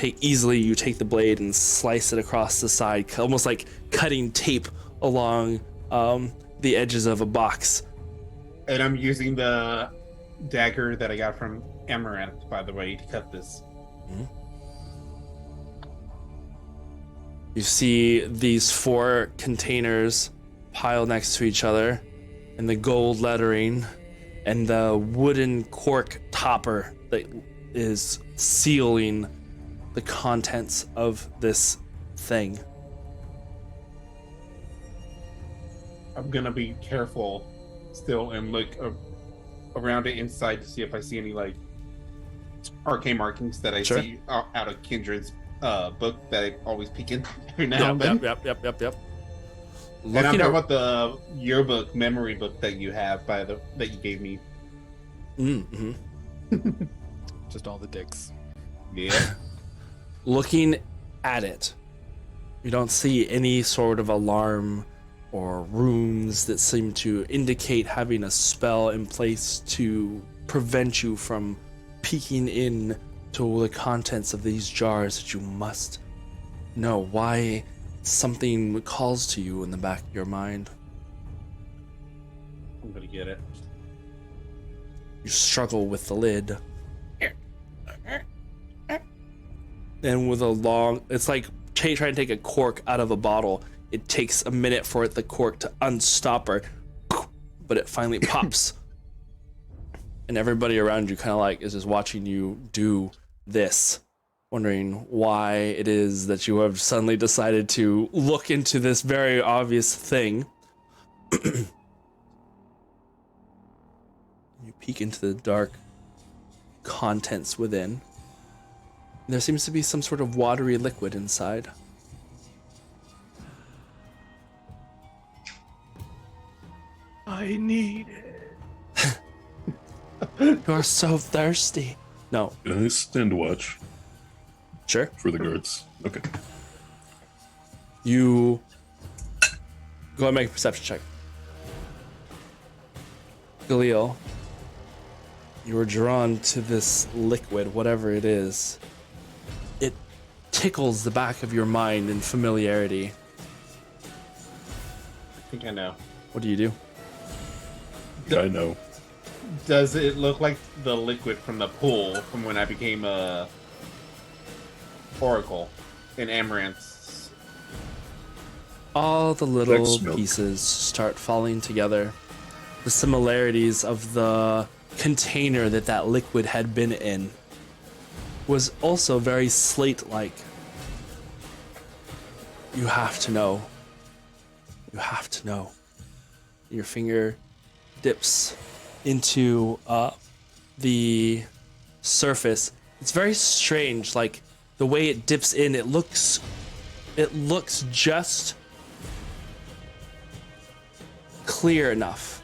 You take the blade and slice it across the side, almost like cutting tape along the edges of a box. And I'm using the dagger that I got from Amaranth, by the way, to cut this. Mm-hmm. You see these 4 containers piled next to each other, and the gold lettering, and the wooden cork topper that is sealing the contents of this thing. I'm gonna be careful still and look around it inside to see if I see any arcane markings that I see out of Kindred's book that I always peek in every now and then. Yep. And I'm talking about the yearbook memory book that you have that you gave me. Mm-hmm. Just all the dicks. Yeah. Looking at it, you don't see any sort of alarm or runes that seem to indicate having a spell in place to prevent you from peeking in to the contents of these jars that you must know why something calls to you in the back of your mind. I'm gonna get it. You struggle with the lid. And with a long, it's like trying to take a cork out of a bottle. It takes a minute for the cork to unstop her, but it finally pops. And everybody around you kind of like is just watching you do this, wondering why it is that you have suddenly decided to look into this very obvious thing. You peek into the dark contents within. There seems to be some sort of watery liquid inside. I need it. You are so thirsty. No. Can I stand watch Sure. for the guards? Okay. You go and make a perception check. Galil, you are drawn to this liquid, whatever it is. It tickles the back of your mind in familiarity. I think I know. What do you do? I know. Does it look like the liquid from the pool from when I became a Oracle in Amaranth's? All the little Sex milk. pieces start falling together. The similarities of the container that liquid had been in was also very slate-like. You have to know. You have to know. Your finger dips into the surface. It's very strange, like the way it dips in, it looks just clear enough.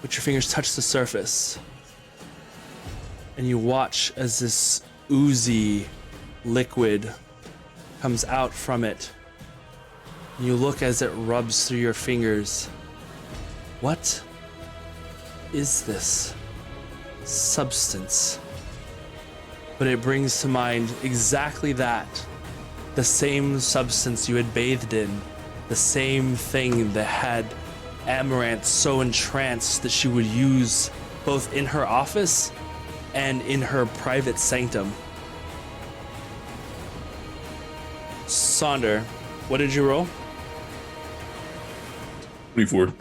But your fingers touch the surface. And you watch as this oozy liquid comes out from it. And you look as it rubs through your fingers. What is this substance? But it brings to mind exactly that. The same substance you had bathed in. The same thing that had Amaranth so entranced that she would use both in her office and in her private sanctum. Sonder, what did you roll? 24.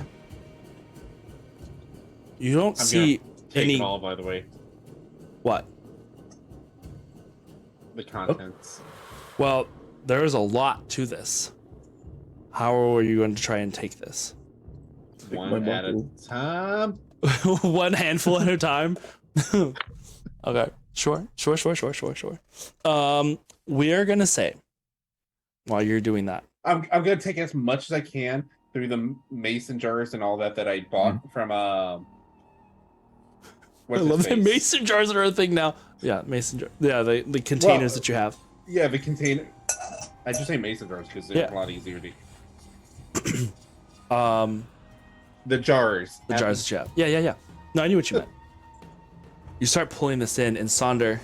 You don't I'm see gonna take any. it all, by the way. What? The contents. Well, there is a lot to this. How are you going to try and take this? One at a time. One handful at a time? Okay, sure. We are going to say, while you're doing that. I'm gonna take as much as I can through the mason jars and all that I bought from I love that mason jars are a thing now. Yeah, mason jar. Yeah, the containers that you have. Yeah, the container. I just say mason jars because they're a lot easier to. The jars. The jars that you have. Yeah. No, I knew what you meant. You start pulling this in, and Sonder,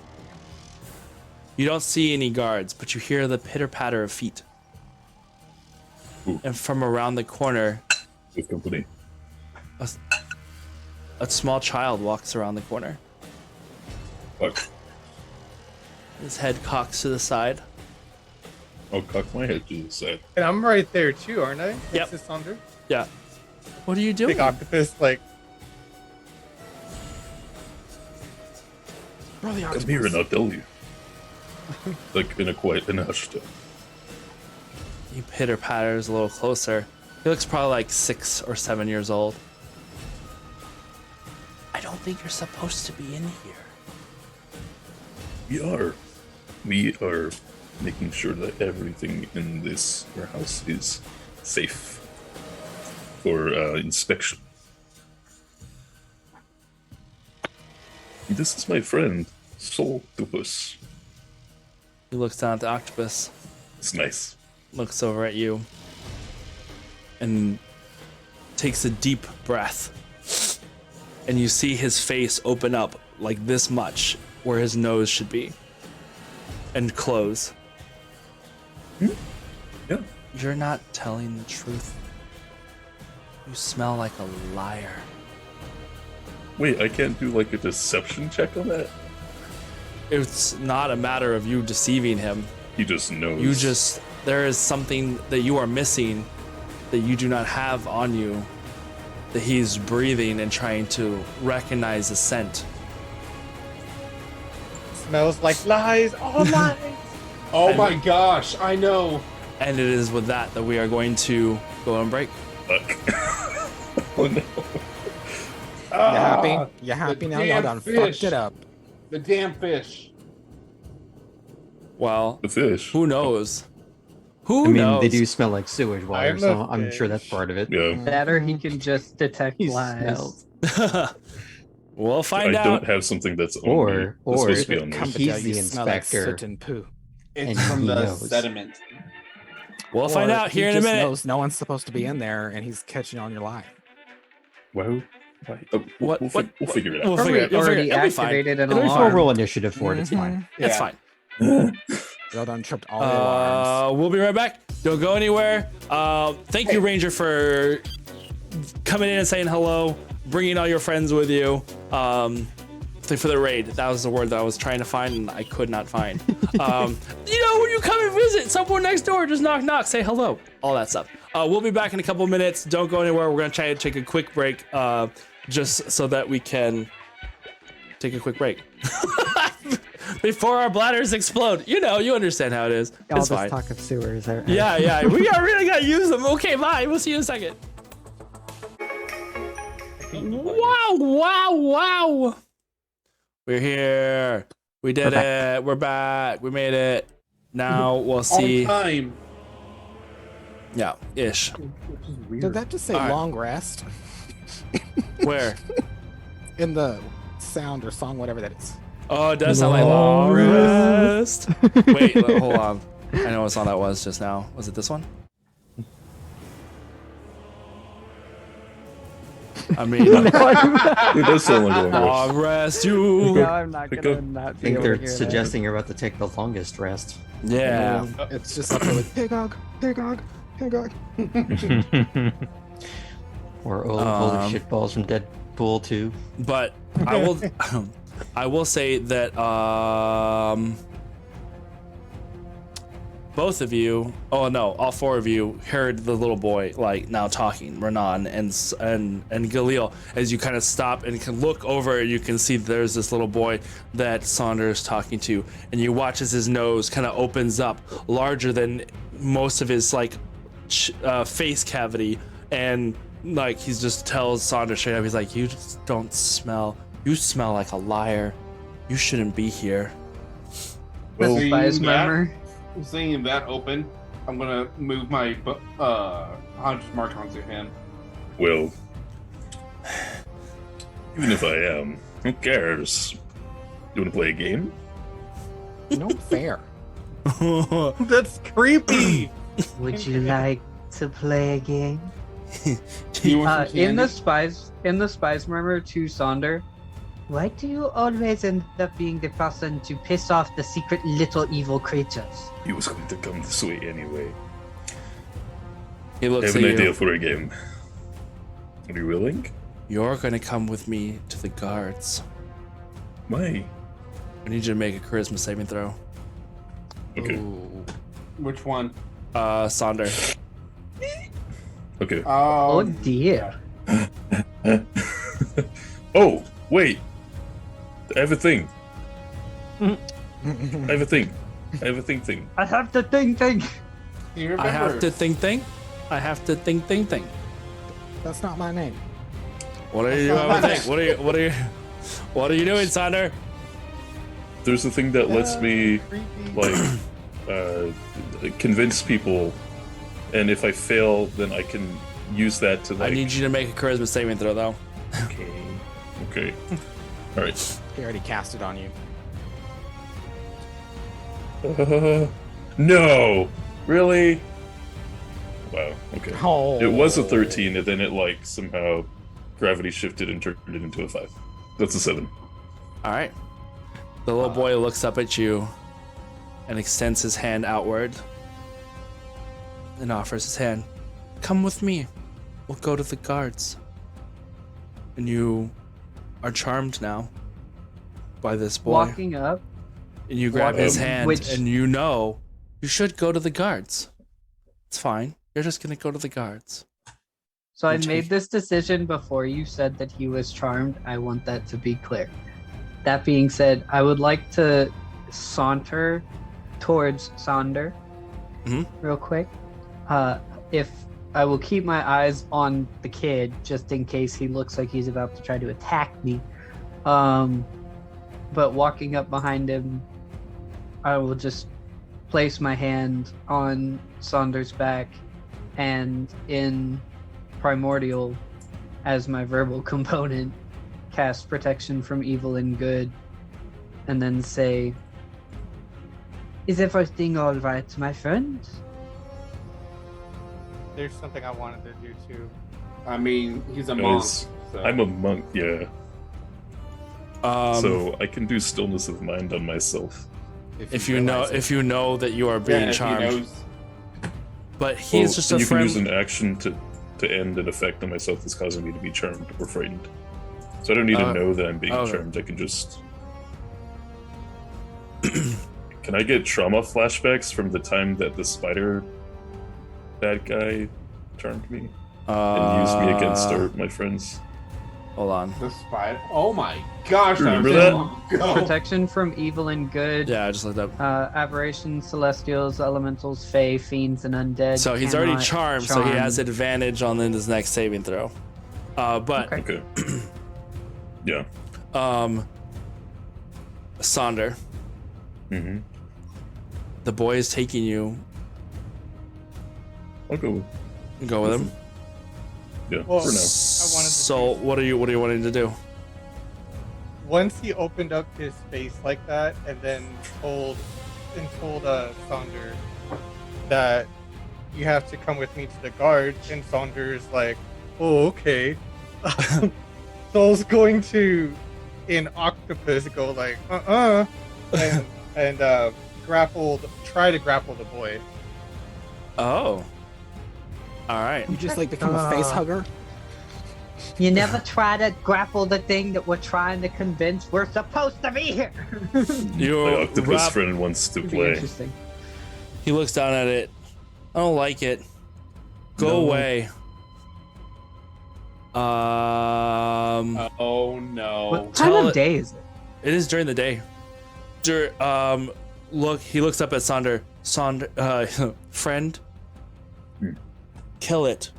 you don't see any guards, but you hear the pitter-patter of feet. Ooh. And from around the corner, With company. a small child walks around the corner. Fuck. His head cocks to the side. I'll cock my head to the side. And I'm right there too, aren't I? Yep. Next to Sonder? Yeah. What are you doing? Big octopus, like, Roll the Come here and I'll tell you. Like in a quiet and hushed tone. He pitter-patters a little closer. He looks probably like 6 or 7 years old. I don't think you're supposed to be in here. We are making sure that everything in this warehouse is safe for inspection. This is my friend, Soltopus. He looks down at the octopus, It's nice. looks over at you, and takes a deep breath. And you see his face open up like this much, where his nose should be, and close. Yeah. You're not telling the truth. You smell like a liar. Wait, I can't do like a deception check on that? It's not a matter of you deceiving him. He just knows. There is something that you are missing that you do not have on you, that he's breathing and trying to recognize the scent. Smells like lies. All lies. Oh my gosh, I know. And it is with that we are going to go on break. Fuck. Oh no. You happy? You happy now? Y'all done fucked it up. The damn fish. Well, The fish. who knows? Who I mean, knows? they do smell like sewage water, I'm so a I'm sure that's fish. part of it. Yeah. That or he can just detect He lies. smells. We'll find I out. don't have something that's on me. Or- That's or- supposed to be on Come me. to He's tell you the smell like inspector. soot and poo. It's And from he the knows. sediment. We'll find Or out he here in a just minute. knows no one's supposed to be in there, and he's catching on your lie. Wow. What- We'll what- figure it We'll out. Or figure we it. You'll figure already it. It'll be fine. activated an It'll be We'll alarm. roll initiative for it. It's fine. It's Yeah. fine. Y'all done tripped all the alarms. We'll be right back. Don't go anywhere. Thank you, Ranger, for coming in and saying hello, bringing all your friends with you. For the raid. That was the word that I was trying to find and I could not find. When you come and visit, someone next door, just knock, knock, say hello, all that stuff. We'll be back in a couple of minutes. Don't go anywhere. We're gonna try to take a quick break, just so that we can take a quick break before our bladders explode. You understand how it is. All It's this fine. talk of sewers. Yeah, really gotta use them. Okay, bye. We'll see you in a second. Wow. We're here. We did it. We're back. We made it. Now we'll see. On time. Yeah, ish. Did that just say All right. long rest? Where? In the sound or song, whatever that is. Oh, it does sound like long rest. Wait, hold on. I know what song that was just now. Was it this one? I mean, It does sound like a long long rest you. No, I'm not Pick gonna up. not I be think able to they're hear that. suggesting you're about to take the longest rest. Yeah. It's just up there with Pigog, Pigog, Pigog. Or holy shitballs from Deadpool 2. But I will say that both of you, all four of you heard the little boy now talking, Renan and Galil. As you kind of stop and can look over, you can see there's this little boy that Saunders is talking to, and you watch as his nose kind of opens up larger than most of his face cavity, and he just tells Saunders straight up, he's like, you smell like a liar. You shouldn't be here. Spies murmur. Seeing that open, I'm gonna move my Hunter's Mark onto him. Well, even if I am, who cares? You want to play a game? No fair. That's creepy. Would you like to play a game? You want some In the candy? spies murmur to Sonder. Why do you always end up being the person to piss off the secret little evil creatures? He was going to come this way anyway. He I looks have at an you. idea for a game. Are you willing? You're gonna come with me to the guards. Why? I need you to make a charisma saving throw. Okay. Ooh. Which one? Sonder. Okay. Oh dear. Oh, wait. I have a thing. I have a thing. I have the thing. Do you remember? I have to think. I have to think. That's not my name. What are you doing? What are you doing, Sonder? There's a thing that lets me, convince people, and if I fail, then I can use that to, I need you to make a charisma saving throw, though. Okay. All right. He already cast it on you. No! Really? Wow, okay. Oh. It was a 13, and then it, somehow gravity shifted and turned it into a 5. That's a 7. All right. The little boy looks up at you and extends his hand outward. and offers his hand. Come with me. We'll go to the guards. And you are charmed now by this boy. Walking up. And you grab his hand, and you know you should go to the guards. It's fine. You're just going to go to the guards. So I made this decision before you said that he was charmed. I want that to be clear. That being said, I would like to saunter towards Sonder real quick. If I will keep my eyes on the kid just in case he looks like he's about to try to attack me. But walking up behind him, I will just place my hand on Saunders' back and in Primordial as my verbal component, cast protection from evil and good, and then say, "Is everything all right, my friend?" There's something I wanted to do too. I mean, he's a monk. So. I'm a monk, yeah. So I can do stillness of mind on myself. If you know that you are being charmed. But he's just a you friend. can use an action to end an effect on myself that's causing me to be charmed or frightened. So I don't need to know that I'm being charmed. I can just. Can I get trauma flashbacks from the time that the spider bad guy charmed me and used me against my friends? Hold on. The spider. Oh my gosh! Remember that? Protection from evil and good. Yeah, I just looked up. Aberrations, celestials, elementals, fae, fiends, and undead. So he's already charmed, so he has advantage on his next saving throw. But okay. Yeah. Sonder. Mm-hmm. The boy is taking you. I'll go. You go with him. Yeah. Well, for now. So what are you wanting to do? Once he opened up his face like that, and then told Saunders that you have to come with me to the guards, and Saunders like, oh okay. Soul's going to, in octopus, go like and try to grapple the boy. Oh. All right. You just like become a face hugger? You never try to grapple the thing that we're trying to convince we're supposed to be here. My octopus friend wants to play. Interesting. He looks down at it. I don't like it. Go away. Oh no. What time of day is it? It is during the day. Look, he looks up at Sonder. Friend, kill it.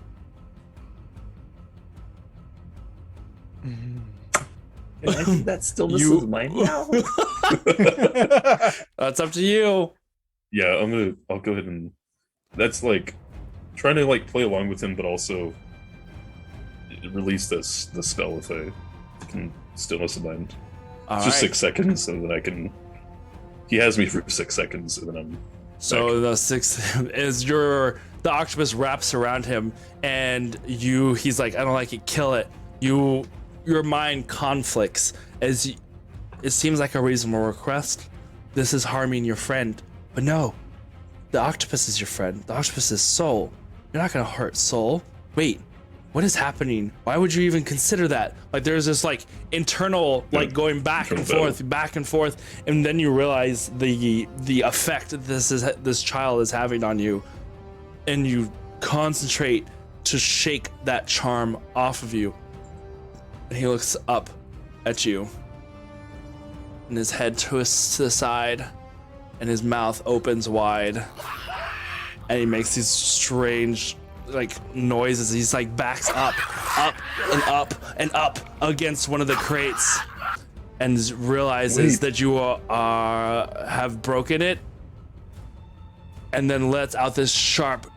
Can I do that stillness of mind now? That's up to you. Yeah, I'll go ahead and. That's like trying to like play along with him, but also release the spell if I can stillness of mind. It's just 6 seconds, so that I can. He has me for 6 seconds, and then I'm. So the 6 is the octopus wraps around him, and he's like, I don't like it, kill it. Your mind conflicts as it seems like a reasonable request. This is harming your friend, but no, the octopus is your friend. The octopus is Soul. You're not gonna hurt Soul. Wait, what is happening? Why would you even consider that? Like there's this like internal like going back and forth, and then you realize the effect that this child is having on you, and you concentrate to shake that charm off of you. And he looks up at you, and his head twists to the side, and his mouth opens wide, and he makes these strange like noises. He's like backs up and up against one of the crates, and realizes that you have broken it, and then lets out this sharp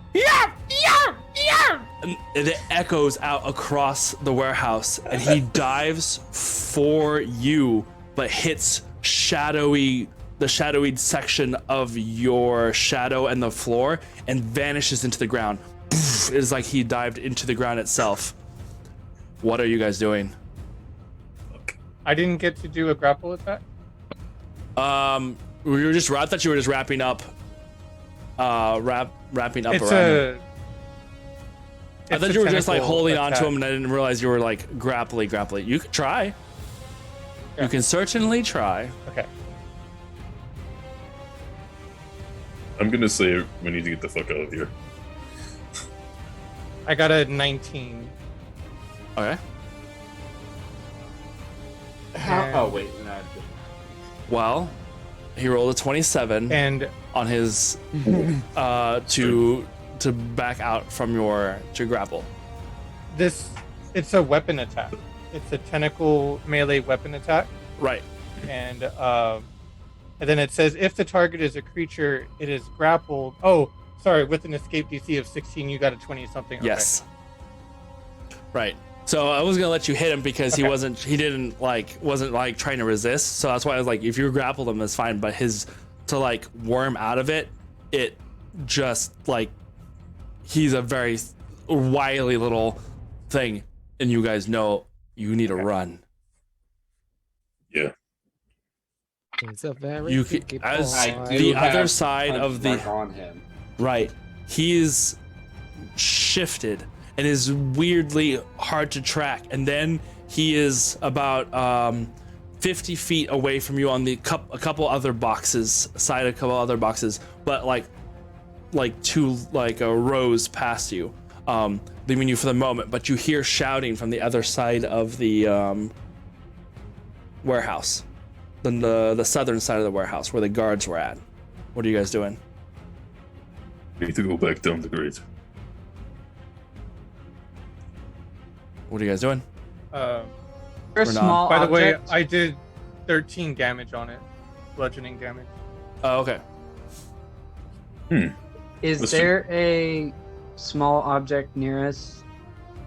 and it echoes out across the warehouse, and he dives for you, but hits the shadowy section of your shadow and the floor, and vanishes into the ground. It is like he dived into the ground itself. What are you guys doing? I didn't get to do a grapple attack. I thought you were just wrapping up. wrapping up It's around him. a. I it's thought a you were just like tentacle holding onto attack. him, and I didn't realize you were like grapply. You could try. Yeah. You can certainly try. Okay. I'm gonna say we need to get the fuck out of here. I got a 19. Okay. Oh wait, no. Well, he rolled a 27 And on his to back out from your to grapple. it's a weapon attack. It's a tentacle melee weapon attack. Right. And then it says if the target is a creature, it is grappled. Oh, sorry, with an escape DC of 16, you got a 20 something. Okay. Yes. Right. So I was gonna let you hit him because he Okay. wasn't trying to resist. So that's why I was like, if you grappled him, that's fine. But his to like worm out of it, it just like he's a very wily little thing, and you guys know you need to run. Yeah. He's a very You freaky can, as boy. I do the have other side punch of the mark on him. right, he's shifted and is weirdly hard to track, and then he is about 50 feet away from you on the a couple other boxes, but like two rows past you, leaving you for the moment. But you hear shouting from the other side of the warehouse, the southern side of the warehouse where the guards were at. What are you guys doing? We need to go back down the grade. What are you guys doing? For We're a small By the way, object, I did 13 damage on it, bludgeoning damage. Oh, okay. is listen. there a small object near us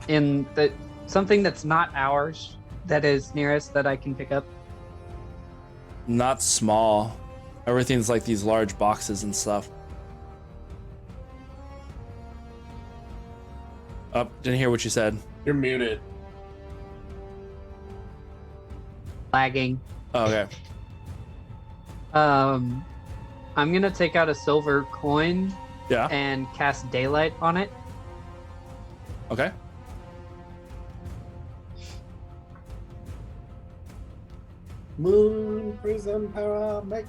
in the something that's not ours that is near us that I can pick up? Not small. Everything's like these large boxes and stuff. Oh, didn't hear what you said. You're muted. Lagging. Oh, okay. I'm gonna take out a silver coin Yeah. and cast daylight on it. Okay. Moon prism power make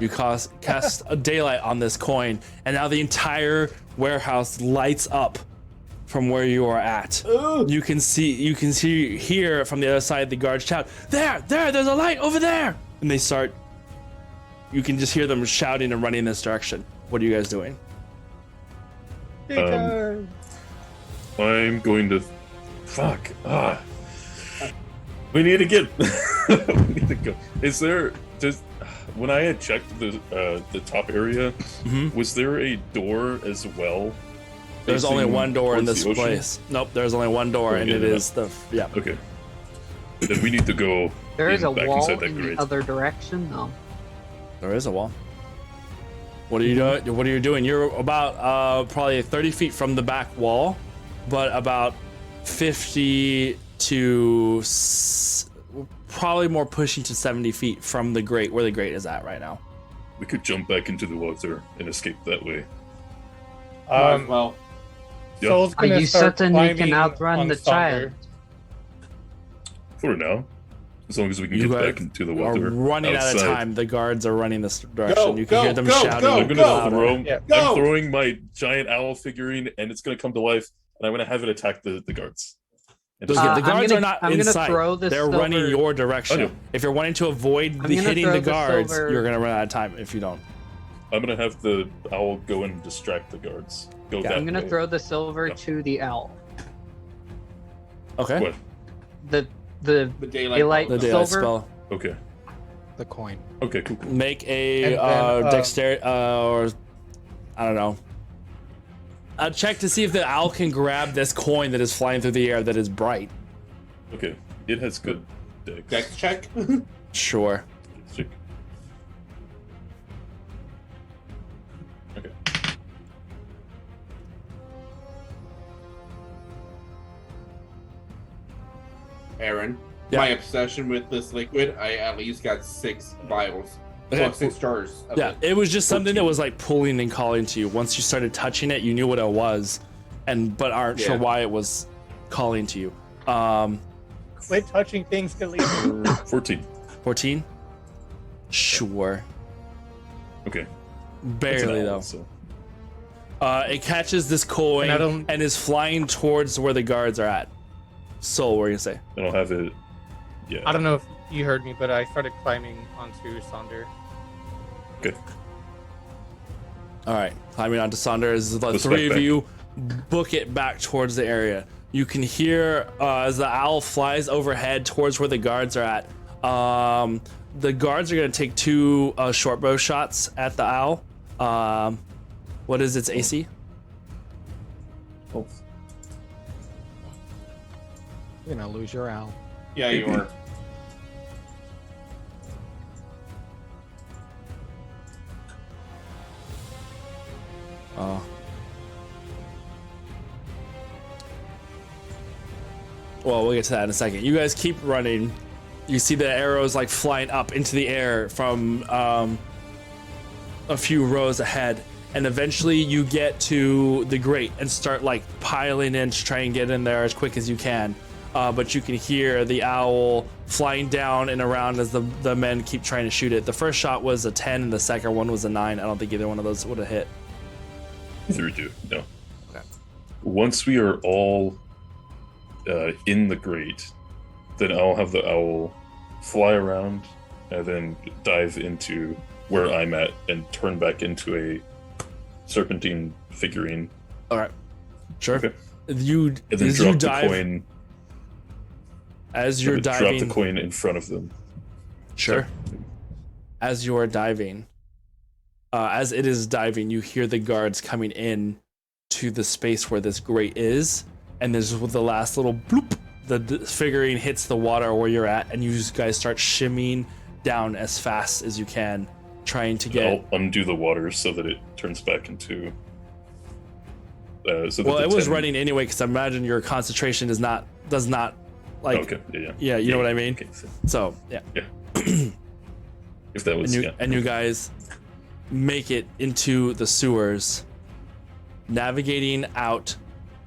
You cast a daylight on this coin, and now the entire warehouse lights up from where you are at. You can hear from the other side the guards shout, there's a light over there! And they start, you can just hear them shouting and running in this direction. What are you guys doing? I'm going to. Fuck. We need to get. We need to go. Is there? When I had checked the top area, was there a door as well? There's only facing one door in towards this the ocean? place. Nope, there's only one door, and yeah, it yeah. is the yeah. Okay. Then we need to go. There is a back wall inside that in grate. the other direction, though. There is a wall. What are you doing? What are you doing? You're about probably 30 feet from the back wall, but about 50 to probably more pushing to 70 feet from the grate, where the grate is at right now. We could jump back into the water and escape that way. well, Yeah. Soul's Are gonna you start certain you can climbing outrun on the Sonder. child? For now, as long as we can You get guys back into the are water. running out of outside. time. The guards are running this direction. You can go, hear them go, shouting. go, I'm even gonna louder. throw. Yeah. Go! I'm throwing my giant owl figurine, and it's gonna come to life, and I'm gonna have it attack the guards. And The just- I'm guards gonna- are not I'm gonna inside. throw the They're running silver- your direction. Okay. If you're wanting to avoid I'm gonna hitting throw the the guards, silver- you're gonna run out of time if you don't. I'm gonna have the owl go and distract the guards. Go that I'm gonna way. throw the silver Yeah. to the owl. Okay. What? The the daylight. Daylight- The daylight silver? spell. Okay. The coin. Okay. Cool. Make a And then, dexterity or I don't know. A check to see if the owl can grab this coin that is flying through the air that is bright. Okay. It has good dex. Dex check. Sure. Check. Okay. Aaron, Yeah. my obsession with this liquid, I at least got 6 vials. Okay. Well, 6 jars. Of Yeah, it was just something that was like pulling and calling to you. Once you started touching it, you knew what it was, but aren't sure why it was calling to you. Quit touching things, Khalil. 14. 14? Sure. Okay. Barely though. So. It catches this coin and is flying towards where the guards are at. Soul, what are you gonna say? I don't have it. Yeah. I don't know if you heard me, but I started climbing onto Sonder. Okay. All right, climbing onto Sonder as the Let's three back of you book it back towards the area. You can hear as the owl flies overhead towards where the guards are at. The guards are going to take 2 short bow shots at the owl. What is its AC? Oh. You're gonna lose your owl. Yeah, you are. Well, we'll get to that in a second. You guys keep running. You see the arrows like flying up into the air from a few rows ahead, and eventually you get to the grate and start like piling in to try and get in there as quick as you can. But you can hear the owl flying down and around as the men keep trying to shoot it. The first shot was a 10 and the second one was a 9. I don't think either one of those would have hit. Either do. No. Okay. Once we are all in the grate, then I'll have the owl fly around and then dive into where I'm at and turn back into a serpentine figurine. All right. Sure. Okay. You And then as drop you the dive coin. as you're Drop diving. the coin in front of them. Sure. As you are diving, as it is diving, you hear the guards coming in to the space where this grate is, and there's the last little bloop. The figurine hits the water where you're at, and you guys start shimmying down as fast as you can, trying to get. I'll undo the water so that it turns back into. So Well, that it the was 10 running anyway, because I imagine your concentration does not like. Okay. Yeah. Yeah, you know what I mean. Okay. So yeah. If that was and you guys make it into the sewers, navigating out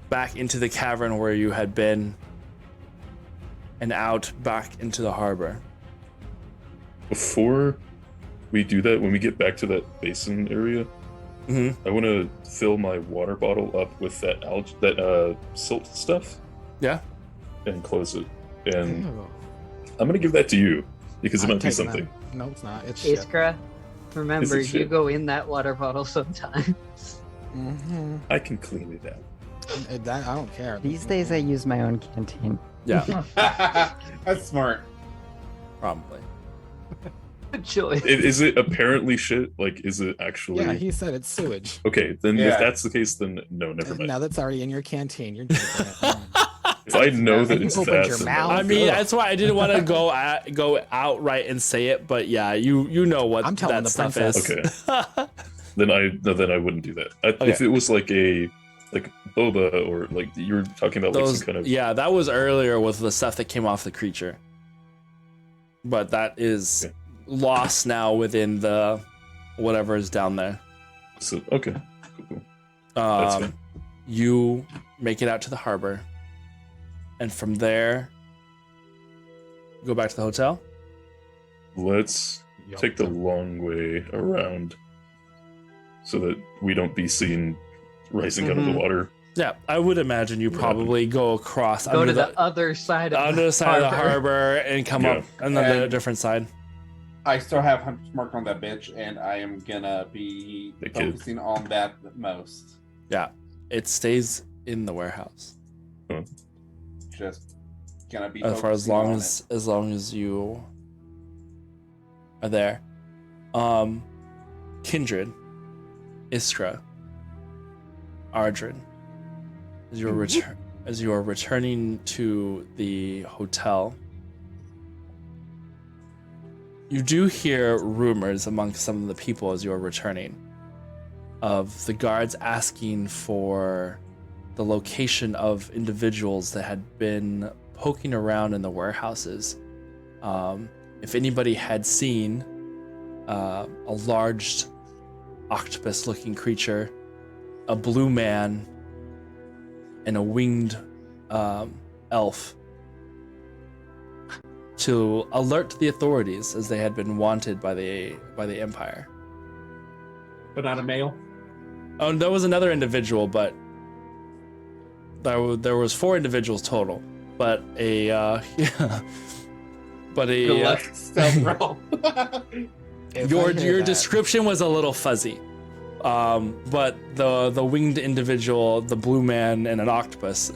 back into the cavern where you had been, and out back into the harbor. Before we do that, when we get back to that basin area, I want to fill my water bottle up with that silt stuff. Yeah. And close it. And Ew. I'm gonna give that to you because it I'm might be taking something. that. No, it's not. It's shit. Iskra, remember, Is it you shit? go in that water bottle sometimes. Mm-hmm. I can clean it out. I don't care. These days I use my own canteen. Yeah. That's smart. Probably. Good choice. Is it apparently shit? Like, is it actually? Yeah, he said it's sewage. Okay, then Yeah. if that's the case, then no, never mind. Now that's already in your canteen. You're drinking it. If I know that You it's opened that, your then mouth. no. I mean, that's why I didn't want to go outright and say it, but yeah, you know what I'm telling that the stuff princess. is. Okay. then I wouldn't do that. Okay. If it was like boba or like you were talking about like Those, some kind of yeah, that was earlier with the stuff that came off the creature, but that is Okay. lost now within the whatever is down there. So, okay. Cool. That's fine. You make it out to the harbor, and from there, go back to the hotel. Let's take the long way around so that we don't be seen rising out of the water. Yeah, I would imagine you probably go across Go under to the other side of under the side of the harbor and come Yeah. up another And- different side. I still have hunters marked on that bench, and I am gonna be The kid. focusing on that the most. Yeah, it stays in the warehouse Just gonna be for as focusing long on as you are there. Kindred, Iskra, Ardrin, as you are returning to the hotel, you do hear rumors among some of the people as you are returning of the guards asking for the location of individuals that had been poking around in the warehouses. If anybody had seen a large octopus-looking creature, a blue man, and a winged elf to alert the authorities, as they had been wanted by the Empire. But not a male? Oh, there was another individual, but there was 4 individuals total. But Several. your description was a little fuzzy. But the winged individual, the blue man, and an octopus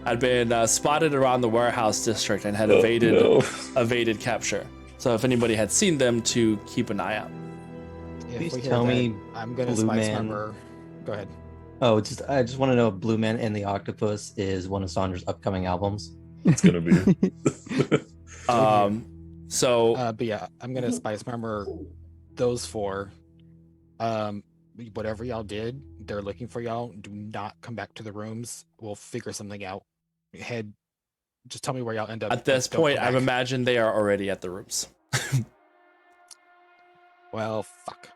had been spotted around the warehouse district and had evaded capture. So if anybody had seen them, to keep an eye out. Please tell me, I'm gonna Blue spice Man. remember. Go ahead. Oh, I just want to know if Blue Man and the Octopus is one of Saunders' upcoming albums. It's gonna be. But yeah, I'm gonna spice remember those 4. Whatever y'all did, they're looking for y'all. Do not come back to the rooms. We'll figure something out. Just tell me where y'all end up. At this point, I've imagined they are already at the rooms. Well, fuck.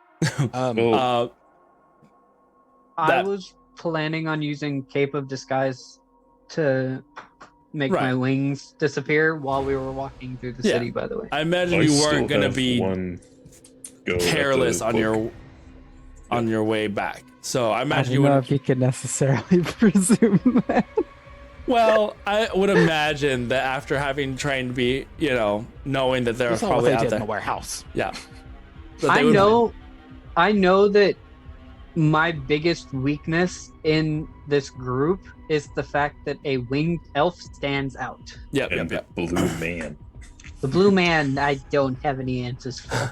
I was planning on using Cape of Disguise to make my wings disappear while we were walking through the city, by the way. I imagine you weren't going to be careless on your way back. So I imagine I don't know if you could necessarily presume that. Well, I would imagine that after having trained to be, knowing that they're probably out there in the warehouse. Yeah. I know that my biggest weakness in this group is the fact that a winged elf stands out. Yep. Blue man. The blue man, I don't have any answers for.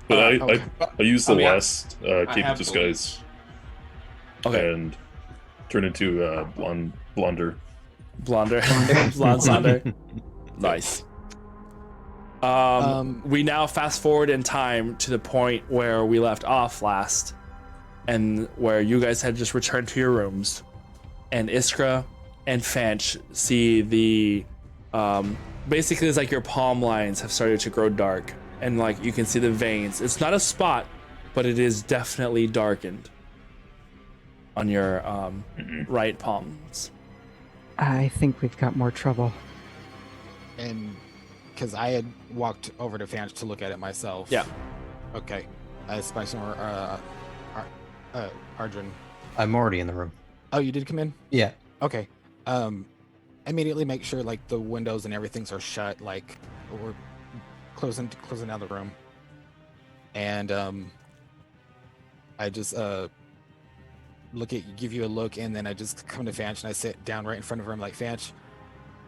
But I used the last Cape of Disguise. Okay. And turn into blonder. Blonde Sonder. Nice. We now fast forward in time to the point where we left off last, and where you guys had just returned to your rooms, and Iskra and Fanch see the basically it's like your palm lines have started to grow dark, and like you can see the veins. It's not a spot, but it is definitely darkened on your right palms. I think we've got more trouble. And because I had walked over to Fanch to look at it myself. Yeah. Okay. Spice or Arjun. I'm already in the room. Oh, you did come in? Yeah. Okay. Immediately make sure like the windows and everything's are shut, like we're closing out the room. And I just give you a look, and then I just come to Fanch and I sit down right in front of her. I'm like, Fanch,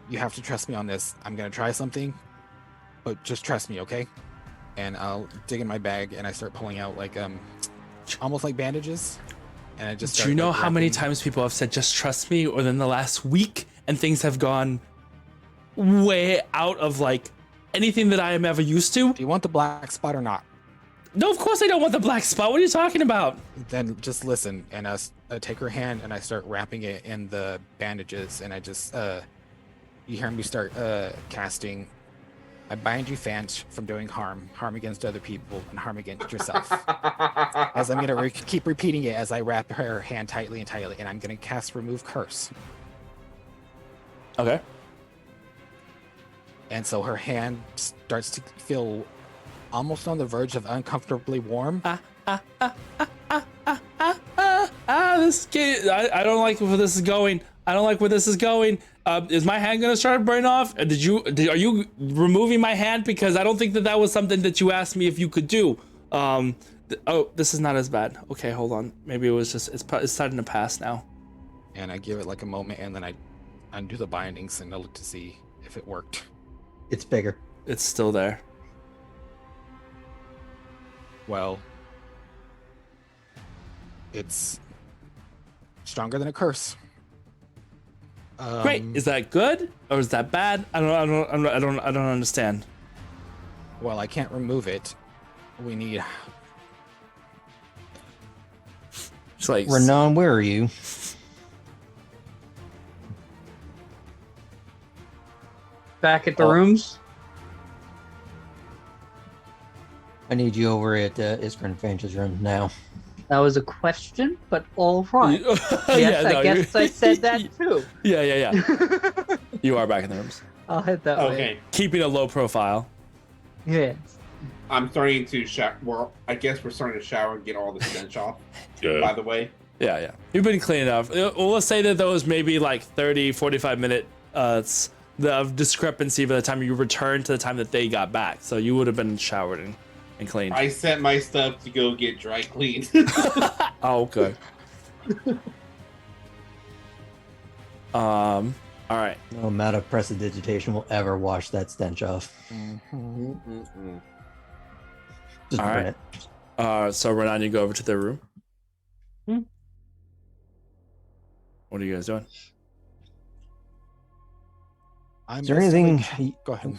you have to trust me on this. I'm gonna try something, but just trust me, okay? And I'll dig in my bag and I start pulling out like almost like bandages. And I just do you know how many times people have said just trust me within the last week, and things have gone way out of like anything that I am ever used to? Do you want the black spot or not? No, of course I don't want the black spot. What are you talking about? Then just listen, and I take her hand and I start wrapping it in the bandages, and I just you hear me start casting. I bind you, Fanch, from doing harm against other people, and harm against yourself. As I'm gonna keep repeating it as I wrap her hand tightly, and I'm gonna cast Remove Curse. Okay. And so her hand starts to feel almost on the verge of uncomfortably warm. This kid, I don't like where this is going. I don't like where this is going. Is my hand gonna start burning off? Are you removing my hand? Because I don't think that was something that you asked me if you could do. Oh, this is not as bad. Okay, hold on. Maybe it was just, it's starting to pass now. And I give it like a moment, and then I undo the bindings and I look to see if it worked. It's bigger. It's still there. Well, it's stronger than a curse. Great. Is that good or is that bad? I don't understand. Well, I can't remove it. We need. It's like, Renan, where are you? Back at the rooms. I need you over at Iskra Fanch's room now. That was a question, but all right. Yes, no, I guess I said that too. Yeah. You are back in the rooms. I'll head that way. Okay. Keeping a low profile. Yes. I'm starting to shower. Well, I guess we're starting to shower and get all the stench off. Yeah. By the way. Yeah. You've been cleaning up. Well, let's say that those maybe like 30, 45 minute the discrepancy by the time you returned to the time that they got back. So you would have been showered and cleaned. I sent my stuff to go get dry cleaned. Oh, okay. All right. No amount of prestidigitation will ever wash that stench off. Just All burn right. it. So Renan, you go over to their room. Hmm. What are you guys doing? Is there anything? Go ahead.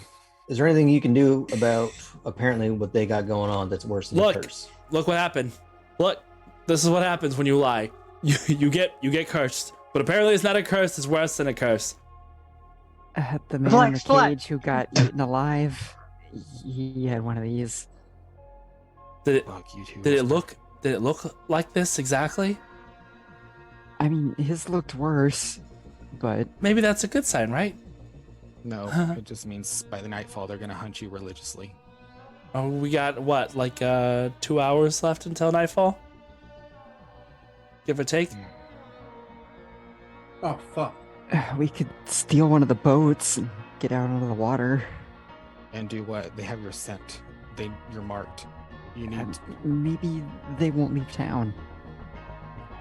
Is there anything you can do about apparently what they got going on that's worse than the curse? Look what happened. Look, this is what happens when you lie. You get cursed. But apparently it's not a curse, it's worse than a curse. The man in the cage who got eaten alive, he had one of these. Did it look like this exactly? I mean, his looked worse, but maybe that's a good sign, right? No, it just means by the nightfall they're gonna hunt you religiously. Oh, we got what, like 2 hours left until nightfall? Give or take. Oh fuck. We could steal one of the boats and get out onto the water. And do what? They have your scent. You're marked. You need. Maybe they won't leave town.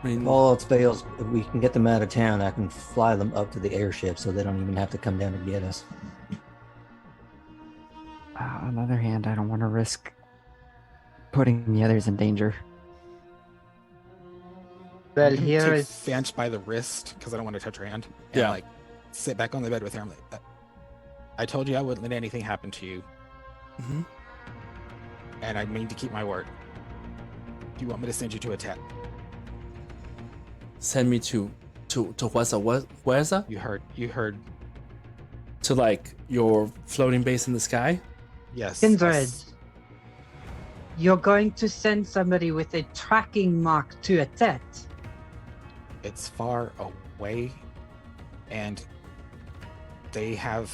I mean, if all else fails, if we can get them out of town, I can fly them up to the airship so they don't even have to come down to get us. On the other hand, I don't want to risk putting the others in danger. Well, here is Fanch by the wrist because I don't want to touch her hand. And, Yeah. like, sit back on the bed with her. I'm like, I told you I wouldn't let anything happen to you. Mm-hmm. And I mean to keep my word. Do you want me to send you to a tent? Send me to where's that? You heard. To like your floating base in the sky? Yes. Kindred. You're going to send somebody with a tracking mark to a tent. It's far away, and they have.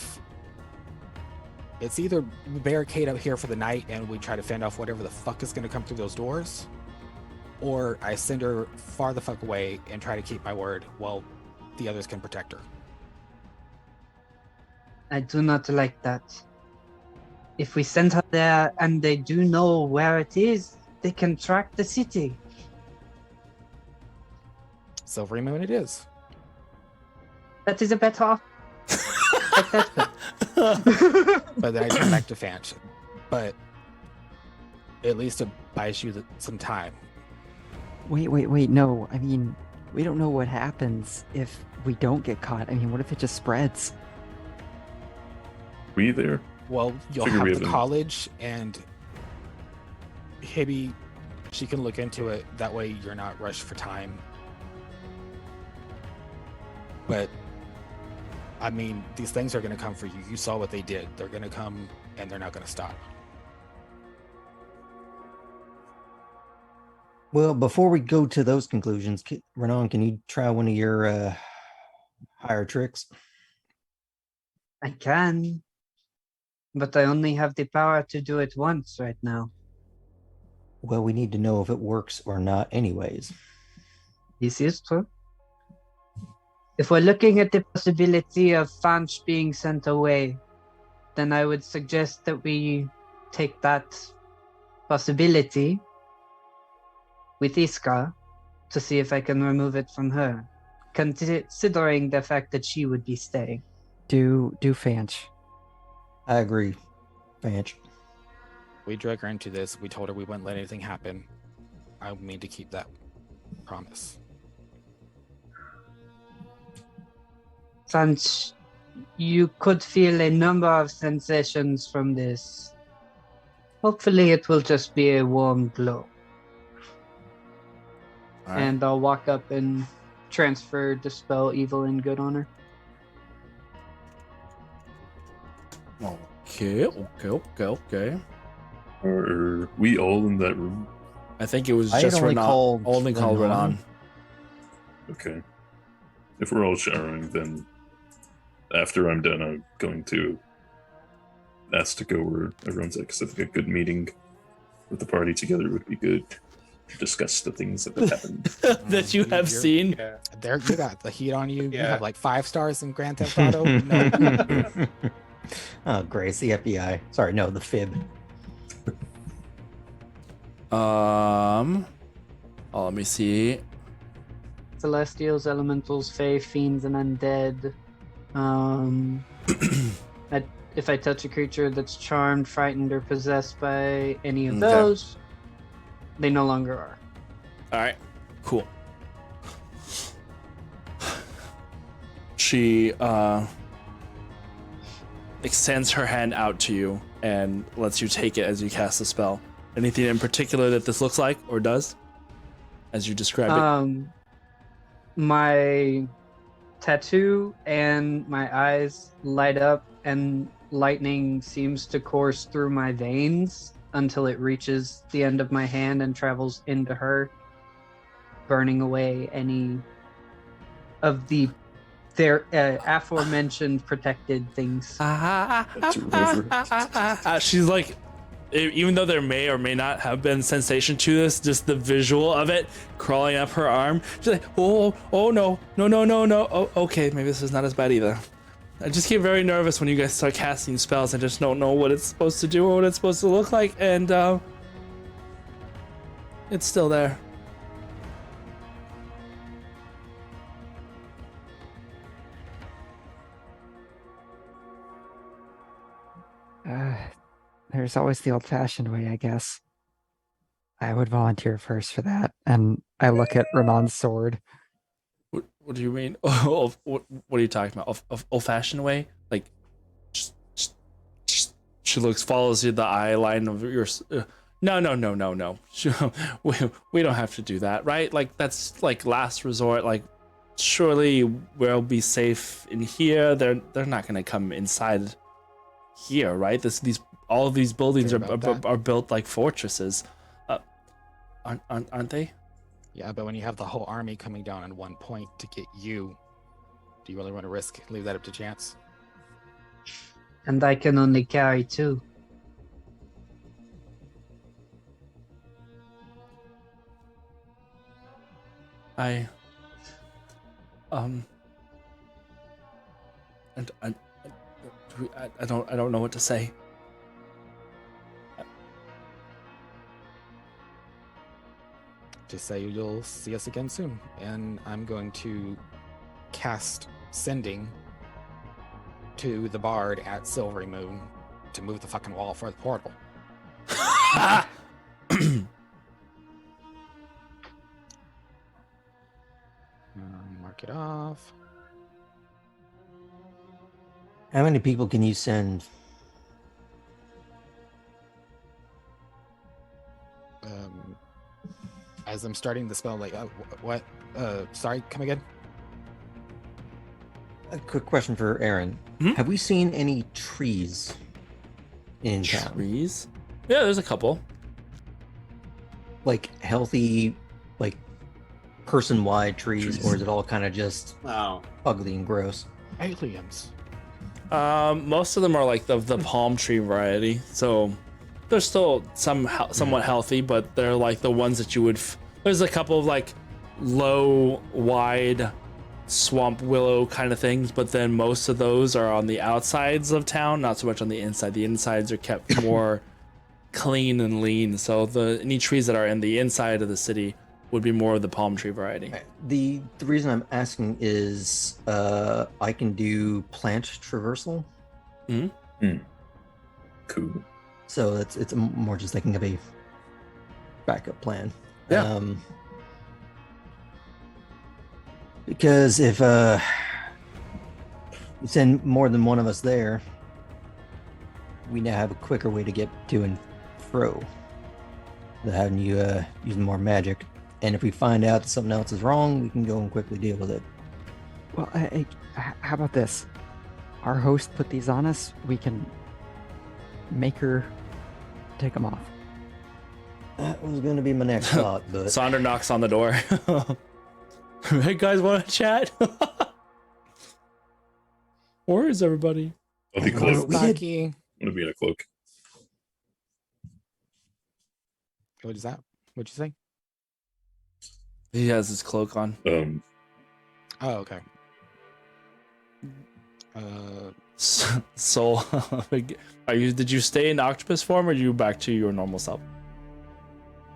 It's either barricade up here for the night and we try to fend off whatever the fuck is going to come through those doors, or I send her far the fuck away and try to keep my word while the others can protect her. I do not like that. If we send her there and they do know where it is, they can track the city. Silvery Moon it is. That is a better offer. But then I turn back to Fanch. But at least it buys you some time. Wait, no. I mean, we don't know what happens if we don't get caught. I mean, what if it just spreads? We there? Well, you'll Figure we have the have college, and Hibby, she can look into it. That way you're not rushed for time. But, I mean, these things are going to come for you. You saw what they did. They're going to come, and they're not going to stop. Well, before we go to those conclusions, Renan, can you try one of your higher tricks? I can. But I only have the power to do it once right now. Well, we need to know if it works or not anyways. This is true. If we're looking at the possibility of Fanch being sent away, then I would suggest that we take that possibility with Iska to see if I can remove it from her, considering the fact that she would be staying. Do Fanch. I agree, Fanch. We drug her into this. We told her we wouldn't let anything happen. I mean to keep that promise. Fanch, you could feel a number of sensations from this. Hopefully it will just be a warm glow. All right. And I'll walk up and transfer Dispel Evil and Good on her. Okay. Are we all in that room? I think it was I just had only Renan. called Only called Renan. Renan. Okay. If we're all showering, then after I'm done, I'm going to ask to go where everyone's at, because I think a good meeting with the party together would be good to discuss the things that have happened. That you have seen. Yeah. There, you got the heat on you. You Yeah. have like 5 stars in Grand Theft Auto. No. Oh, great. It's the FBI. Sorry, no, the fib. Let me see. Celestials, elementals, fae, fiends, and undead. If I touch a creature that's charmed, frightened, or possessed by any of Okay. those, they no longer are. All right, cool. She extends her hand out to you and lets you take it as you cast the spell. Anything in particular that this looks like or does, as you described it? My tattoo and my eyes light up, and lightning seems to course through my veins until it reaches the end of my hand and travels into her, burning away any of their aforementioned protected things. She's like, even though there may or may not have been sensation to this, just the visual of it crawling up her arm. She's like, oh no. Oh, okay, maybe this is not as bad either. I just get very nervous when you guys start casting spells. I just don't know what it's supposed to do or what it's supposed to look like, and it's still there. There's always the old-fashioned way, I guess. I would volunteer first for that, and I look at Renan's sword. What do you mean? What are you talking about? Old-fashioned way? Like, she follows you the eye line of your. No. We don't have to do that, right? Like, that's like last resort. Like, surely we'll be safe in here. They're not gonna come inside here, right? All of these buildings are built like fortresses. Aren't they? Yeah, but when you have the whole army coming down on one point to get you, do you really want to leave that up to chance? And I can only carry 2. I don't know what to say. Just say you'll see us again soon, and I'm going to cast Sending to the bard at Silvery Moon to move the fucking wall for the portal. Mark it off. How many people can you send? As I'm starting the spell, like, what? Sorry, come again? A quick question for Aaron. Have we seen any trees in town? Trees? Yeah, there's a couple. Like healthy, like person-wide trees, or is it all kind of just ugly and gross? Aliens. Most of them are like the palm tree variety, so they're still somewhat healthy, but they're like the ones that you would. There's a couple of like low, wide swamp willow kind of things, but then most of those are on the outsides of town, not so much on the inside. The insides are kept more clean and lean, so any trees that are in the inside of the city would be more of the palm tree variety. The reason I'm asking is I can do plant traversal. Cool. So it's more just thinking of a backup plan. Yeah. Because if we send more than one of us there, we now have a quicker way to get to and fro without having you using more magic. And if we find out that something else is wrong, we can go and quickly deal with it. Well, how about this? Our host put these on us. We can make her take them off. That was going to be my next thought, but Sonder knocks on the door. Hey guys, want to chat? Where is everybody? I'll be Hello, cloaked. we did- Stocky. I'm gonna be in a cloak. What is that? What'd you say? He has his cloak on. Oh, okay. Soul, are you? Did you stay in octopus form, or are you back to your normal self?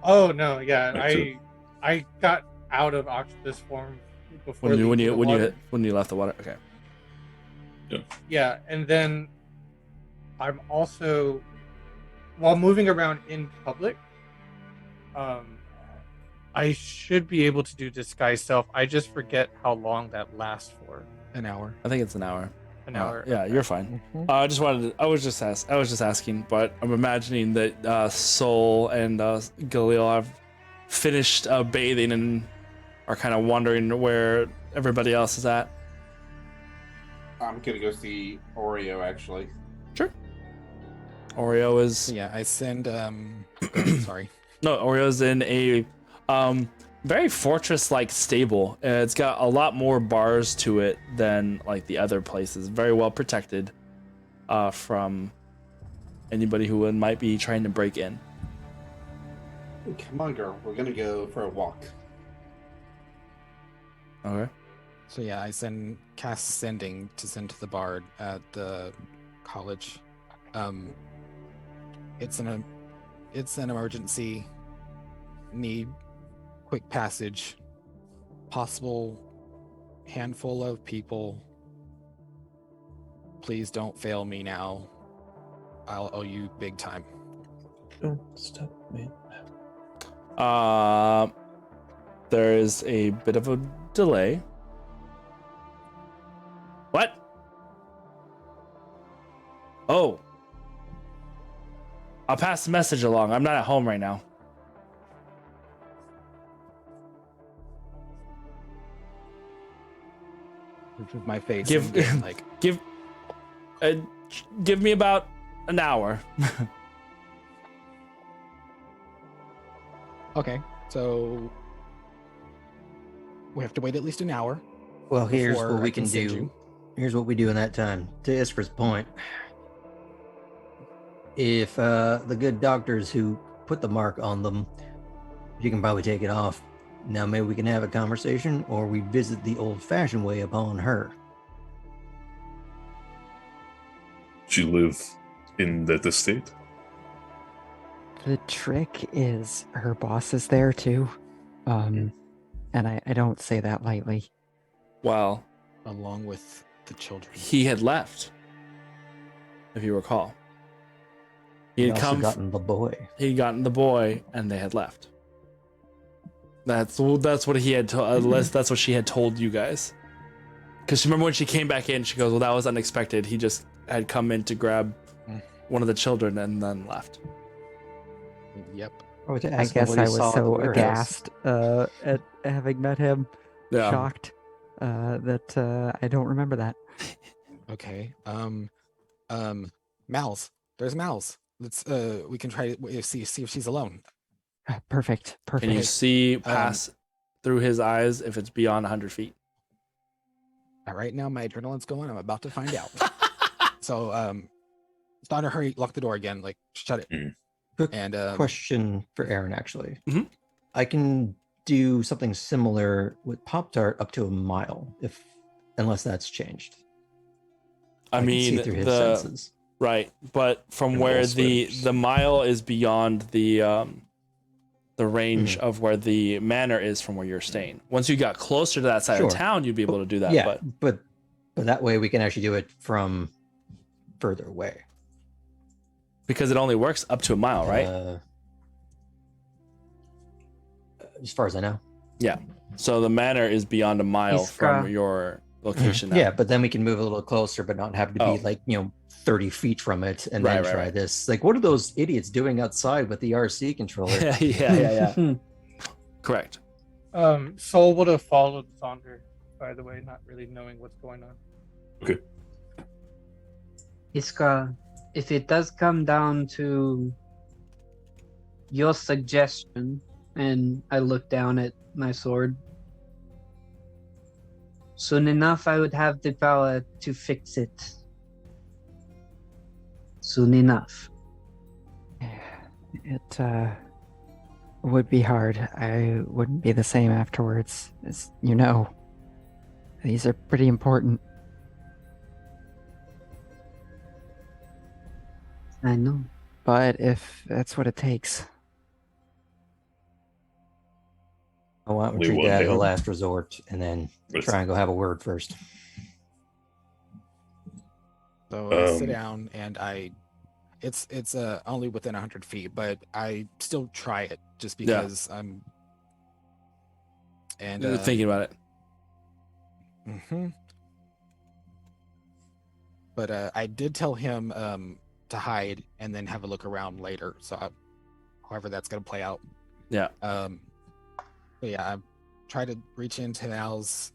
Oh no, yeah, Back to- I got out of octopus form before When you leaving the water. when you left the water? Okay. Yeah, and then I'm also, while moving around in public, I should be able to do disguise self. I just forget how long that lasts for. An hour. I think it's an hour. An hour. Yeah, Okay. you're fine. Mhm. I just wanted. I was just asking, but I'm imagining that Soul and Galil have finished bathing and are kind of wondering where everybody else is at. I'm gonna go see Oreo actually. Sure. Oreo is So yeah, I send sorry. no. Oreo's in a very fortress-like stable. It's got a lot more bars to it than like the other places. Very well protected from anybody who might be trying to break in. Come on, girl. We're gonna go for a walk. Okay. So yeah, I cast sending to send to the bard at the college. It's an emergency. Need quick passage. Possible handful of people. Please don't fail me now. I'll owe you big time. Don't stop me. There is a bit of a delay. What? Oh. I'll pass the message along. I'm not at home right now. Which was my face. Give- and again, like Give me about an hour. okay, so we have to wait at least an hour. well, here's before what I we can send do. you. Here's what we do in that time. To Ispra's point, if the good doctors who put the mark on them, you can probably take it off. Now maybe we can have a conversation, or we visit the old-fashioned way upon her. She live in that estate. The trick is her boss is there too. And I don't say that lightly. Well, Along with the children. he had left, if you recall. He He had also come. gotten the boy. He'd gotten the boy, and they had left. That's what he had. That's what she had told you guys. Because remember when she came back in, she goes, "Well, that was unexpected. He just had come in to grab one of the children and then left." Yep. Oh, to I ask him guess what he I was saw at so the warehouse. aghast at having met him, Yeah. shocked that I don't remember that. Okay. Mal's. There's Mal's. Let's we can try to see if she's alone. Perfect. Can you Perfect. see past through his eyes if it's beyond 100 feet? All right, now my adrenaline's going. I'm about to find out. So start to hurry, lock the door again, like shut it. Mm. Quick And question for Aaron, actually. Mhm. I can do something similar with Pop Tart up to a mile, unless that's changed. I can mean, see through his the senses. right, but from And where all the sweaters. mile is beyond the range Mhm. of where the manor is from where you're staying. Once you got closer to that side of Sure. town, you'd be able to do that. Yeah, But but that way we can actually do it from further away. because it only works up to a mile, right? As far as I know. So the manor is beyond a mile from Iskra. your location. Now. Yeah, but then we can move a little closer, but not have to Oh. be like 30 feet from it, and Right, then right, try right. this. Like, what are those idiots doing outside with the RC controller? yeah. Correct. Soul would have followed Sonder, by the way, not really knowing what's going on. Iska, if it does come down to your suggestion, and I look down at my sword. Soon enough, I would have the power to fix it. Soon enough. It would be hard. I wouldn't be the same afterwards, as you know. These are pretty important. I know. But if that's what it takes. I want to Only treat one that as a down? last resort, and then Right. try and go have a word first. So I sit Um, down and it's only within 100 feet, but I still try it just Yeah. because I'm. And You're thinking about it. mhm. But I did tell him to hide and then have a look around later. So however that's gonna play out. Yeah. But yeah, I try to reach into Al's,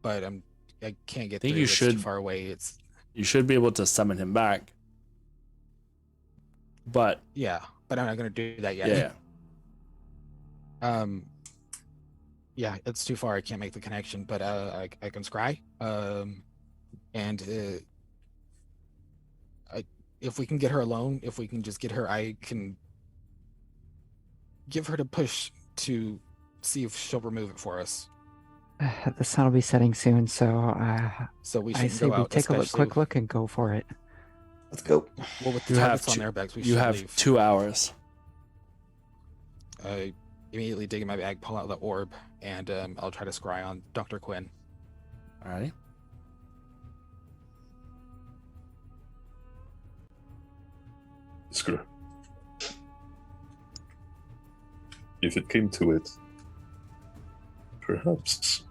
but I can't get Think through. you It's should- too far away. It's You should be able to summon him back. But yeah, but I'm not gonna do that yet. yeah. Yeah, it's too far. I can't make the connection, but I can scry. And if we can get her alone, if we can just get her, I can give her to push to see if she'll remove it for us. The sun will be setting soon, so So we I should say go we out. take a especially quick look and go for it. Let's go. Well, with the You have targets on two- their backs, we You should have leave. 2 hours. I immediately dig in my bag, pull out the orb, and I'll try to scry on Dr. Quinn. Alrighty. Screw. If it came to it, perhaps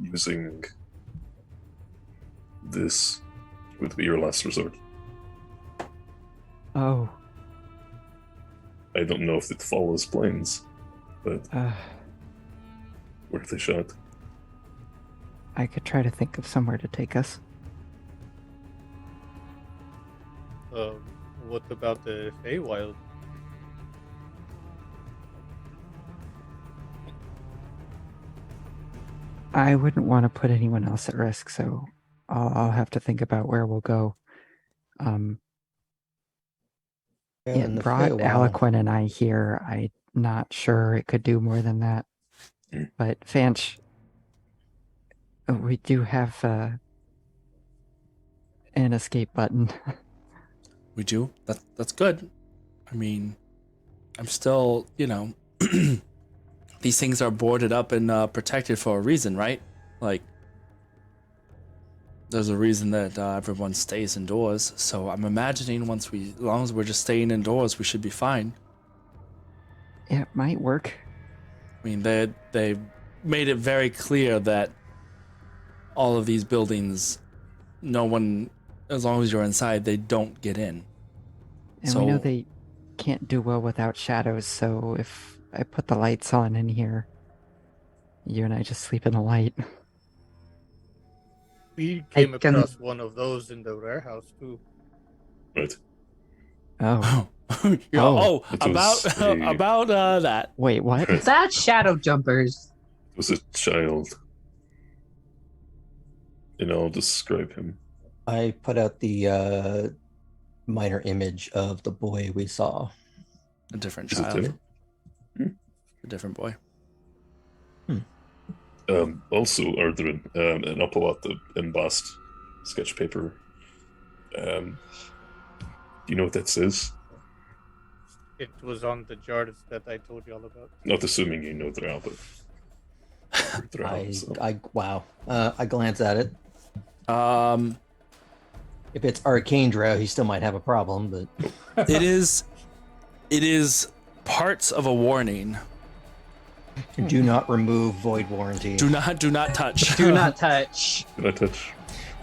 using this would be your last resort. Oh, I don't know if it follows planes, but uh, worth a shot. I could try to think of somewhere to take us. What about the Feywild? I wouldn't want to put anyone else at risk, so I'll have to think about where we'll go. In It the brought Feywild. Aliquin and I here. I'm not sure it could do more than that. But Fanch, we do have an escape button. We do. That's good. I mean, I'm still, these things are boarded up and protected for a reason, right? Like, there's a reason that everyone stays indoors. So I'm imagining as long as we're just staying indoors, we should be fine. It might work. I mean, they made it very clear that all of these buildings, no one, as long as you're inside, they don't get in. And we know they can't do well without shadows, so if I put the lights on in here, you and I just sleep in the light. We came can- across one of those in the warehouse too. Right. Oh, Oh, It was about that. wait, what? That's shadow jumpers. It was a child. And I'll describe him. I put out the minor image of the boy we saw. A different Is it child. dinner? A different boy. Also, Ardrin, and I'll pull out the embossed sketch paper. Do you know what that says? It was on the jars that I told you all about. Not assuming you know Drow, but Drow, Wow. I glance at it. Um, If it's arcane drow, he still might have a problem, but it is parts of a warning. do not remove void warranty. Do not touch. Do not touch. Can I touch?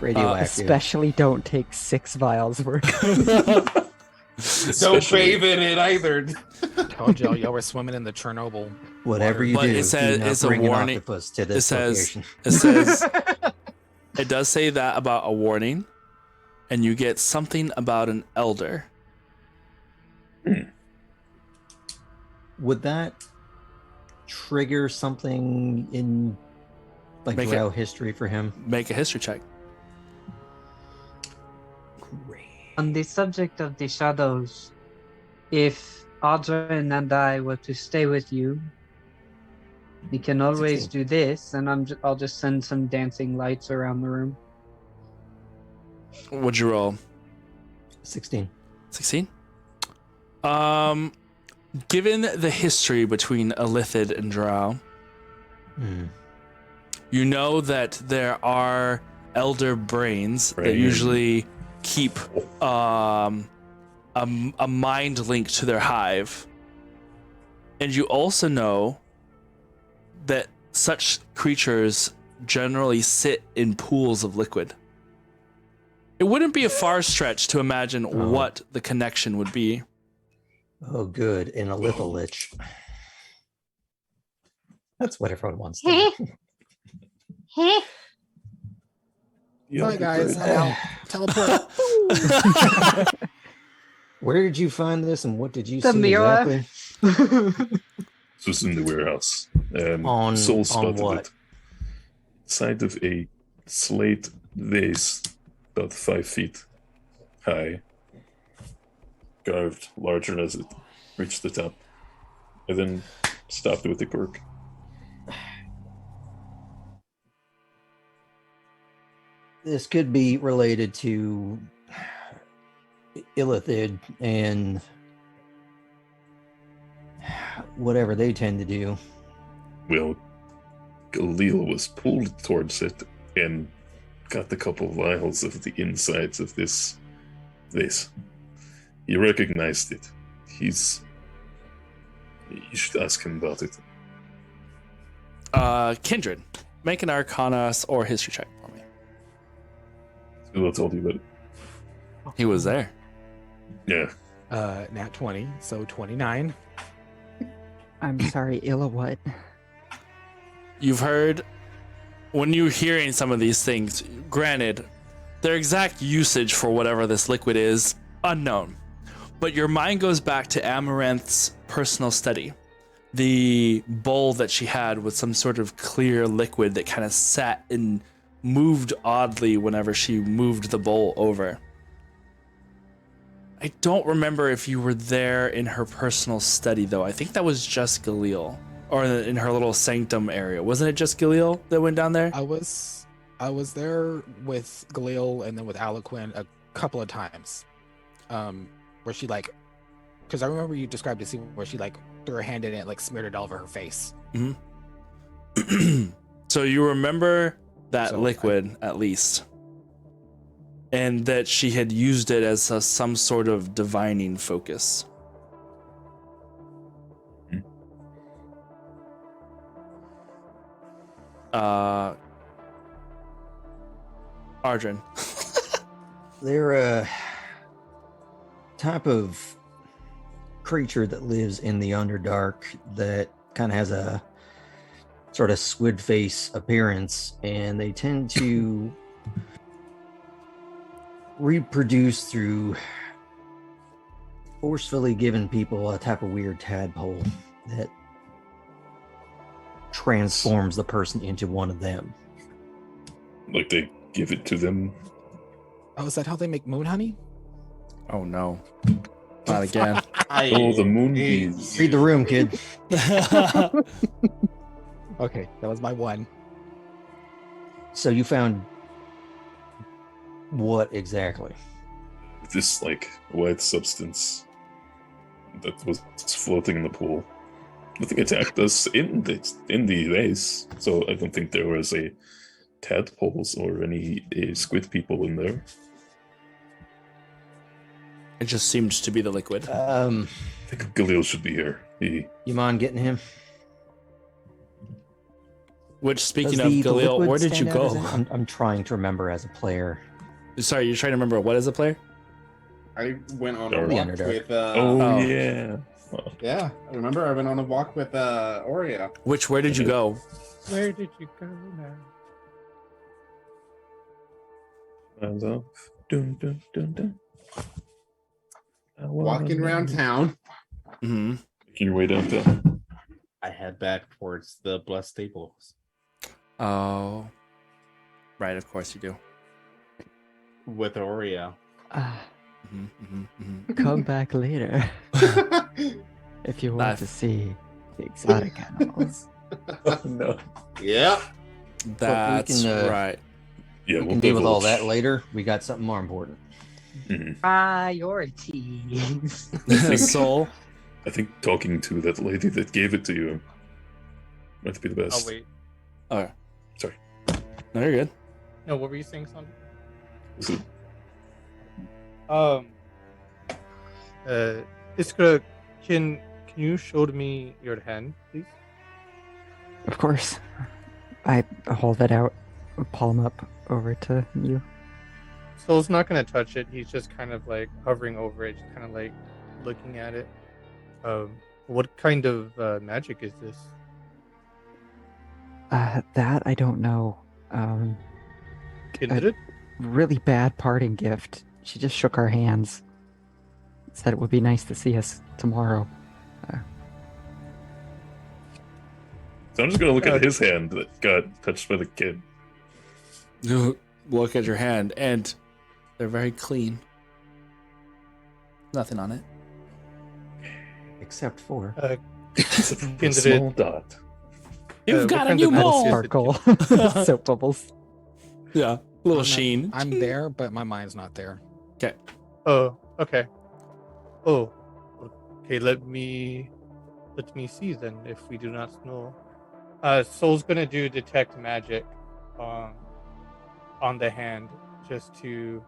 Radioactive. Especially don't take 6 vials worth. Don't bathe in it either. Told y'all were swimming in the Chernobyl. Whatever you But do, it says- do not it's a bring an warning- octopus to this location. It says it does say that about a warning, and you get something about an elder. would that trigger something in like drow history for him? Make a history check. Great. On the subject of the shadows, if Audrey and I were to stay with you, we can always 16. do this, and I'll just send some dancing lights around the room. What'd you roll? 16. 16? Given the history between Illithid and Drow, you know that there are elder brains that usually keep a mind link to their hive. And you also know that such creatures generally sit in pools of liquid. It wouldn't be a far stretch to imagine what the connection would be. Oh, good. In a litholich. That's what everyone wants to do. Bye, guys. I'm out. Teleport. Where did you find this and what did you The see mirror. exactly? This was in the warehouse. On Soul spotted what? it. Side of a slate vase, about 5 feet high, carved larger as it reached the top, and then stopped with a cork. This could be related to Illithid and whatever they tend to do. Well, Galil was pulled towards it and got a couple vials of the insides of this vase. He recognized it. You should ask him about it. Kindred, make an Arcana or History check for me. Who told you about it? He was there. Yeah. Nat 20, so 29. I'm sorry, Illa what? You've heard, when you're hearing some of these things, granted, their exact usage for whatever this liquid is, unknown. But your mind goes back to Amaranth's personal study. The bowl that she had with some sort of clear liquid that kind of sat and moved oddly whenever she moved the bowl over. I don't remember if you were there in her personal study, though. I think that was just Galil, or in her little sanctum area. Wasn't it just Galil that went down there? I was there with Galil and then with Aliquin a couple of times, where she because I remember you described a scene where she threw her hand in it, smeared it all over her face. Mm-hmm. So you remember that liquid at least, and that she had used it as some sort of divining focus. Ardren. They're a type of creature that lives in the Underdark that kind of has a sort of squid face appearance, and they tend to reproduce through forcefully giving people a type of weird tadpole that transforms the person into one of them. Like they give it to them. Oh, is that how they make moon honey? Oh no. Not again. Oh, the moonbeams. Read the room, kid. Okay, that was my one. So you found what exactly? This white substance that was floating in the pool. Nothing attacked us in the vase, so I don't think there was a tadpoles or any squid people in there. It just seemed to be the liquid. I think Galil should be here. You mind getting him? Which, speaking Does of the Galil, liquid where did you stand out go? as I'm trying to remember as a player. Sorry, you're trying to remember what as a player? I went on a The walk Underdark. with. Oh yeah. Yeah, I remember I went on a walk with Aurea. Where did you go? Where did you go now? Hands up. Dun, dun, dun, dun. Walking around town. Mm-hmm. Making your way downtown. I head back towards the Blessed Stables. Oh, right. Of course you do. With Oreo. Come back later if you want to see the exotic animals. Oh, no. Yep. That's can, right. Yeah, We we'll can deal with all divulge. that later. We got something more important. Priorities. Soul. I think talking to that lady that gave it to you might be the Oh best. wait. Okay. Sorry. No, you're good. No, what were you saying, Sandra? Is it Iskra, can you show me your hand, please? Of course. I hold it out, palm up over to you. Soul's not gonna touch it. He's just kind of like hovering over it, just kind of like looking at it. What kind of magic is this? That I don't know. Kindred? Really bad parting gift. She just shook our hands. Said it would be nice to see us tomorrow. So I'm just gonna look at his hand that got touched by the kid. You look at your hand, and they're very clean. Nothing on it. Except for A Kindred. small dot. You've what got a kind new of magic mole. is it? Sparkle. Soap bubbles. Yeah, little sheen. I'm there, but my mind's not there. Okay. Oh, okay. Oh, okay. Let me see then. If we do not know, Soul's gonna do detect magic, on the hand, just to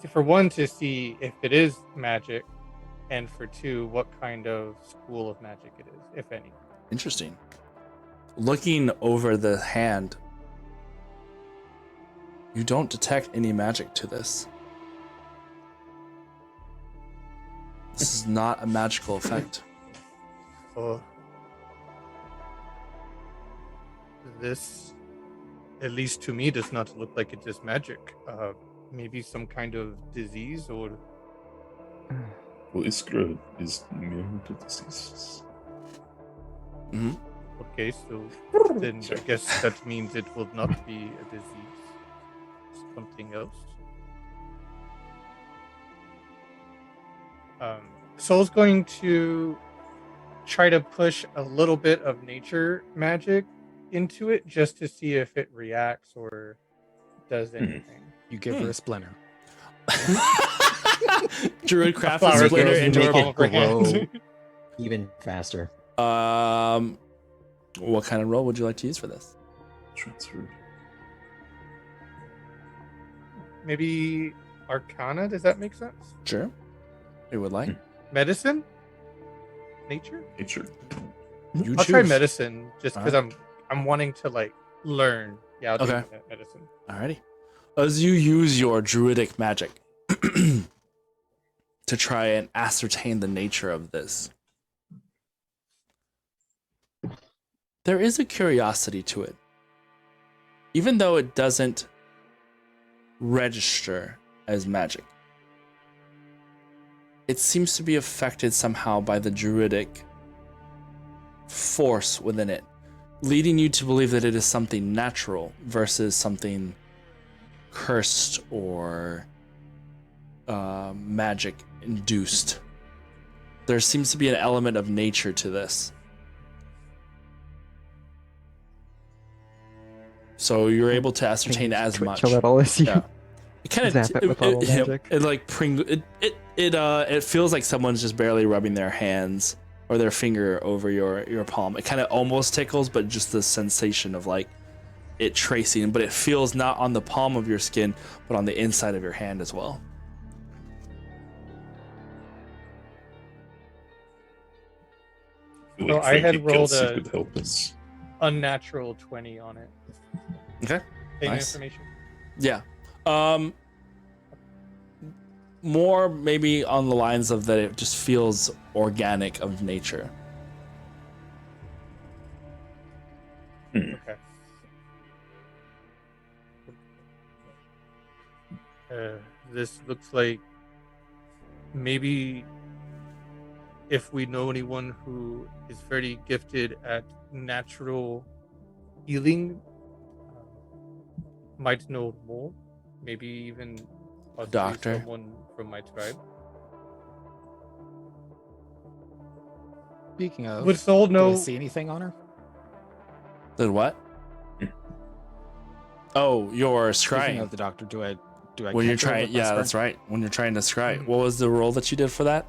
see, for one, to see if it is magic, and for two, what kind of school of magic it is, if any. Interesting. Looking over the hand, you don't detect any magic to this. This is not a magical effect. Oh, this, at least to me, does not look like it is magic. Maybe some kind of disease, or Well, Iskra is immune to diseases. Mm-hmm. okay, so then I guess that means it will not be a disease. Something else. Soul's going to try to push a little bit of nature magic into it, just to see if it reacts or does anything. You give her a splinter. Druid craft Flower a splinter grows into make her. it her grow hand. even faster. What kind of roll would you like to use for this? Transferred. Maybe Arcana, does that make sense? Sure. It would like. Medicine? Nature? Nature. You I'll try choose. medicine just because I'm wanting to like learn. Yeah, I'll Okay. do medicine. Alrighty. As you use your druidic magic to try and ascertain the nature of this, there is a curiosity to it. Even though it doesn't register as magic, it seems to be affected somehow by the druidic force within it, leading you to believe that it is something natural versus something cursed or magic induced. There seems to be an element of nature to this. So you're able to ascertain as Twitch much. a little as you Yeah. It kind zap it with bubble magic. It feels like someone's just barely rubbing their hands or their finger over your palm. It kind of almost tickles, but just the sensation of like it tracing, but it feels not on the palm of your skin, but on the inside of your hand as well. feel So I had Frankie rolled Kelsey a- could help us. Unnatural 20 on it. Okay. Same Nice. information. Yeah. More maybe on the lines of that it just feels organic of nature. Okay. This looks like maybe if we know anyone who is very gifted at natural healing, might know more. Maybe even possibly doctor? someone from my tribe. Speaking of, Would Soul do I know? see anything on her? Did what? Oh, you're Speaking scrying. of the doctor, do I When you're catch her trying, with my yeah, scry? that's right. When you're trying to scry, what was the roll that you did for that?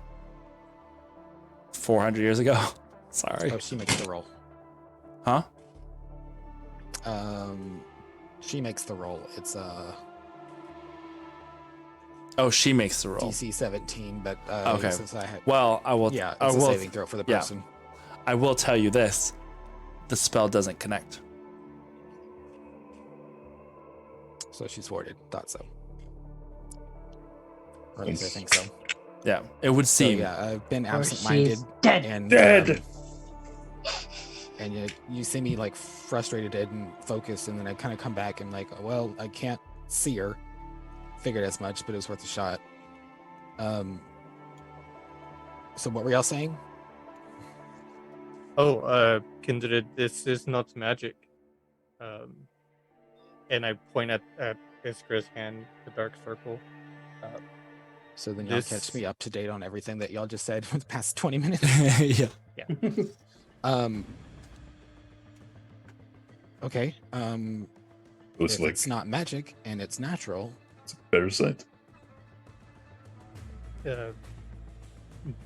400 years ago. Sorry. Oh, she makes the roll. Huh? She makes the roll. It's Oh, she makes the roll. DC 17, but Okay. since I had, Well, I will. yeah, I it's a will. saving throw for the yeah. person. I will tell you this: the spell doesn't connect. So she's warded. Thought so. Or at least I think so. Yeah, it would So seem. yeah, I've been Or absent-minded. she's dead. And, Dead! And you see me like frustrated and focused, and then I kind of come back and like, well, I can't see her. Figured as much, but it was worth a shot. So what were y'all saying? Oh, Kindred, this is not magic. And I point at Iskra's hand, the dark circle. So then y'all This- catch me up to date on everything that y'all just said for the past 20 minutes. Yeah. Okay. It was If like it's not magic and it's natural, it's a parasite. Uh,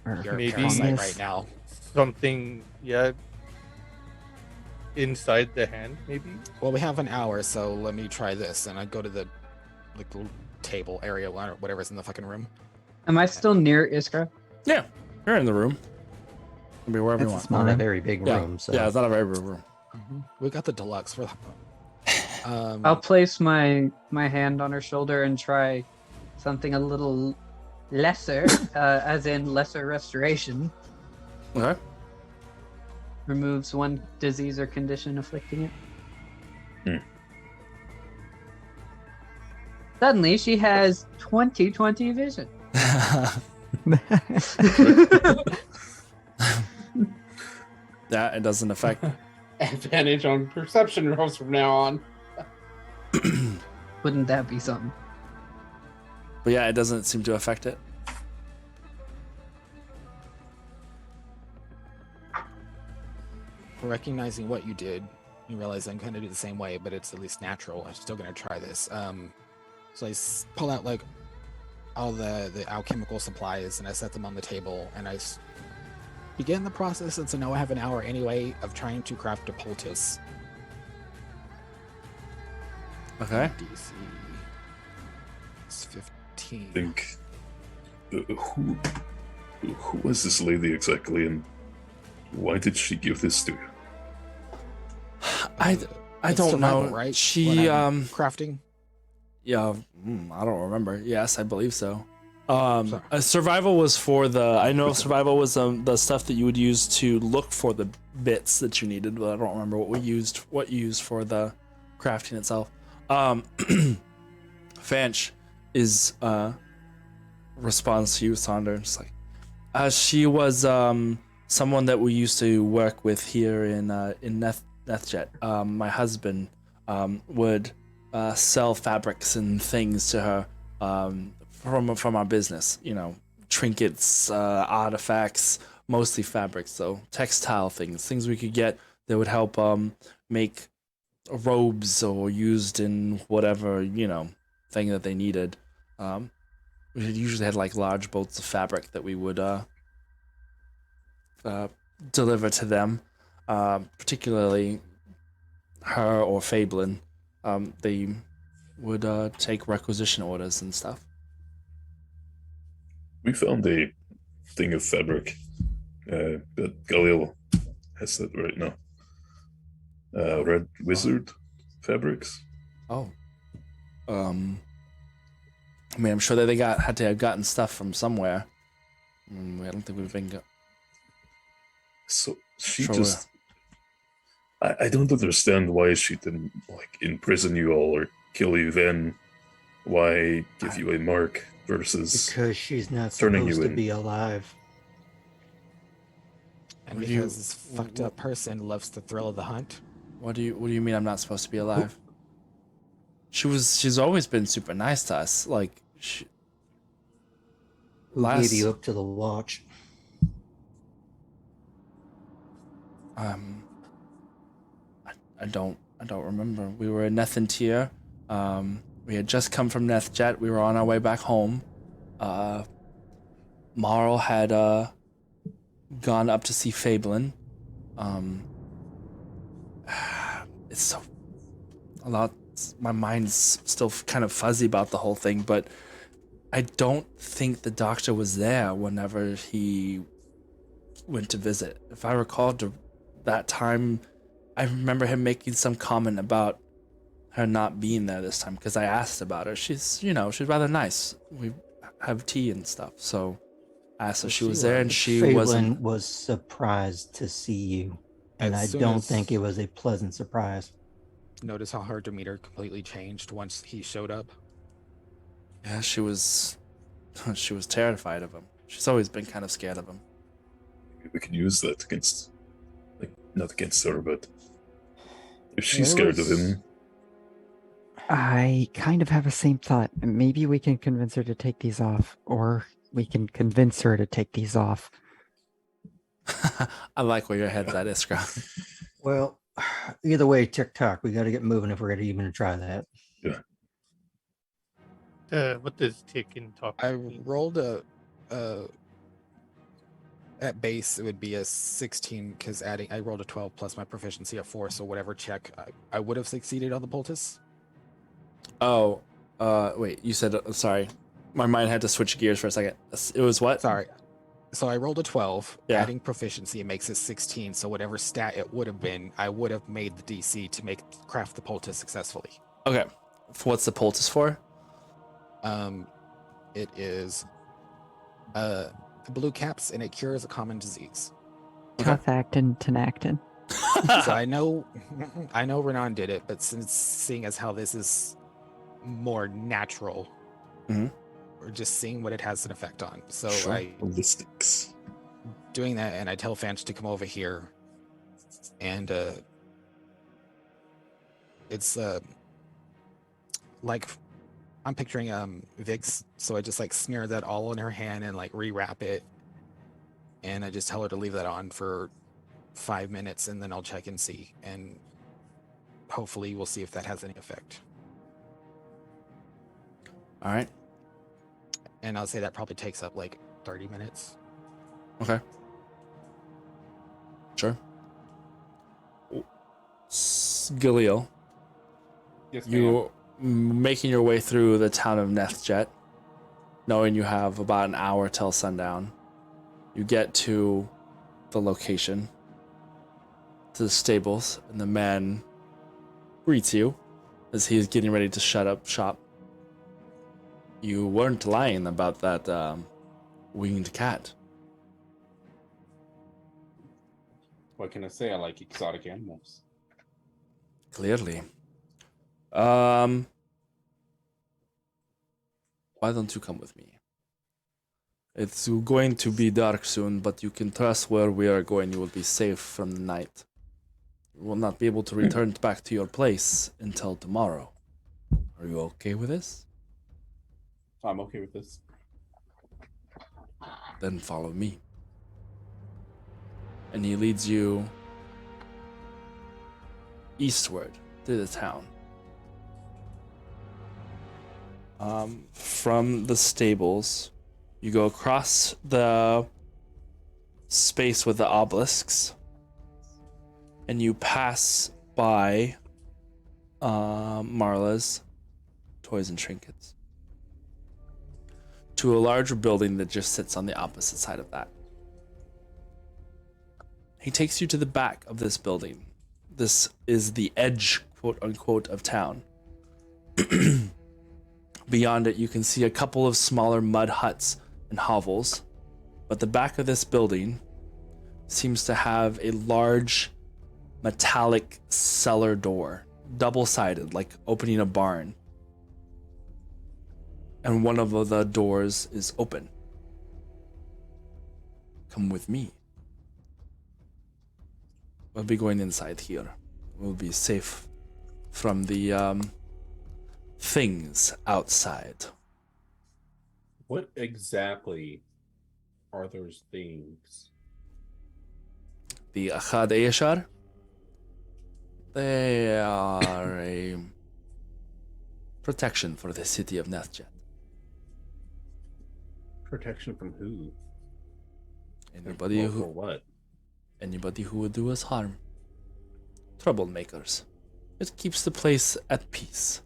Or you're Maybe- a parasite fungus. right now. something, yeah, inside the hand, maybe. Well, we have an hour, so let me try this. And I go to the like little table area, whatever's in the fucking room. Am I still near Iskra? Yeah, you're in the room. Can be wherever you It's want. It's not a fine. very big Yeah. room, so Yeah, it's not a very big room. We got the deluxe for that. I'll place my hand on her shoulder and try something a little lesser, as in lesser restoration. Okay. Removes one disease or condition afflicting it. Suddenly, she has 20/20 vision. Yeah, it doesn't affect. Advantage on perception rolls from now on. Wouldn't that be something? But yeah, it doesn't seem to affect it. Recognizing what you did, you realize I'm going to do the same way, but it's at least natural. I'm still going to try this. So I pull out like all the alchemical supplies and I set them on the table and I begin the process, since I know I have an hour anyway, of trying to craft a poultice. Okay. DC is 15. I think who was this lady exactly, and why did she give this to you? I It's don't survival, know. right? She When I'm crafting. Yeah, I don't remember. Yes, I believe so. Sorry. Survival was for the. I know survival was the stuff that you would use to look for the bits that you needed, but I don't remember what you used for the crafting itself. Fanch is responds to you, Sonder. It's like, she was someone that we used to work with here in Nethjet. My husband would sell fabrics and things to her from our business. You know, trinkets, artifacts, mostly fabrics, so textile things we could get that would help make robes or used in whatever, you know, thing that they needed. We usually had like large bolts of fabric that we would deliver to them, particularly her or Fablin. They would take requisition orders and stuff. We found a thing of fabric, but Galil has that right now. Red Wizard fabrics. Oh. I mean, I'm sure that they had to have gotten stuff from somewhere. I don't think we've been. So she Sure. just. I don't understand why she didn't like imprison you all or kill you then. Why give you a mark versus because she's not turning you supposed to in. be alive. And What do you- because this fucked up person loves the thrill of the hunt. What do you mean I'm not supposed to be alive? She's always been super nice to us. Like Who gave you up to the watch? I don't remember. We were in Nethantir. We had just come from Nethjet. We were on our way back home. Marl had gone up to see Fablin. It's so a lot. My mind's still kind of fuzzy about the whole thing, but I don't think the doctor was there whenever he went to visit. If I recall, that time, I remember him making some comment about her not being there this time because I asked about her. She's rather nice. We have tea and stuff, so I asked if she was there, and she wasn't. Phelan was surprised to see you, and I As soon don't as- think it was a pleasant surprise. Notice how her demeanor completely changed once he showed up. Yeah, she was terrified of him. She's always been kind of scared of him. Maybe we can use that against, like, not against her, but if she's There scared of was- him, I kind of have the same thought. Maybe we can convince her to take these off, or we can convince her to take these off. I like where your head's at, Iskra. Well, either way, TikTok, we got to get moving if we're going to even try that. What does tick and talk? I mean? rolled a at base it would be a 16 because I rolled a 12 plus my proficiency at 4, so whatever check I would have succeeded on the poultice. Oh, wait, you said, sorry. My mind had to switch gears for a second. It was what? Sorry. So I rolled a 12, Yeah. adding proficiency makes it 16, so whatever stat it would have been, I would have made the DC to craft the poultice successfully. Okay. What's the poultice for? It is blue caps and it cures a common disease. Okay. Tufactin, Tenactin. So I know Renan did it, but since seeing as how this is more natural, Mhm. we're just seeing what it has an effect on. So Sure. I ballistics. doing that, and I tell Fanch to come over here, and it's like I'm picturing Vicks, so I just like smear that all in her hand and like rewrap it, and I just tell her to leave that on for 5 minutes, and then I'll check and see, and hopefully we'll see if that has any effect. All right. And I'll say that probably takes up like 30 minutes. Okay. Sure. Gilliel, Yes, ma'am. you making your way through the town of Nethjet, knowing you have about an hour till sundown. You get to the location, to the stables, and the man greets you as he is getting ready to shut up shop. You weren't lying about that winged cat. What can I say? I like exotic animals. Clearly. Why don't you come with me? It's going to be dark soon, but you can trust where we are going. You will be safe from the night. You will not be able to return back to your place until tomorrow. Are you okay with this? I'm okay with this. Then follow me. And he leads you eastward to the town. From the stables, you go across the space with the obelisks, and you pass by Marla's Toys and Trinkets to a larger building that just sits on the opposite side of that. He takes you to the back of this building. This is the edge, quote unquote, of town. Beyond it, you can see a couple of smaller mud huts and hovels, but the back of this building seems to have a large metallic cellar door, double-sided, like opening a barn. And one of the doors is open. Come with me. We'll be going inside here. We'll be safe from the things outside. What exactly are those things? The Achad Eyashar? They are a protection for the city of Nethjet. Protection from who? Anybody Or who what? Anybody who would do us harm. Troublemakers. It keeps the place at peace.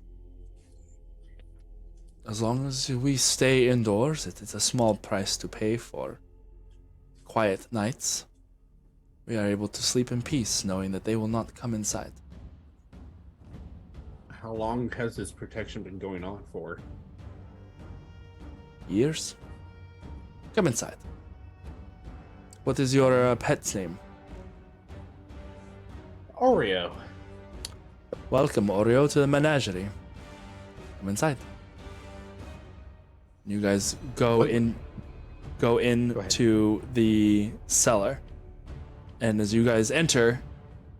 As long as we stay indoors, it is a small price to pay for quiet nights. We are able to sleep in peace, knowing that they will not come inside. How long has this protection been going on for? Years? Come inside. What is your pet's name? Oreo. Welcome, Oreo, to the menagerie. Come inside. You guys go into the cellar, and as you guys enter,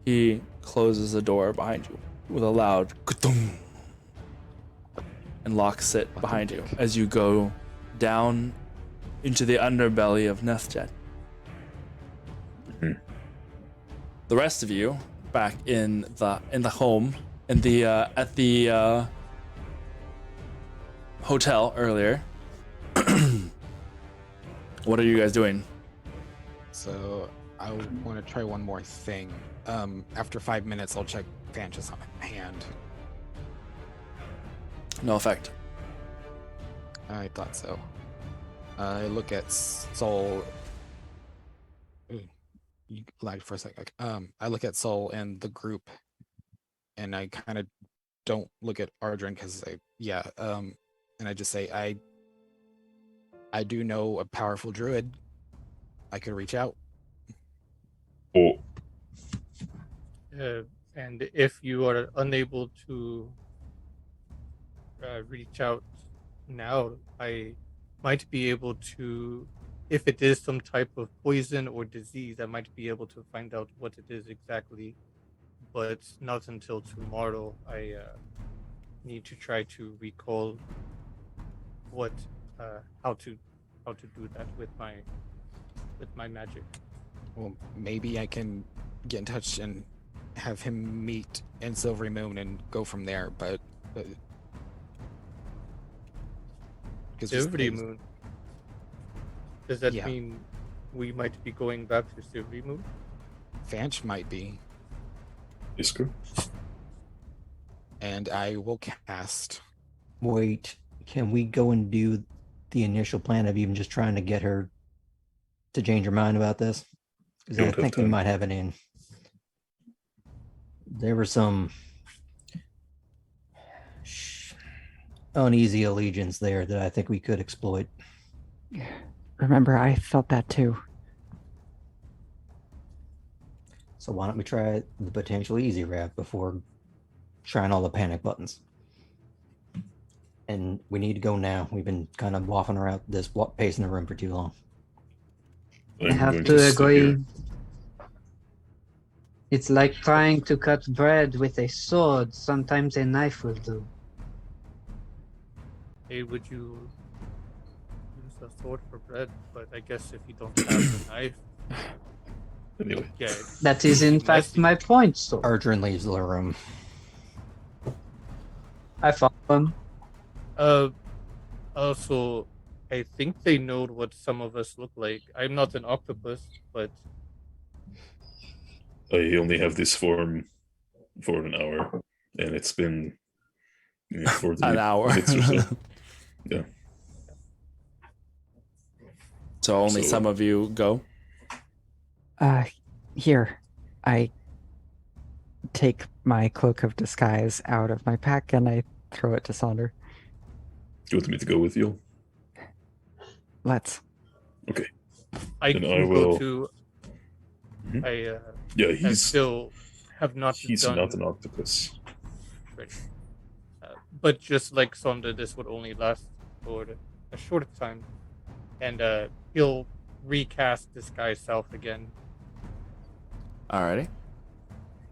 he closes the door behind you with a loud ka-dum and locks it behind you as you go down into the underbelly of Nethjet. The rest of you back in the home at the hotel earlier. What are you guys doing? So I want to try one more thing. After 5 minutes, I'll check Vanch's hand. No effect. I thought so. I look at Soul. Ooh, you lagged for a second. I look at Soul and the group, and I kind of don't look at Ardren because and I just say I do know a powerful druid. I could reach out. Oh, And if you are unable to reach out now, I might be able to, if it is some type of poison or disease, I might be able to find out what it is exactly. But not until tomorrow. I need to try to recall what how to do that with my magic. Well, maybe I can get in touch and have him meet in Silvery Moon and go from there. But Silvery Moon. Does that Yeah. mean we might be going back to Silvery Moon? Vanch might be, Isker? and I will cast. Wait, can we go and do the initial plan of even just trying to get her to change her mind about this? Because I Don't have think we time. might have it in. There were some uneasy allegiance there that I think we could exploit. Remember, I felt that too. So why don't we try the potential easy route before trying all the panic buttons? And we need to go now. We've been kind of waffling around this pace in the room for too long. I I'm have going to sit agree. here. It's like trying to cut bread with a sword. Sometimes a knife will do. Hey, would you use a sword for bread? But I guess if you don't have a knife, Anyway, yeah. That is in fact my point, so Ardren leaves the room. I follow him. Also, I think they know what some of us look like. I'm not an octopus, but I only have this form for an hour, and it's been 40 An hour. minutes or so. Yeah. So only So- some of you go. Here, I take my cloak of disguise out of my pack and I throw it to Sonder. Do you want me to go with you? Let's. Okay. I Then can I go will- to. Mhm. I Yeah, I he's still have not he's done. not an octopus. Right. But just like Sonda, this would only last for a short time, and he'll recast this guy's self again. Alrighty.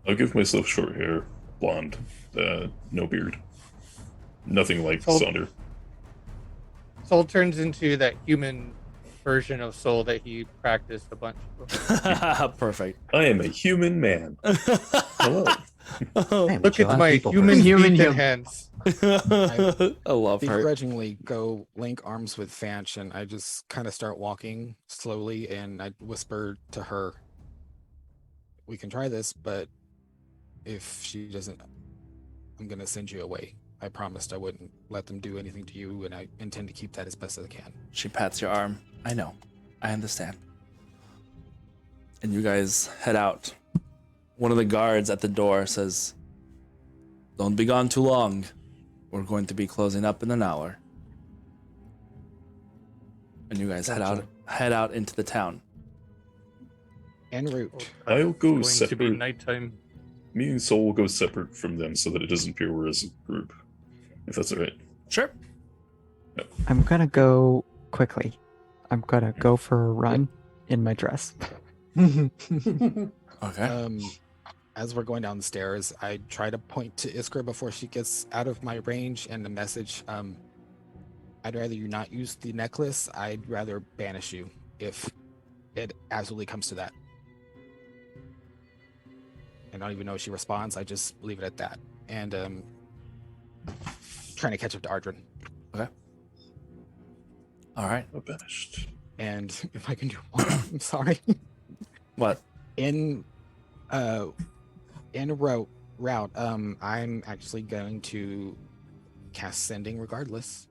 I'll give myself short hair, blonde, no beard. Nothing like Soul- Sonder. Soul turns into that human version of Soul that he practiced a bunch before. Perfect. I am a human man. Hello. Hey, Look Michelle, at my people human person. Human, feet and human. hands. I love her. Begrudgingly go link arms with Fanch, and I just kind of start walking slowly, and I whisper to her, "We can try this, but if she doesn't, I'm gonna send you away. I promised I wouldn't let them do anything to you, and I intend to keep that as best as I can." She pats your arm. I know. I understand. And you guys head out. One of the guards at the door says, "Don't be gone too long. We're going to be closing up in an hour." And you guys Gotcha. head out into the town. En route. I'll go It's going to be separate. nighttime. Me and Soul will go separate from them so that it doesn't appear we're as a group. If that's alright. Sure. I'm gonna go quickly. I'm gonna go for a run in my dress. Okay. As we're going down the stairs, I try to point to Iskra before she gets out of my range, and the message, I'd rather you not use the necklace. I'd rather banish you if it absolutely comes to that. And I don't even know if she responds. I just leave it at that. And trying to catch up to Ardrin. Okay. All right. Not banished. And if I can do one, I'm sorry. What? In route, I'm actually going to cast sending regardless.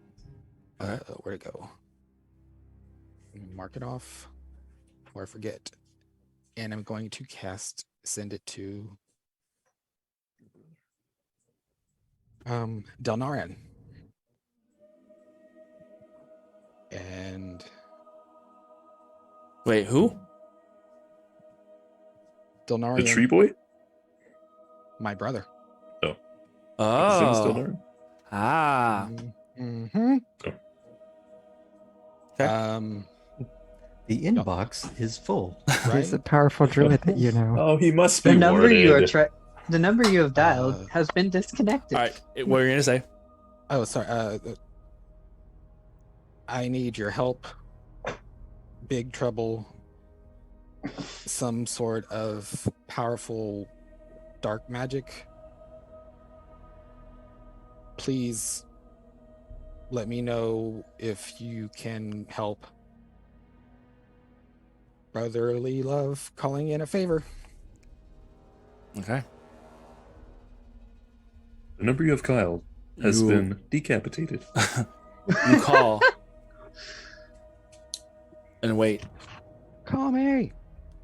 Okay. Where'd it go? Mark it off, or I forget. And I'm going to send it to Delnaran. And Wait, who? Delnarian, The tree boy? my brother. His name is Oh. Delnar? Ah. Mm-hmm. Okay. The inbox is full. He's a Right? powerful druid that you know. Oh, he must be The number you are warded. the number you have dialed has been disconnected. All right. What were you gonna say? Oh, sorry. I need your help. Big trouble. Some sort of powerful dark magic. Please let me know if you can help. Brotherly love calling in a favor. Okay. The number you have, Kyle, has You- been decapitated. You call and wait Call me.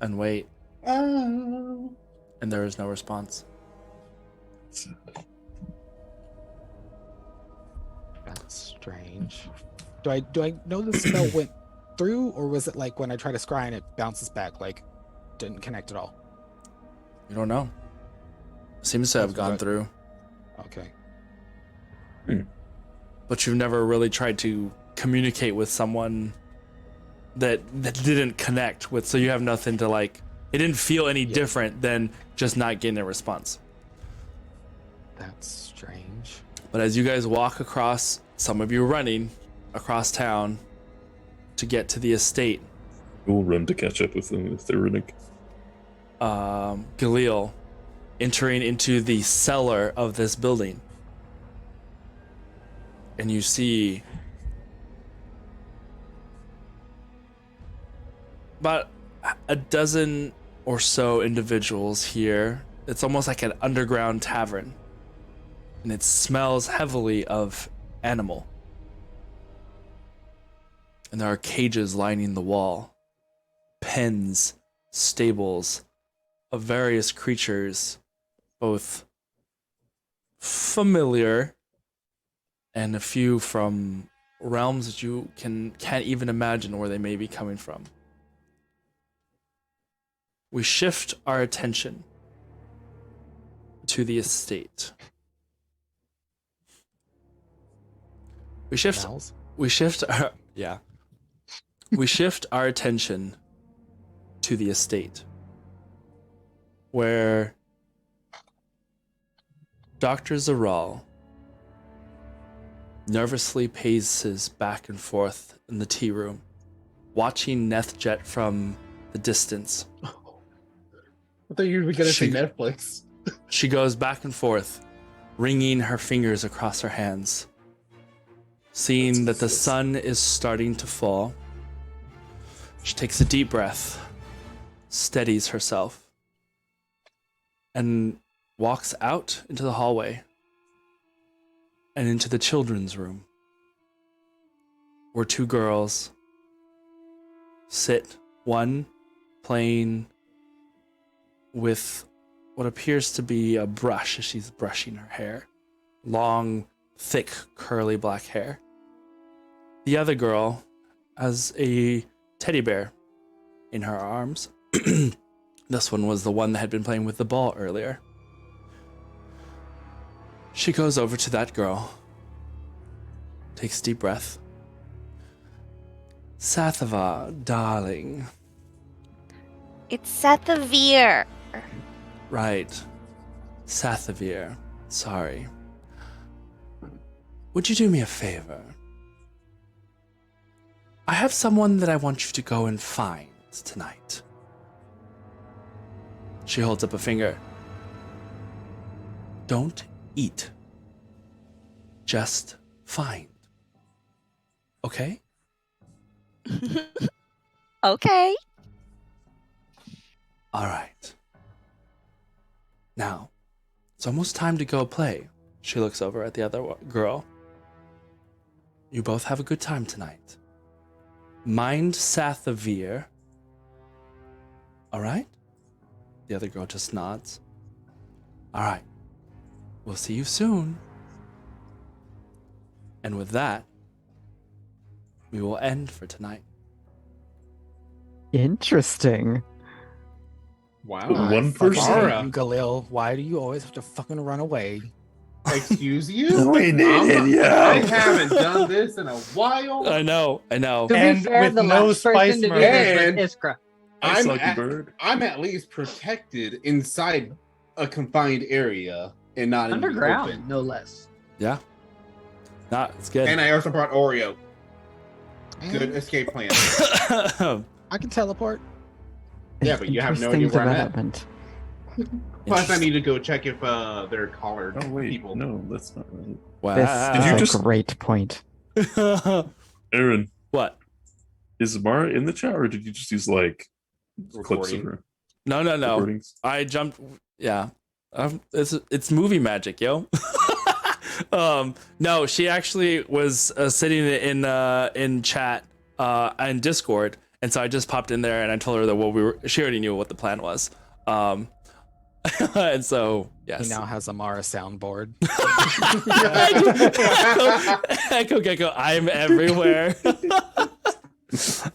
and wait, Oh. and there is no response. That's strange. Do I know the spell went through, or was it like when I try to scry and it bounces back, like didn't connect at all? You don't know. Seems to have That's gone what- through, Okay. but you've never really tried to communicate with someone that didn't connect with. So you have nothing to like. It didn't feel any different than just not getting a response. That's strange. But as you guys walk across, some of you are running across town to get to the estate. We'll run to catch up with them if they're running. Galil entering into the cellar of this building. And you see about a dozen or so individuals here. It's almost like an underground tavern. And it smells heavily of animal. And there are cages lining the wall. Pens, stables of various creatures, both familiar and a few from realms that you can't even imagine where they may be coming from. We shift our attention to the estate. We shift Smells? our we shift our attention to the estate, where Dr. Zaral nervously paces back and forth in the tea room, watching Nethjet from the distance. I thought you were gonna say She- Netflix. She goes back and forth, wringing her fingers across her hands. Seeing that the sun is starting to fall, she takes a deep breath, steadies herself, and walks out into the hallway and into the children's room, where two girls sit, one playing with what appears to be a brush as she's brushing her hair. Long, thick, curly black hair. The other girl has a teddy bear in her arms. This one was the one that had been playing with the ball earlier. She goes over to that girl, takes a deep breath. Sathava, darling. It's Sathavir. Right. Sathavir. Sorry. Would you do me a favor? I have someone that I want you to go and find tonight. She holds up a finger. Don't eat. Just find. Okay? Okay. All right. Now, it's almost time to go play. She looks over at the other girl. You both have a good time tonight. Mind Sathavir. All right? The other girl just nods. All right. We'll see you soon. And with that, we will end for tonight. Interesting. Wow. One Fucking person. hate you, Galil. Why do you always have to fucking run away? Excuse you? We need it, yeah. I haven't done this in a while. I know. To be And fair, with the no last person spice to do murder. this was Iskra. I'm at least protected inside a confined area and not in the Underground, open. no less. Yeah. Nah, it's good. And I also brought Oreo. Good escape plan. I can teleport. Yeah, but you have no Interesting idea where I'm at. development. Plus, I need to go check if they're collared Oh wait, people. no, that's not right. Wow. This Did you is just- a great point. Aaron, What? is Mara in the chat, or did you just use like clips of Recording. her No. recordings? I jumped. Yeah. It's movie magic, yo. No, she actually was sitting in chat in Discord, and so I just popped in there and I told her that she already knew what the plan was. And so yes. He now has a Mara soundboard. Echo Gecko, I'm everywhere.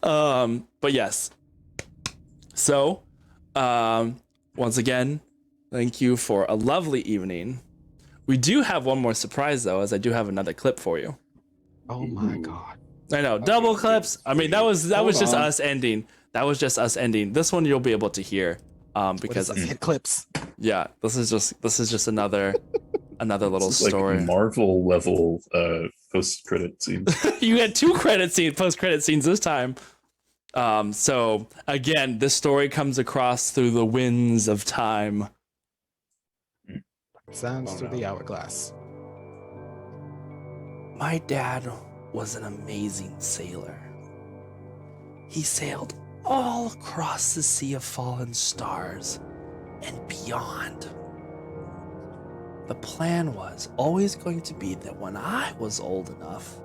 But yes. So, once again, thank you for a lovely evening. We do have one more surprise though, as I do have another clip for you. Oh my god. I know, double clips. I mean, that was just on. us ending. That was just us ending. This one you'll be able to hear, because What is this? Hit clips. yeah, this is just another little This is story. like Marvel level post credit scene. You had two post credit scenes this time. So again, this story comes across through the winds of time. Sounds through the hourglass. My dad was an amazing sailor. He sailed all across the Sea of Fallen Stars and beyond. The plan was always going to be that when I was old enough,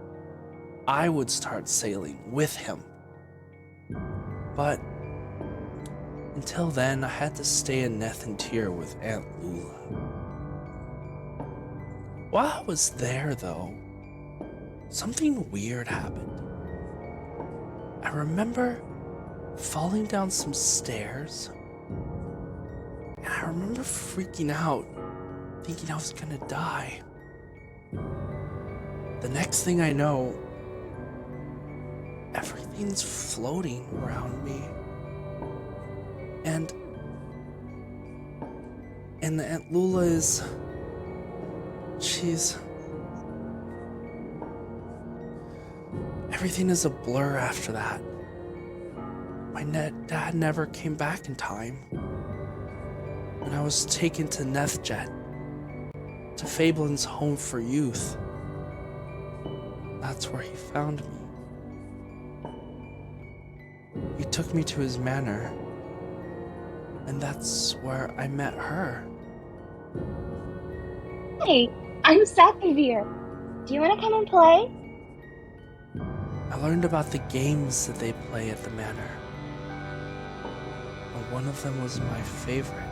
I would start sailing with him. But until then, I had to stay in Nethantir with Aunt Lula. While I was there, though, something weird happened. I remember falling down some stairs, and I remember freaking out, thinking I was gonna die. The next thing I know, everything's floating around me. And Aunt Lula is Jeez. Everything is a blur after that. My dad never came back in time. And I was taken to Nethjet, to Fablin's home for youth. That's where he found me. He took me to his manor, and that's where I met her. Hey, I'm Sathavir. Do you want to come and play? I learned about the games that they play at the manor. And one of them was my favorite.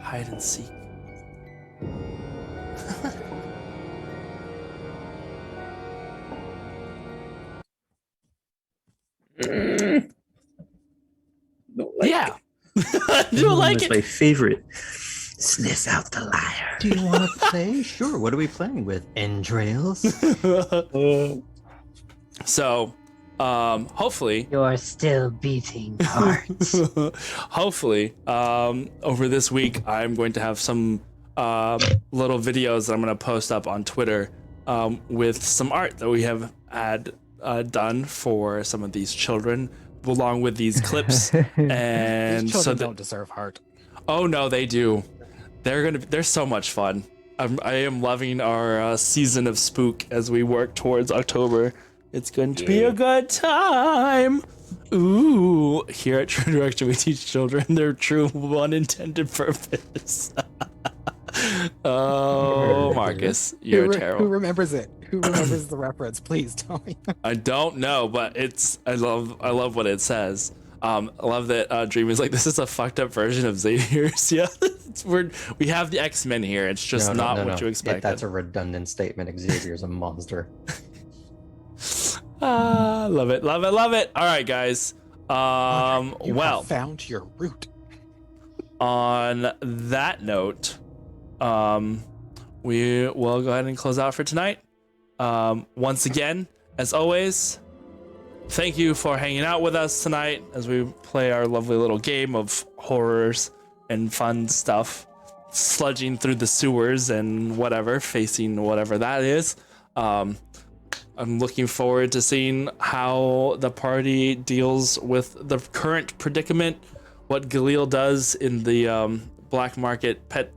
Hide and seek. Yeah. Do you like it? My favorite. Sniff out the liar. Do you want to play? Sure. What are we playing with? Entrails? So, hopefully You're still beating hearts. hopefully, over this week, I'm going to have some little videos that I'm going to post up on Twitter with some art that we have had done for some of these children, along with these clips. And These children don't deserve heart. Oh no, they do. They're so much fun. I am loving our season of spook as we work towards October. It's going to be a good time. Ooh, here at True Direction, we teach children their true unintended purpose. Oh, Marcus, you're terrible. Who remembers it? Who remembers the reference? Please tell me. I don't know, but I love what it says. I love that Dream is like, this is a fucked up version of Xavier's. Yeah, we have the X-Men here. It's just not what you expected. That's a redundant statement. Xavier's a monster. Love it. All right, guys. You have found your root. On that note, we will go ahead and close out for tonight. Once again, as always, thank you for hanging out with us tonight as we play our lovely little game of horrors and fun stuff, sludging through the sewers and whatever, facing whatever that is. I'm looking forward to seeing how the party deals with the current predicament, what Galil does in the black market pet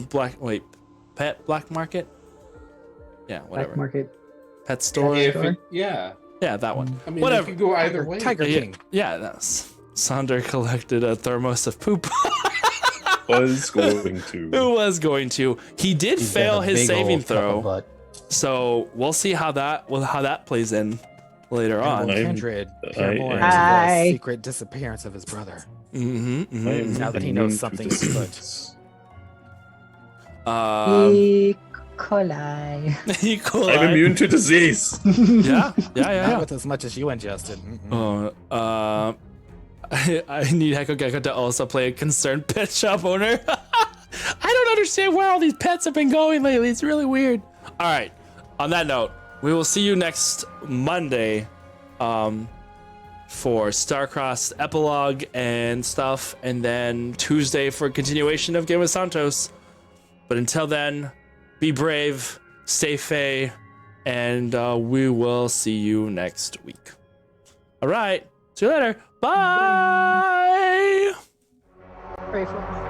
black market? Yeah, whatever. Black market. Pet store? Yeah, that one. I mean, whatever. It could go either way. Tiger King. Yeah, that's Sonder collected a thermos of poop. Was going to. Who was going to? He did fail his saving throw. So we'll see how that plays in later on. Kindred the secret disappearance of his brother. Now that he knows something good. E. coli. E. coli. I'm immune to disease. Yeah. Not with as much as you ingested. I need Heko Gecko to also play a concerned pet shop owner. I don't understand where all these pets have been going lately. It's really weird. All right. On that note, we will see you next Monday for Starcross epilogue and stuff, and then Tuesday for continuation of Game of Santos. But until then, be brave, stay fey, and we will see you next week. All right. See you later. Bye. Pray for me.